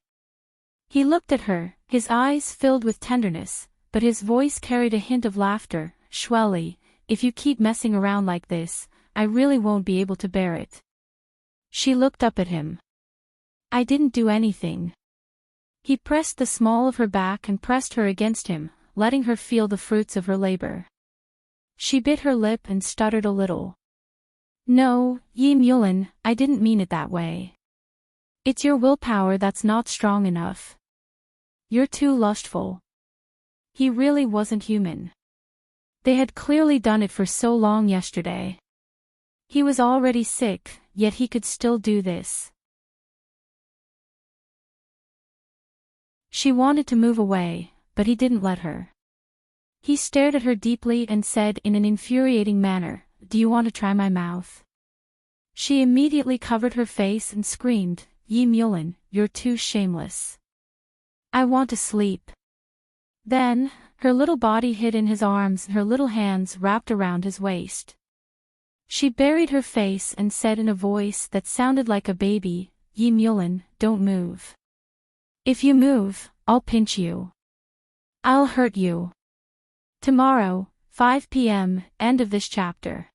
He looked at her, his eyes filled with tenderness, but his voice carried a hint of laughter. Shweli, if you keep messing around like this, I really won't be able to bear it. She looked up at him. I didn't do anything. He pressed the small of her back and pressed her against him, letting her feel the fruits of her labor. She bit her lip and stuttered a little. No, Yi Mulin, I didn't mean it that way. It's your willpower that's not strong enough. You're too lustful. He really wasn't human. They had clearly done it for so long yesterday. He was already sick, yet he could still do this. She wanted to move away, but he didn't let her. He stared at her deeply and said in an infuriating manner, do you want to try my mouth? She immediately covered her face and screamed, Yi Mulin, you're too shameless. I want to sleep. Then, her little body hid in his arms and her little hands wrapped around his waist. She buried her face and said in a voice that sounded like a baby, Yi Mulin, don't move. If you move, I'll pinch you. I'll hurt you. Tomorrow, 5 p.m., end of this chapter.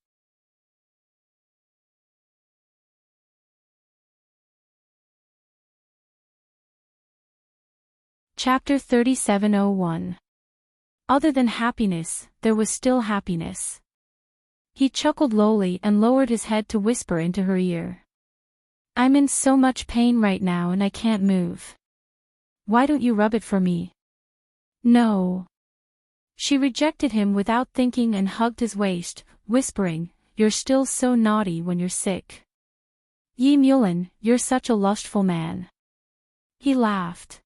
Chapter 3701. Other than happiness, there was still happiness. He chuckled lowly and lowered his head to whisper into her ear. I'm in so much pain right now and I can't move. Why don't you rub it for me? No. She rejected him without thinking and hugged his waist, whispering, you're still so naughty when you're sick. Yi Mulin, you're such a lustful man. He laughed.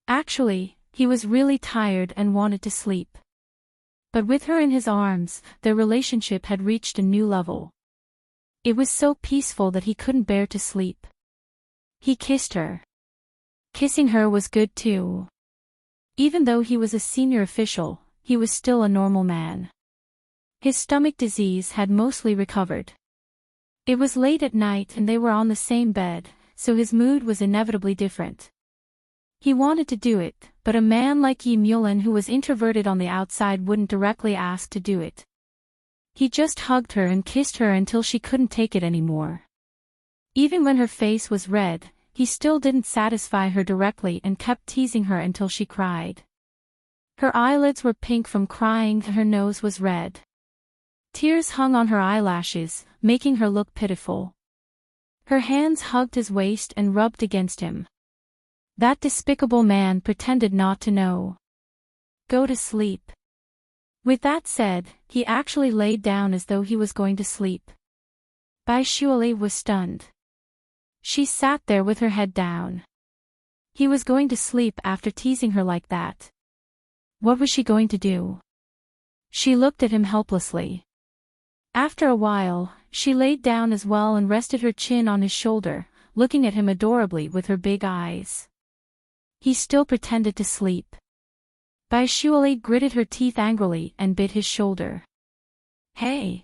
Actually, he was really tired and wanted to sleep. But with her in his arms, their relationship had reached a new level. It was so peaceful that he couldn't bear to sleep. He kissed her. Kissing her was good too. Even though he was a senior official, he was still a normal man. His stomach disease had mostly recovered. It was late at night and they were on the same bed, so his mood was inevitably different. He wanted to do it, but a man like Yi Mulin who was introverted on the outside wouldn't directly ask to do it. He just hugged her and kissed her until she couldn't take it anymore. Even when her face was red, he still didn't satisfy her directly and kept teasing her until she cried. Her eyelids were pink from crying and her nose was red. Tears hung on her eyelashes, making her look pitiful. Her hands hugged his waist and rubbed against him. That despicable man pretended not to know. Go to sleep. With that said, he actually laid down as though he was going to sleep. Bai Shuali was stunned. She sat there with her head down. He was going to sleep after teasing her like that. What was she going to do? She looked at him helplessly. After a while, she laid down as well and rested her chin on his shoulder, looking at him adorably with her big eyes. He still pretended to sleep. Bai Shuali gritted her teeth angrily and bit his shoulder. Hey!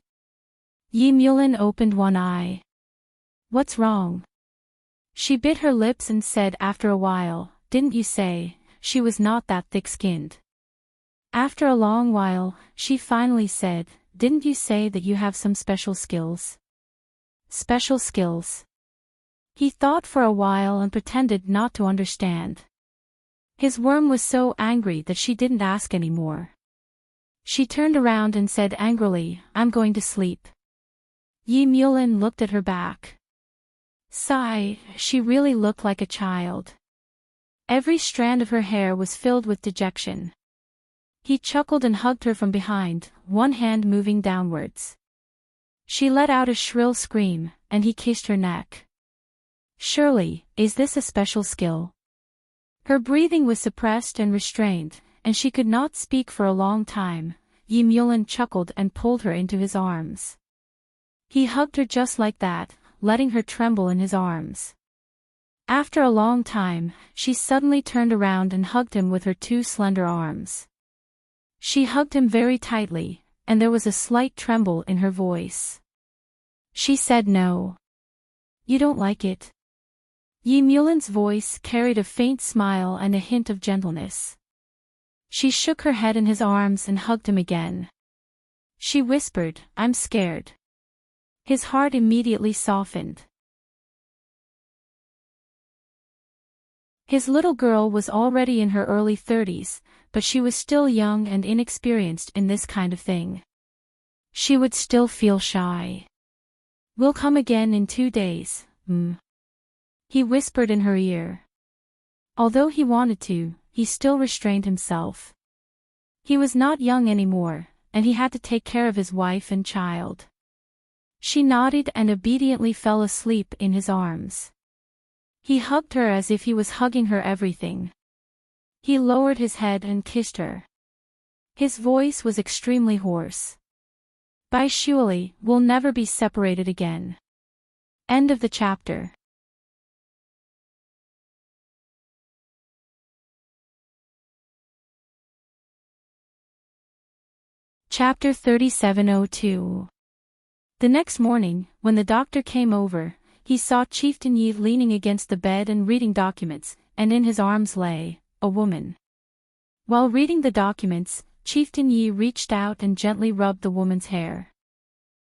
Yi Mulin opened one eye. What's wrong? She bit her lips and said after a while, didn't you say, she was not that thick-skinned? After a long while, she finally said, didn't you say that you have some special skills? Special skills? He thought for a while and pretended not to understand. His worm was so angry that she didn't ask any more. She turned around and said angrily, I'm going to sleep. Yi Mulin looked at her back. Sigh, she really looked like a child. Every strand of her hair was filled with dejection. He chuckled and hugged her from behind, one hand moving downwards. She let out a shrill scream, and he kissed her neck. Surely, is this a special skill? Her breathing was suppressed and restrained, and she could not speak for a long time. Yi Mulin chuckled and pulled her into his arms. He hugged her just like that, letting her tremble in his arms. After a long time, she suddenly turned around and hugged him with her two slender arms. She hugged him very tightly, and there was a slight tremble in her voice. She said no. You don't like it? Yi Mulin's voice carried a faint smile and a hint of gentleness. She shook her head in his arms and hugged him again. She whispered, I'm scared. His heart immediately softened. His little girl was already in her early 30s, but she was still young and inexperienced in this kind of thing. She would still feel shy. We'll come again in 2 days, he whispered in her ear. Although he wanted to, he still restrained himself. He was not young anymore, and he had to take care of his wife and child. She nodded and obediently fell asleep in his arms. He hugged her as if he was hugging her everything. He lowered his head and kissed her. His voice was extremely hoarse. Bai Shuali will never be separated again. End of the chapter. Chapter 3702. The next morning, when the doctor came over, he saw Chieftain Yi leaning against the bed and reading documents, and in his arms lay a woman. While reading the documents, Chieftain Yi reached out and gently rubbed the woman's hair.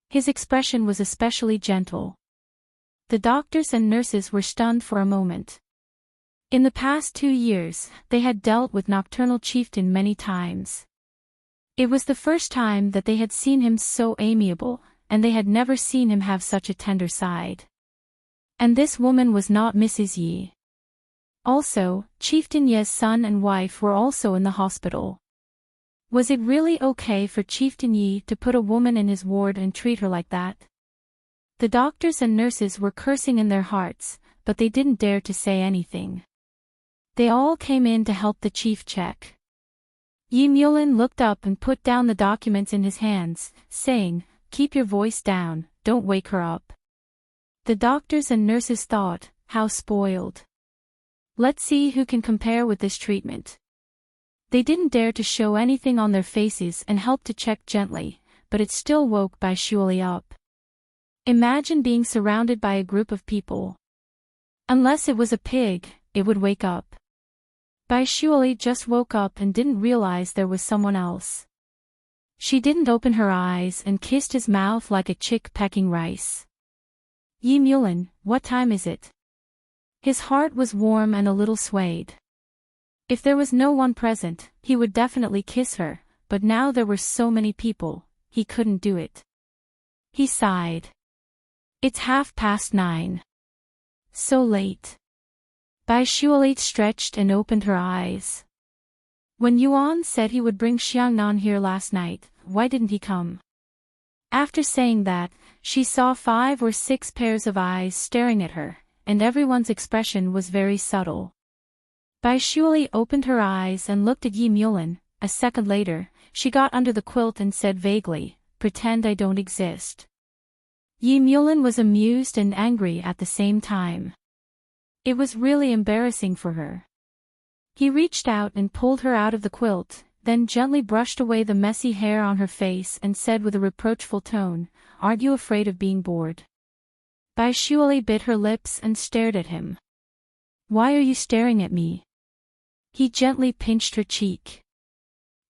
His expression was especially gentle. The doctors and nurses were stunned for a moment. In the past 2 years, they had dealt with Nocturnal Chieftain many times. It was the first time that they had seen him so amiable, and they had never seen him have such a tender side. And this woman was not Mrs. Yi. Also, Chieftain Ye's son and wife were also in the hospital. Was it really okay for Chieftain Yi to put a woman in his ward and treat her like that? The doctors and nurses were cursing in their hearts, but they didn't dare to say anything. They all came in to help the chief check. Yi Mulin looked up and put down the documents in his hands, saying, Keep your voice down, don't wake her up. The doctors and nurses thought, how spoiled. Let's see who can compare with this treatment. They didn't dare to show anything on their faces and helped to check gently, but it still woke Bai Shuali up. Imagine being surrounded by a group of people. Unless it was a pig, it would wake up. Bai Shuali just woke up and didn't realize there was someone else. She didn't open her eyes and kissed his mouth like a chick pecking rice. Yi Mulin, what time is it? His heart was warm and a little swayed. If there was no one present, he would definitely kiss her, but now there were so many people, he couldn't do it. He sighed. It's 9:30. So late. Bai Shuali stretched and opened her eyes. When Yuan said he would bring Xiangnan here last night, why didn't he come? After saying that, she saw 5 or 6 pairs of eyes staring at her, and everyone's expression was very subtle. Bai Shuali opened her eyes and looked at Yi Mulin, A second later, she got under the quilt and said vaguely, "Pretend I don't exist." Yi Mulin was amused and angry at the same time. It was really embarrassing for her. He reached out and pulled her out of the quilt, then gently brushed away the messy hair on her face and said with a reproachful tone, "Aren't you afraid of being bored?" Bai Shuali bit her lips and stared at him. "Why are you staring at me?" He gently pinched her cheek.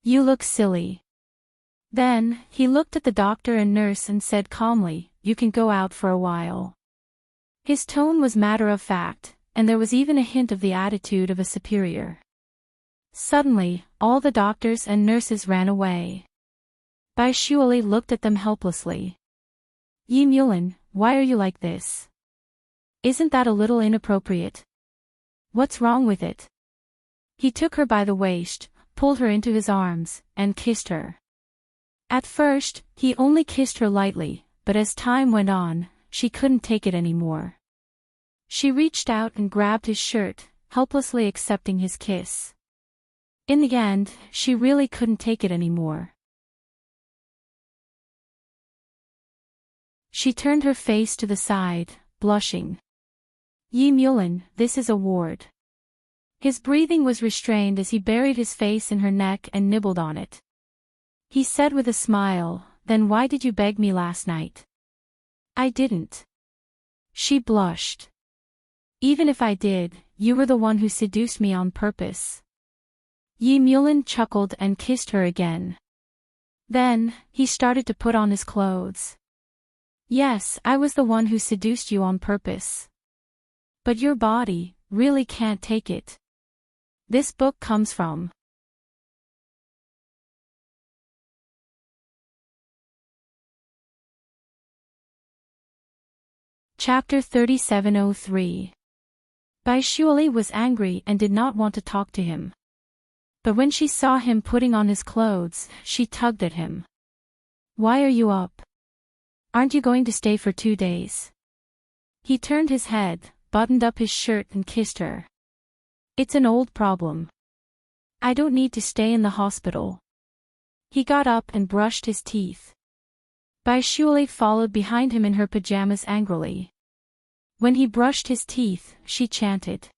"You look silly." Then, he looked at the doctor and nurse and said calmly, "You can go out for a while." His tone was matter-of-fact, and there was even a hint of the attitude of a superior. Suddenly, all the doctors and nurses ran away. Bai Shuali looked at them helplessly. "Yi Mulin, why are you like this? Isn't that a little inappropriate? What's wrong with it?" He took her by the waist, pulled her into his arms, and kissed her. At first, he only kissed her lightly, but as time went on, she couldn't take it anymore. She reached out and grabbed his shirt, helplessly accepting his kiss. In the end, she really couldn't take it anymore. She turned her face to the side, blushing. "Yi Mulin, this is a ward." His breathing was restrained as he buried his face in her neck and nibbled on it. He said with a smile, "Then why did you beg me last night?" "I didn't." She blushed. "Even if I did, you were the one who seduced me on purpose." Yi Mulin chuckled and kissed her again. Then, he started to put on his clothes. "Yes, I was the one who seduced you on purpose. But your body really can't take it." This book comes from Chapter 3703. Bai Shuali was angry and did not want to talk to him. But when she saw him putting on his clothes, she tugged at him. "Why are you up? Aren't you going to stay for 2 days?" He turned his head, buttoned up his shirt and kissed her. "It's an old problem. I don't need to stay in the hospital." He got up and brushed his teeth. Bai Shuali followed behind him in her pajamas angrily. When he brushed his teeth, she chanted,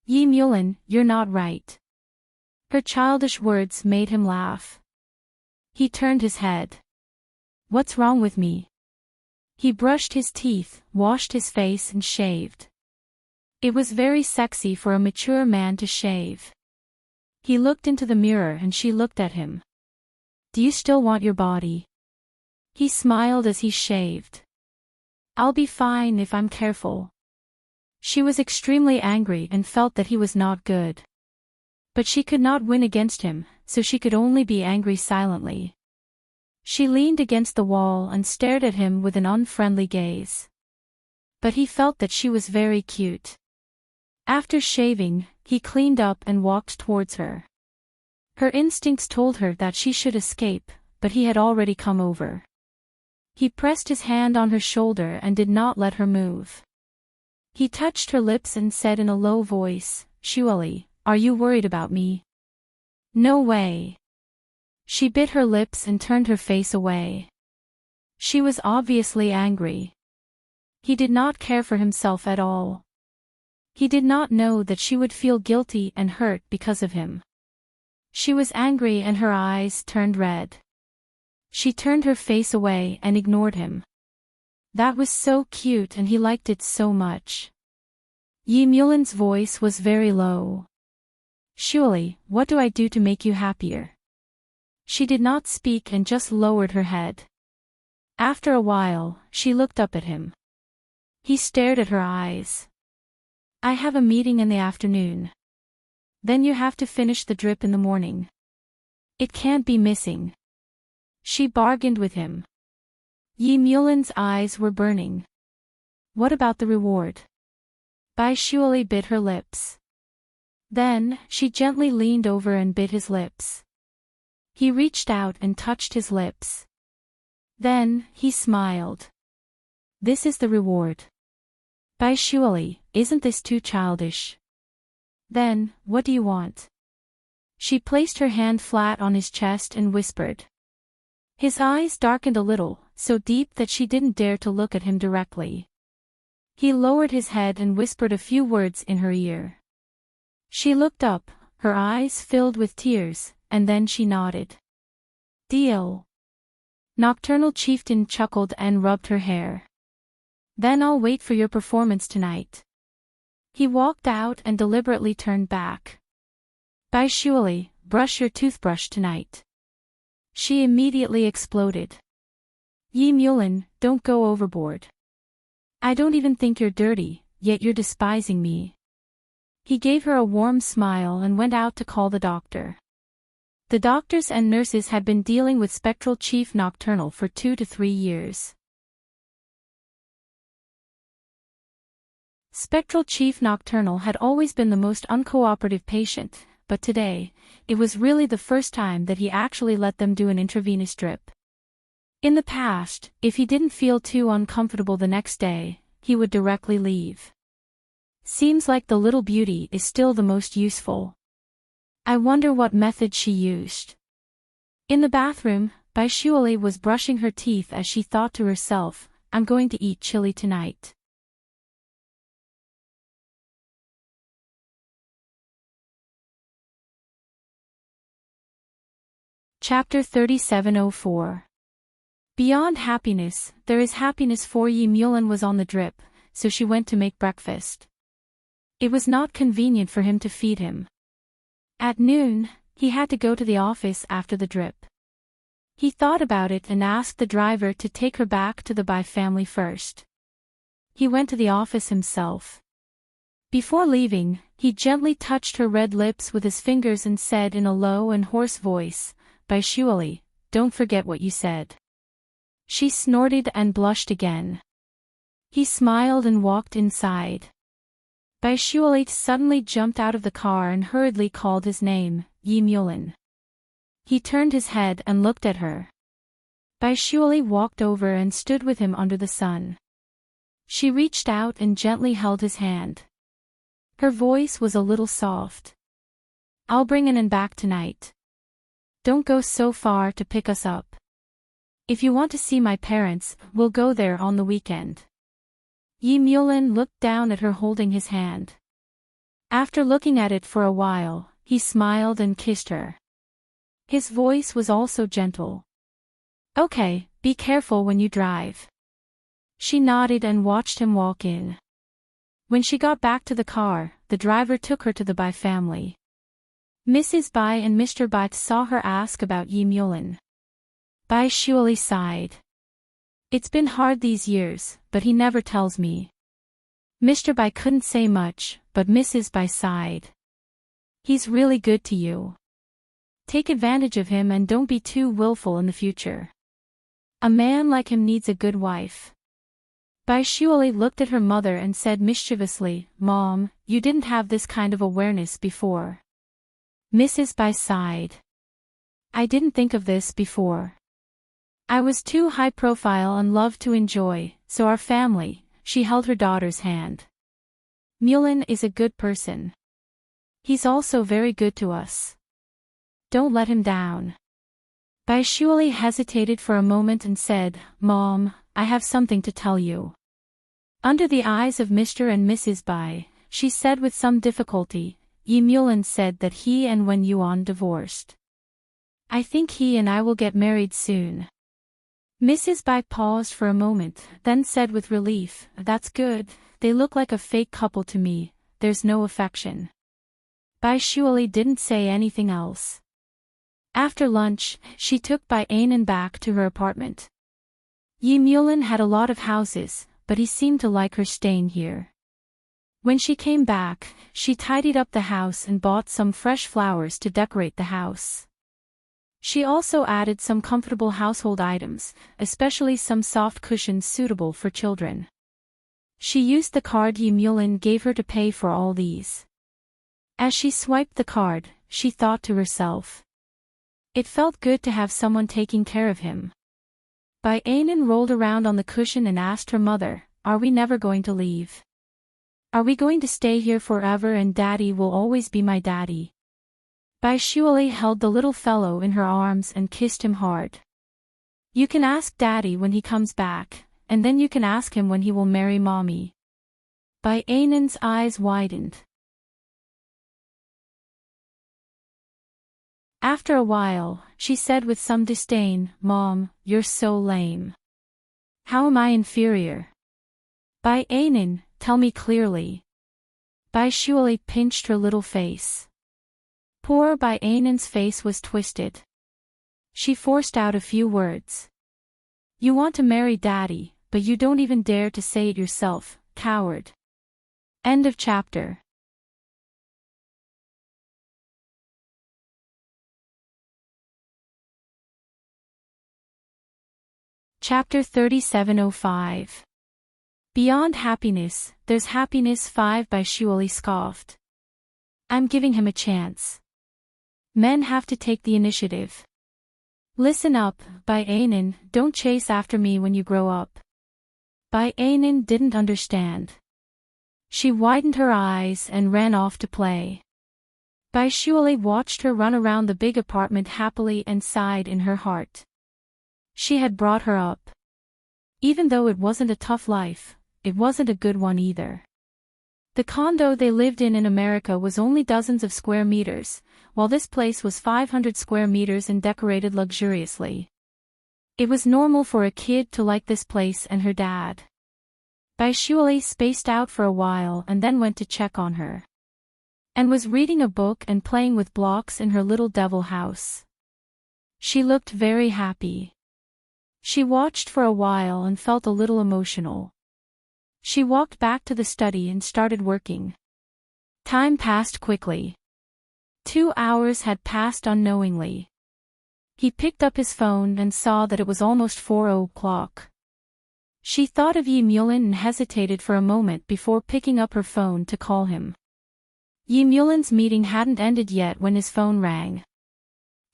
"Yi Mulin, you're not right." Her childish words made him laugh. He turned his head. "What's wrong with me?" He brushed his teeth, washed his face and shaved. It was very sexy for a mature man to shave. He looked into the mirror and she looked at him. "Do you still want your body?" He smiled as he shaved. "I'll be fine if I'm careful." She was extremely angry and felt that he was not good. But she could not win against him, so she could only be angry silently. She leaned against the wall and stared at him with an unfriendly gaze. But he felt that she was very cute. After shaving, he cleaned up and walked towards her. Her instincts told her that she should escape, but he had already come over. He pressed his hand on her shoulder and did not let her move. He touched her lips and said in a low voice, "Shuali, are you worried about me?" "No way." She bit her lips and turned her face away. She was obviously angry. He did not care for himself at all. He did not know that she would feel guilty and hurt because of him. She was angry and her eyes turned red. She turned her face away and ignored him. That was so cute and he liked it so much. Yi Mulin's voice was very low. "Shuali, what do I do to make you happier?" She did not speak and just lowered her head. After a while, she looked up at him. He stared at her eyes. "I have a meeting in the afternoon. Then you have to finish the drip in the morning. It can't be missing." She bargained with him. Yi Mulin's eyes were burning. "What about the reward?" Bai Shuali bit her lips. Then, she gently leaned over and bit his lips. He reached out and touched his lips. Then, he smiled. "This is the reward." "Bai Shuali, isn't this too childish?" "Then, what do you want?" She placed her hand flat on his chest and whispered. His eyes darkened a little, so deep that she didn't dare to look at him directly. He lowered his head and whispered a few words in her ear. She looked up, her eyes filled with tears, and then she nodded. Deal. Nocturnal Chieftain chuckled and rubbed her hair. Then I'll wait for your performance tonight. He walked out and deliberately turned back. Bye surely, brush your toothbrush tonight. She immediately exploded. Yi Mulin, don't go overboard. I don't even think you're dirty, yet you're despising me. He gave her a warm smile and went out to call the doctor. The doctors and nurses had been dealing with Spectral Chief Nocturnal for 2 to 3 years. Spectral Chief Nocturnal had always been the most uncooperative patient, but today, it was really the first time that he actually let them do an intravenous drip. In the past, if he didn't feel too uncomfortable the next day, he would directly leave. Seems like the little beauty is still the most useful. I wonder what method she used. In the bathroom, Baishuali was brushing her teeth as she thought to herself, I'm going to eat chili tonight. Chapter 3704. Beyond happiness, there is happiness for Yi Mulin was on the drip, so she went to make breakfast. It was not convenient for him to feed him. At noon, he had to go to the office after the drip. He thought about it and asked the driver to take her back to the Bai family first. He went to the office himself. Before leaving, he gently touched her red lips with his fingers and said in a low and hoarse voice, Baishuali, don't forget what you said. She snorted and blushed again. He smiled and walked inside. Baishuali suddenly jumped out of the car and hurriedly called his name, Yi Mulin. He turned his head and looked at her. Baishuali walked over and stood with him under the sun. She reached out and gently held his hand. Her voice was a little soft. I'll bring Anan back tonight. Don't go so far to pick us up. If you want to see my parents, we'll go there on the weekend. Yi Mulin looked down at her holding his hand. After looking at it for a while, he smiled and kissed her. His voice was also gentle. Okay, be careful when you drive. She nodded and watched him walk in. When she got back to the car, the driver took her to the Bai family. Mrs. Bai and Mr. Bai saw her ask about Yi Mulin. Baishuali sighed. It's been hard these years, but he never tells me. Mr. Bai couldn't say much, but Mrs. Bai sighed. He's really good to you. Take advantage of him and don't be too willful in the future. A man like him needs a good wife. Baishuali looked at her mother and said mischievously, Mom, you didn't have this kind of awareness before. Mrs. Bai sighed. I didn't think of this before. I was too high profile and loved to enjoy, so our family, she held her daughter's hand. Mulin is a good person. He's also very good to us. Don't let him down. Baishuali hesitated for a moment and said, Mom, I have something to tell you. Under the eyes of Mr. and Mrs. Bai, she said with some difficulty, Yi Mulin said that he and Wen Yuan divorced. I think he and I will get married soon. Mrs. Bai paused for a moment, then said with relief, That's good, they look like a fake couple to me, there's no affection. Baishuali didn't say anything else. After lunch, she took Bai Anan back to her apartment. Yi Mulin had a lot of houses, but he seemed to like her staying here. When she came back, she tidied up the house and bought some fresh flowers to decorate the house. She also added some comfortable household items, especially some soft cushions suitable for children. She used the card Yi Mulin gave her to pay for all these. As she swiped the card, she thought to herself. It felt good to have someone taking care of him. Bai Anan rolled around on the cushion and asked her mother, Are we never going to leave? Are we going to stay here forever and Daddy will always be my daddy? Bai Shuali held the little fellow in her arms and kissed him hard. You can ask Daddy when he comes back, and then you can ask him when he will marry Mommy. Bai Ainan's eyes widened. After a while, she said with some disdain, Mom, you're so lame. How am I inferior? Bai Ainan, tell me clearly. Bai Shuali pinched her little face. Poor Bai Ainan's face was twisted. She forced out a few words. You want to marry Daddy, but you don't even dare to say it yourself, coward. End of chapter. Chapter 3705. Beyond happiness, there's happiness 5 Bai Shuali scoffed. I'm giving him a chance. Men have to take the initiative. Listen up, Bai Ainan, don't chase after me when you grow up. Bai Ainan didn't understand. She widened her eyes and ran off to play. Bai Shuali watched her run around the big apartment happily and sighed in her heart. She had brought her up. Even though it wasn't a tough life, it wasn't a good one either. The condo they lived in America was only dozens of square meters, while this place was 500 square meters and decorated luxuriously. It was normal for a kid to like this place and her dad. Bai Shuali spaced out for a while and then went to check on her. And was reading a book and playing with blocks in her little devil house. She looked very happy. She watched for a while and felt a little emotional. She walked back to the study and started working. Time passed quickly. 2 hours had passed unknowingly. He picked up his phone and saw that it was almost 4 o'clock. She thought of Yi Mulin and hesitated for a moment before picking up her phone to call him. Yi Mulin's meeting hadn't ended yet when his phone rang.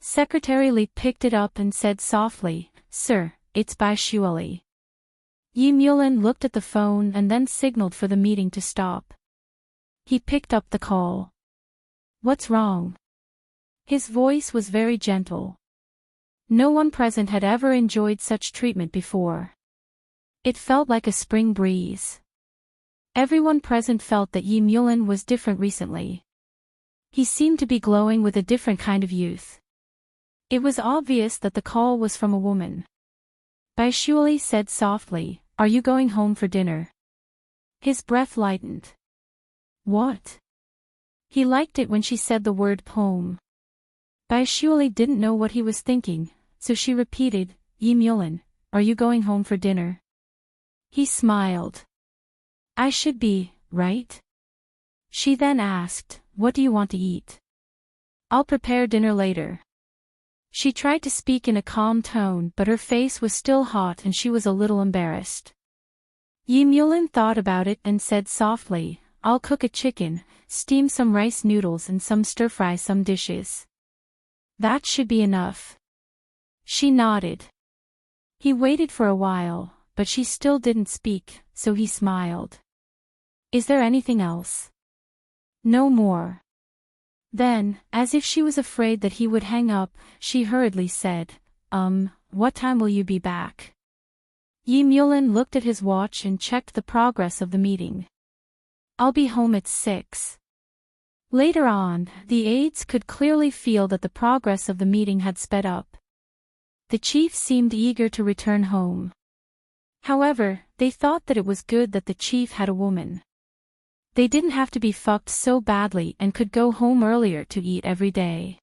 Secretary Li picked it up and said softly, Sir, it's Bai Shuali. Yi Mulin looked at the phone and then signaled for the meeting to stop. He picked up the call. What's wrong? His voice was very gentle. No one present had ever enjoyed such treatment before. It felt like a spring breeze. Everyone present felt that Yi Mulin was different recently. He seemed to be glowing with a different kind of youth. It was obvious that the call was from a woman. Bai Shuali said softly, Are you going home for dinner? His breath lightened. What? He liked it when she said the word home. Bai Shuali didn't know what he was thinking, so she repeated, Yi Mulin, are you going home for dinner? He smiled. I should be, right? She then asked, What do you want to eat? I'll prepare dinner later. She tried to speak in a calm tone but her face was still hot and she was a little embarrassed. Yi Mulin thought about it and said softly, I'll cook a chicken, steam some rice noodles and stir-fry some dishes. That should be enough. She nodded. He waited for a while, but she still didn't speak, so he smiled. Is there anything else? No more. Then, as if she was afraid that he would hang up, she hurriedly said, what time will you be back? Yi Mulin looked at his watch and checked the progress of the meeting. I'll be home at 6. Later on, the aides could clearly feel that the progress of the meeting had sped up. The chief seemed eager to return home. However, they thought that it was good that the chief had a woman. They didn't have to be fucked so badly and could go home earlier to eat every day.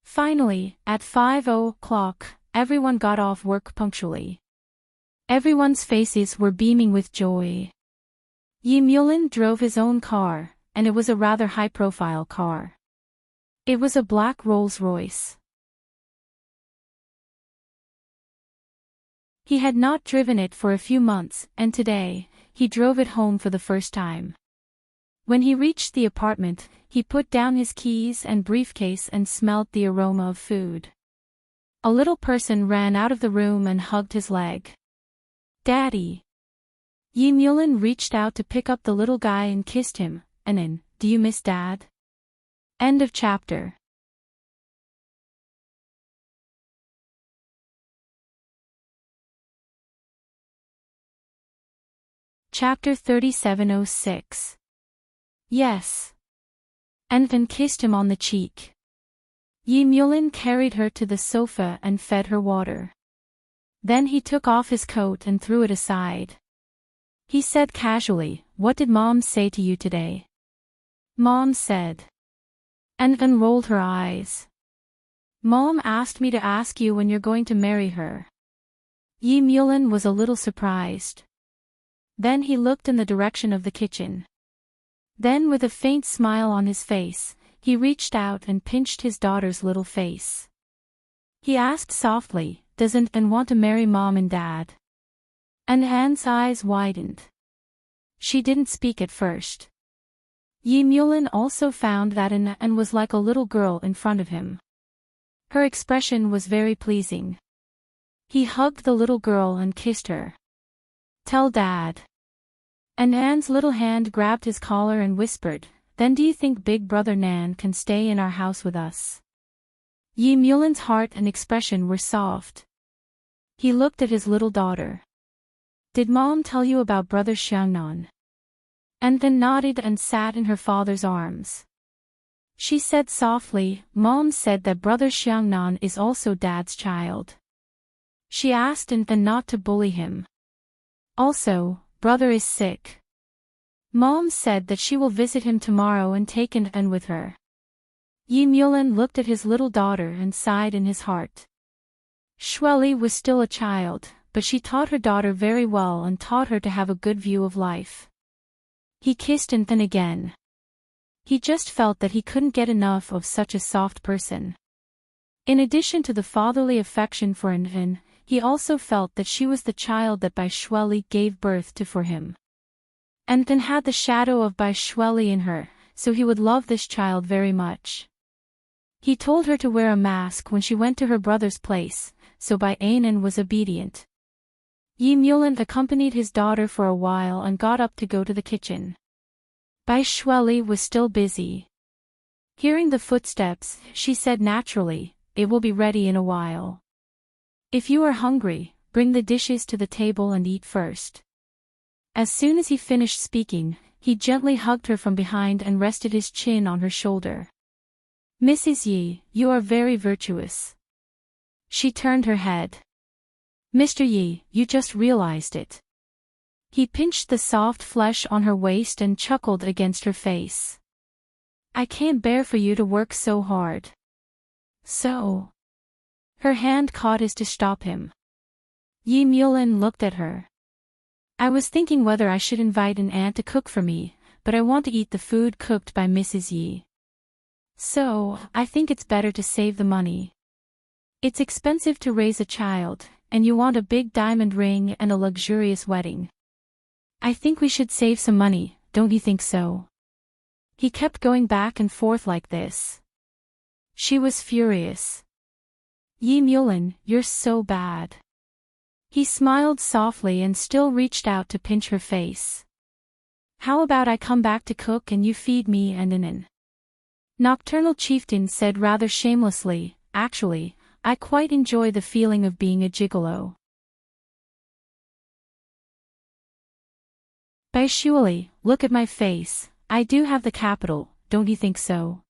Finally, at 5 o'clock, everyone got off work punctually. Everyone's faces were beaming with joy. Yi Mulin drove his own car, and it was a rather high-profile car. It was a black Rolls-Royce. He had not driven it for a few months, and today, he drove it home for the first time. When he reached the apartment, he put down his keys and briefcase and smelled the aroma of food. A little person ran out of the room and hugged his leg. Daddy! Yi Mulin reached out to pick up the little guy and kissed him. Anan, do you miss Dad? End of chapter. Chapter 3706. Yes. Anton kissed him on the cheek. Yi Mulin carried her to the sofa and fed her water. Then he took off his coat and threw it aside. He said casually, "What did Mom say to you today?" "Mom said." Anton rolled her eyes. "Mom asked me to ask you when you're going to marry her." Yi Mulin was a little surprised. Then he looked in the direction of the kitchen. Then with a faint smile on his face, he reached out and pinched his daughter's little face. He asked softly, "Doesn't Anne want to marry Mom and Dad?" And Anne's eyes widened. She didn't speak at first. Yi Mulin also found that Anne was like a little girl in front of him. Her expression was very pleasing. He hugged the little girl and kissed her. "Tell Dad." And Anne's little hand grabbed his collar and whispered, "Then do you think Big Brother Nan can stay in our house with us?" Yi Mulin's heart and expression were soft. He looked at his little daughter. "Did Mom tell you about Brother Xiangnan?" And then nodded and sat in her father's arms. She said softly, "Mom said that Brother Xiangnan is also Dad's child." She asked and not to bully him. "Also, Brother is sick. Mom said that she will visit him tomorrow and take Anne with her." Yi Mulin looked at his little daughter and sighed in his heart. Shueli was still a child, but she taught her daughter very well and taught her to have a good view of life. He kissed Anne again. He just felt that he couldn't get enough of such a soft person. In addition to the fatherly affection for Anne, he also felt that she was the child that Bai Shueli gave birth to for him. Anne had the shadow of Bai Shueli in her, so he would love this child very much. He told her to wear a mask when she went to her brother's place, so Bai Anan was obedient. Yi Mulin accompanied his daughter for a while and got up to go to the kitchen. Bai Shueli was still busy. Hearing the footsteps, she said naturally, "It will be ready in a while. If you are hungry, bring the dishes to the table and eat first." As soon as he finished speaking, he gently hugged her from behind and rested his chin on her shoulder. "Mrs. Yi, you are very virtuous." She turned her head. "Mr. Yi, you just realized it." He pinched the soft flesh on her waist and chuckled against her face. "I can't bear for you to work so hard." "So?" Her hand caught his to stop him. Yi Mulin looked at her. "I was thinking whether I should invite an aunt to cook for me, but I want to eat the food cooked by Mrs. Yi. So, I think it's better to save the money. It's expensive to raise a child, and you want a big diamond ring and a luxurious wedding. I think we should save some money, don't you think so?" He kept going back and forth like this. She was furious. "Yi Mulin, you're so bad." He smiled softly and still reached out to pinch her face. "How about I come back to cook and you feed me and Anan?" Nocturnal Chieftain said rather shamelessly, "Actually, I quite enjoy the feeling of being a gigolo." Bai Shueli, look at my face, I do have the capital, don't you think so?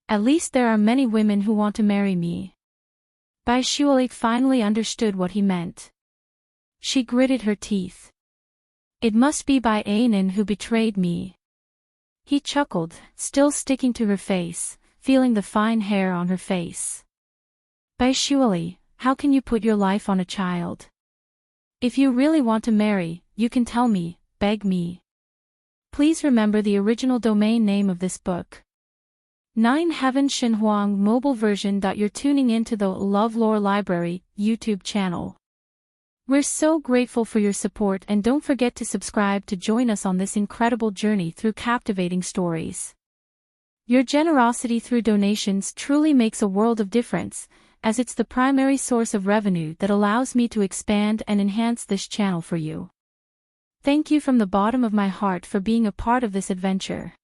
At least there are many women who want to marry me. Bai Shueli finally understood what he meant. She gritted her teeth. "It must be Bai Anan who betrayed me." He chuckled, still sticking to her face, feeling the fine hair on her face. "Bai Shueli, how can you put your life on a child? If you really want to marry, you can tell me, beg me. Please remember the original domain name of this book. 9 Heaven Shenhuang mobile version. You're tuning into the LoveLore Library YouTube channel. We're so grateful for your support and don't forget to subscribe to join us on this incredible journey through captivating stories. Your generosity through donations truly makes a world of difference, as it's the primary source of revenue that allows me to expand and enhance this channel for you. Thank you from the bottom of my heart for being a part of this adventure.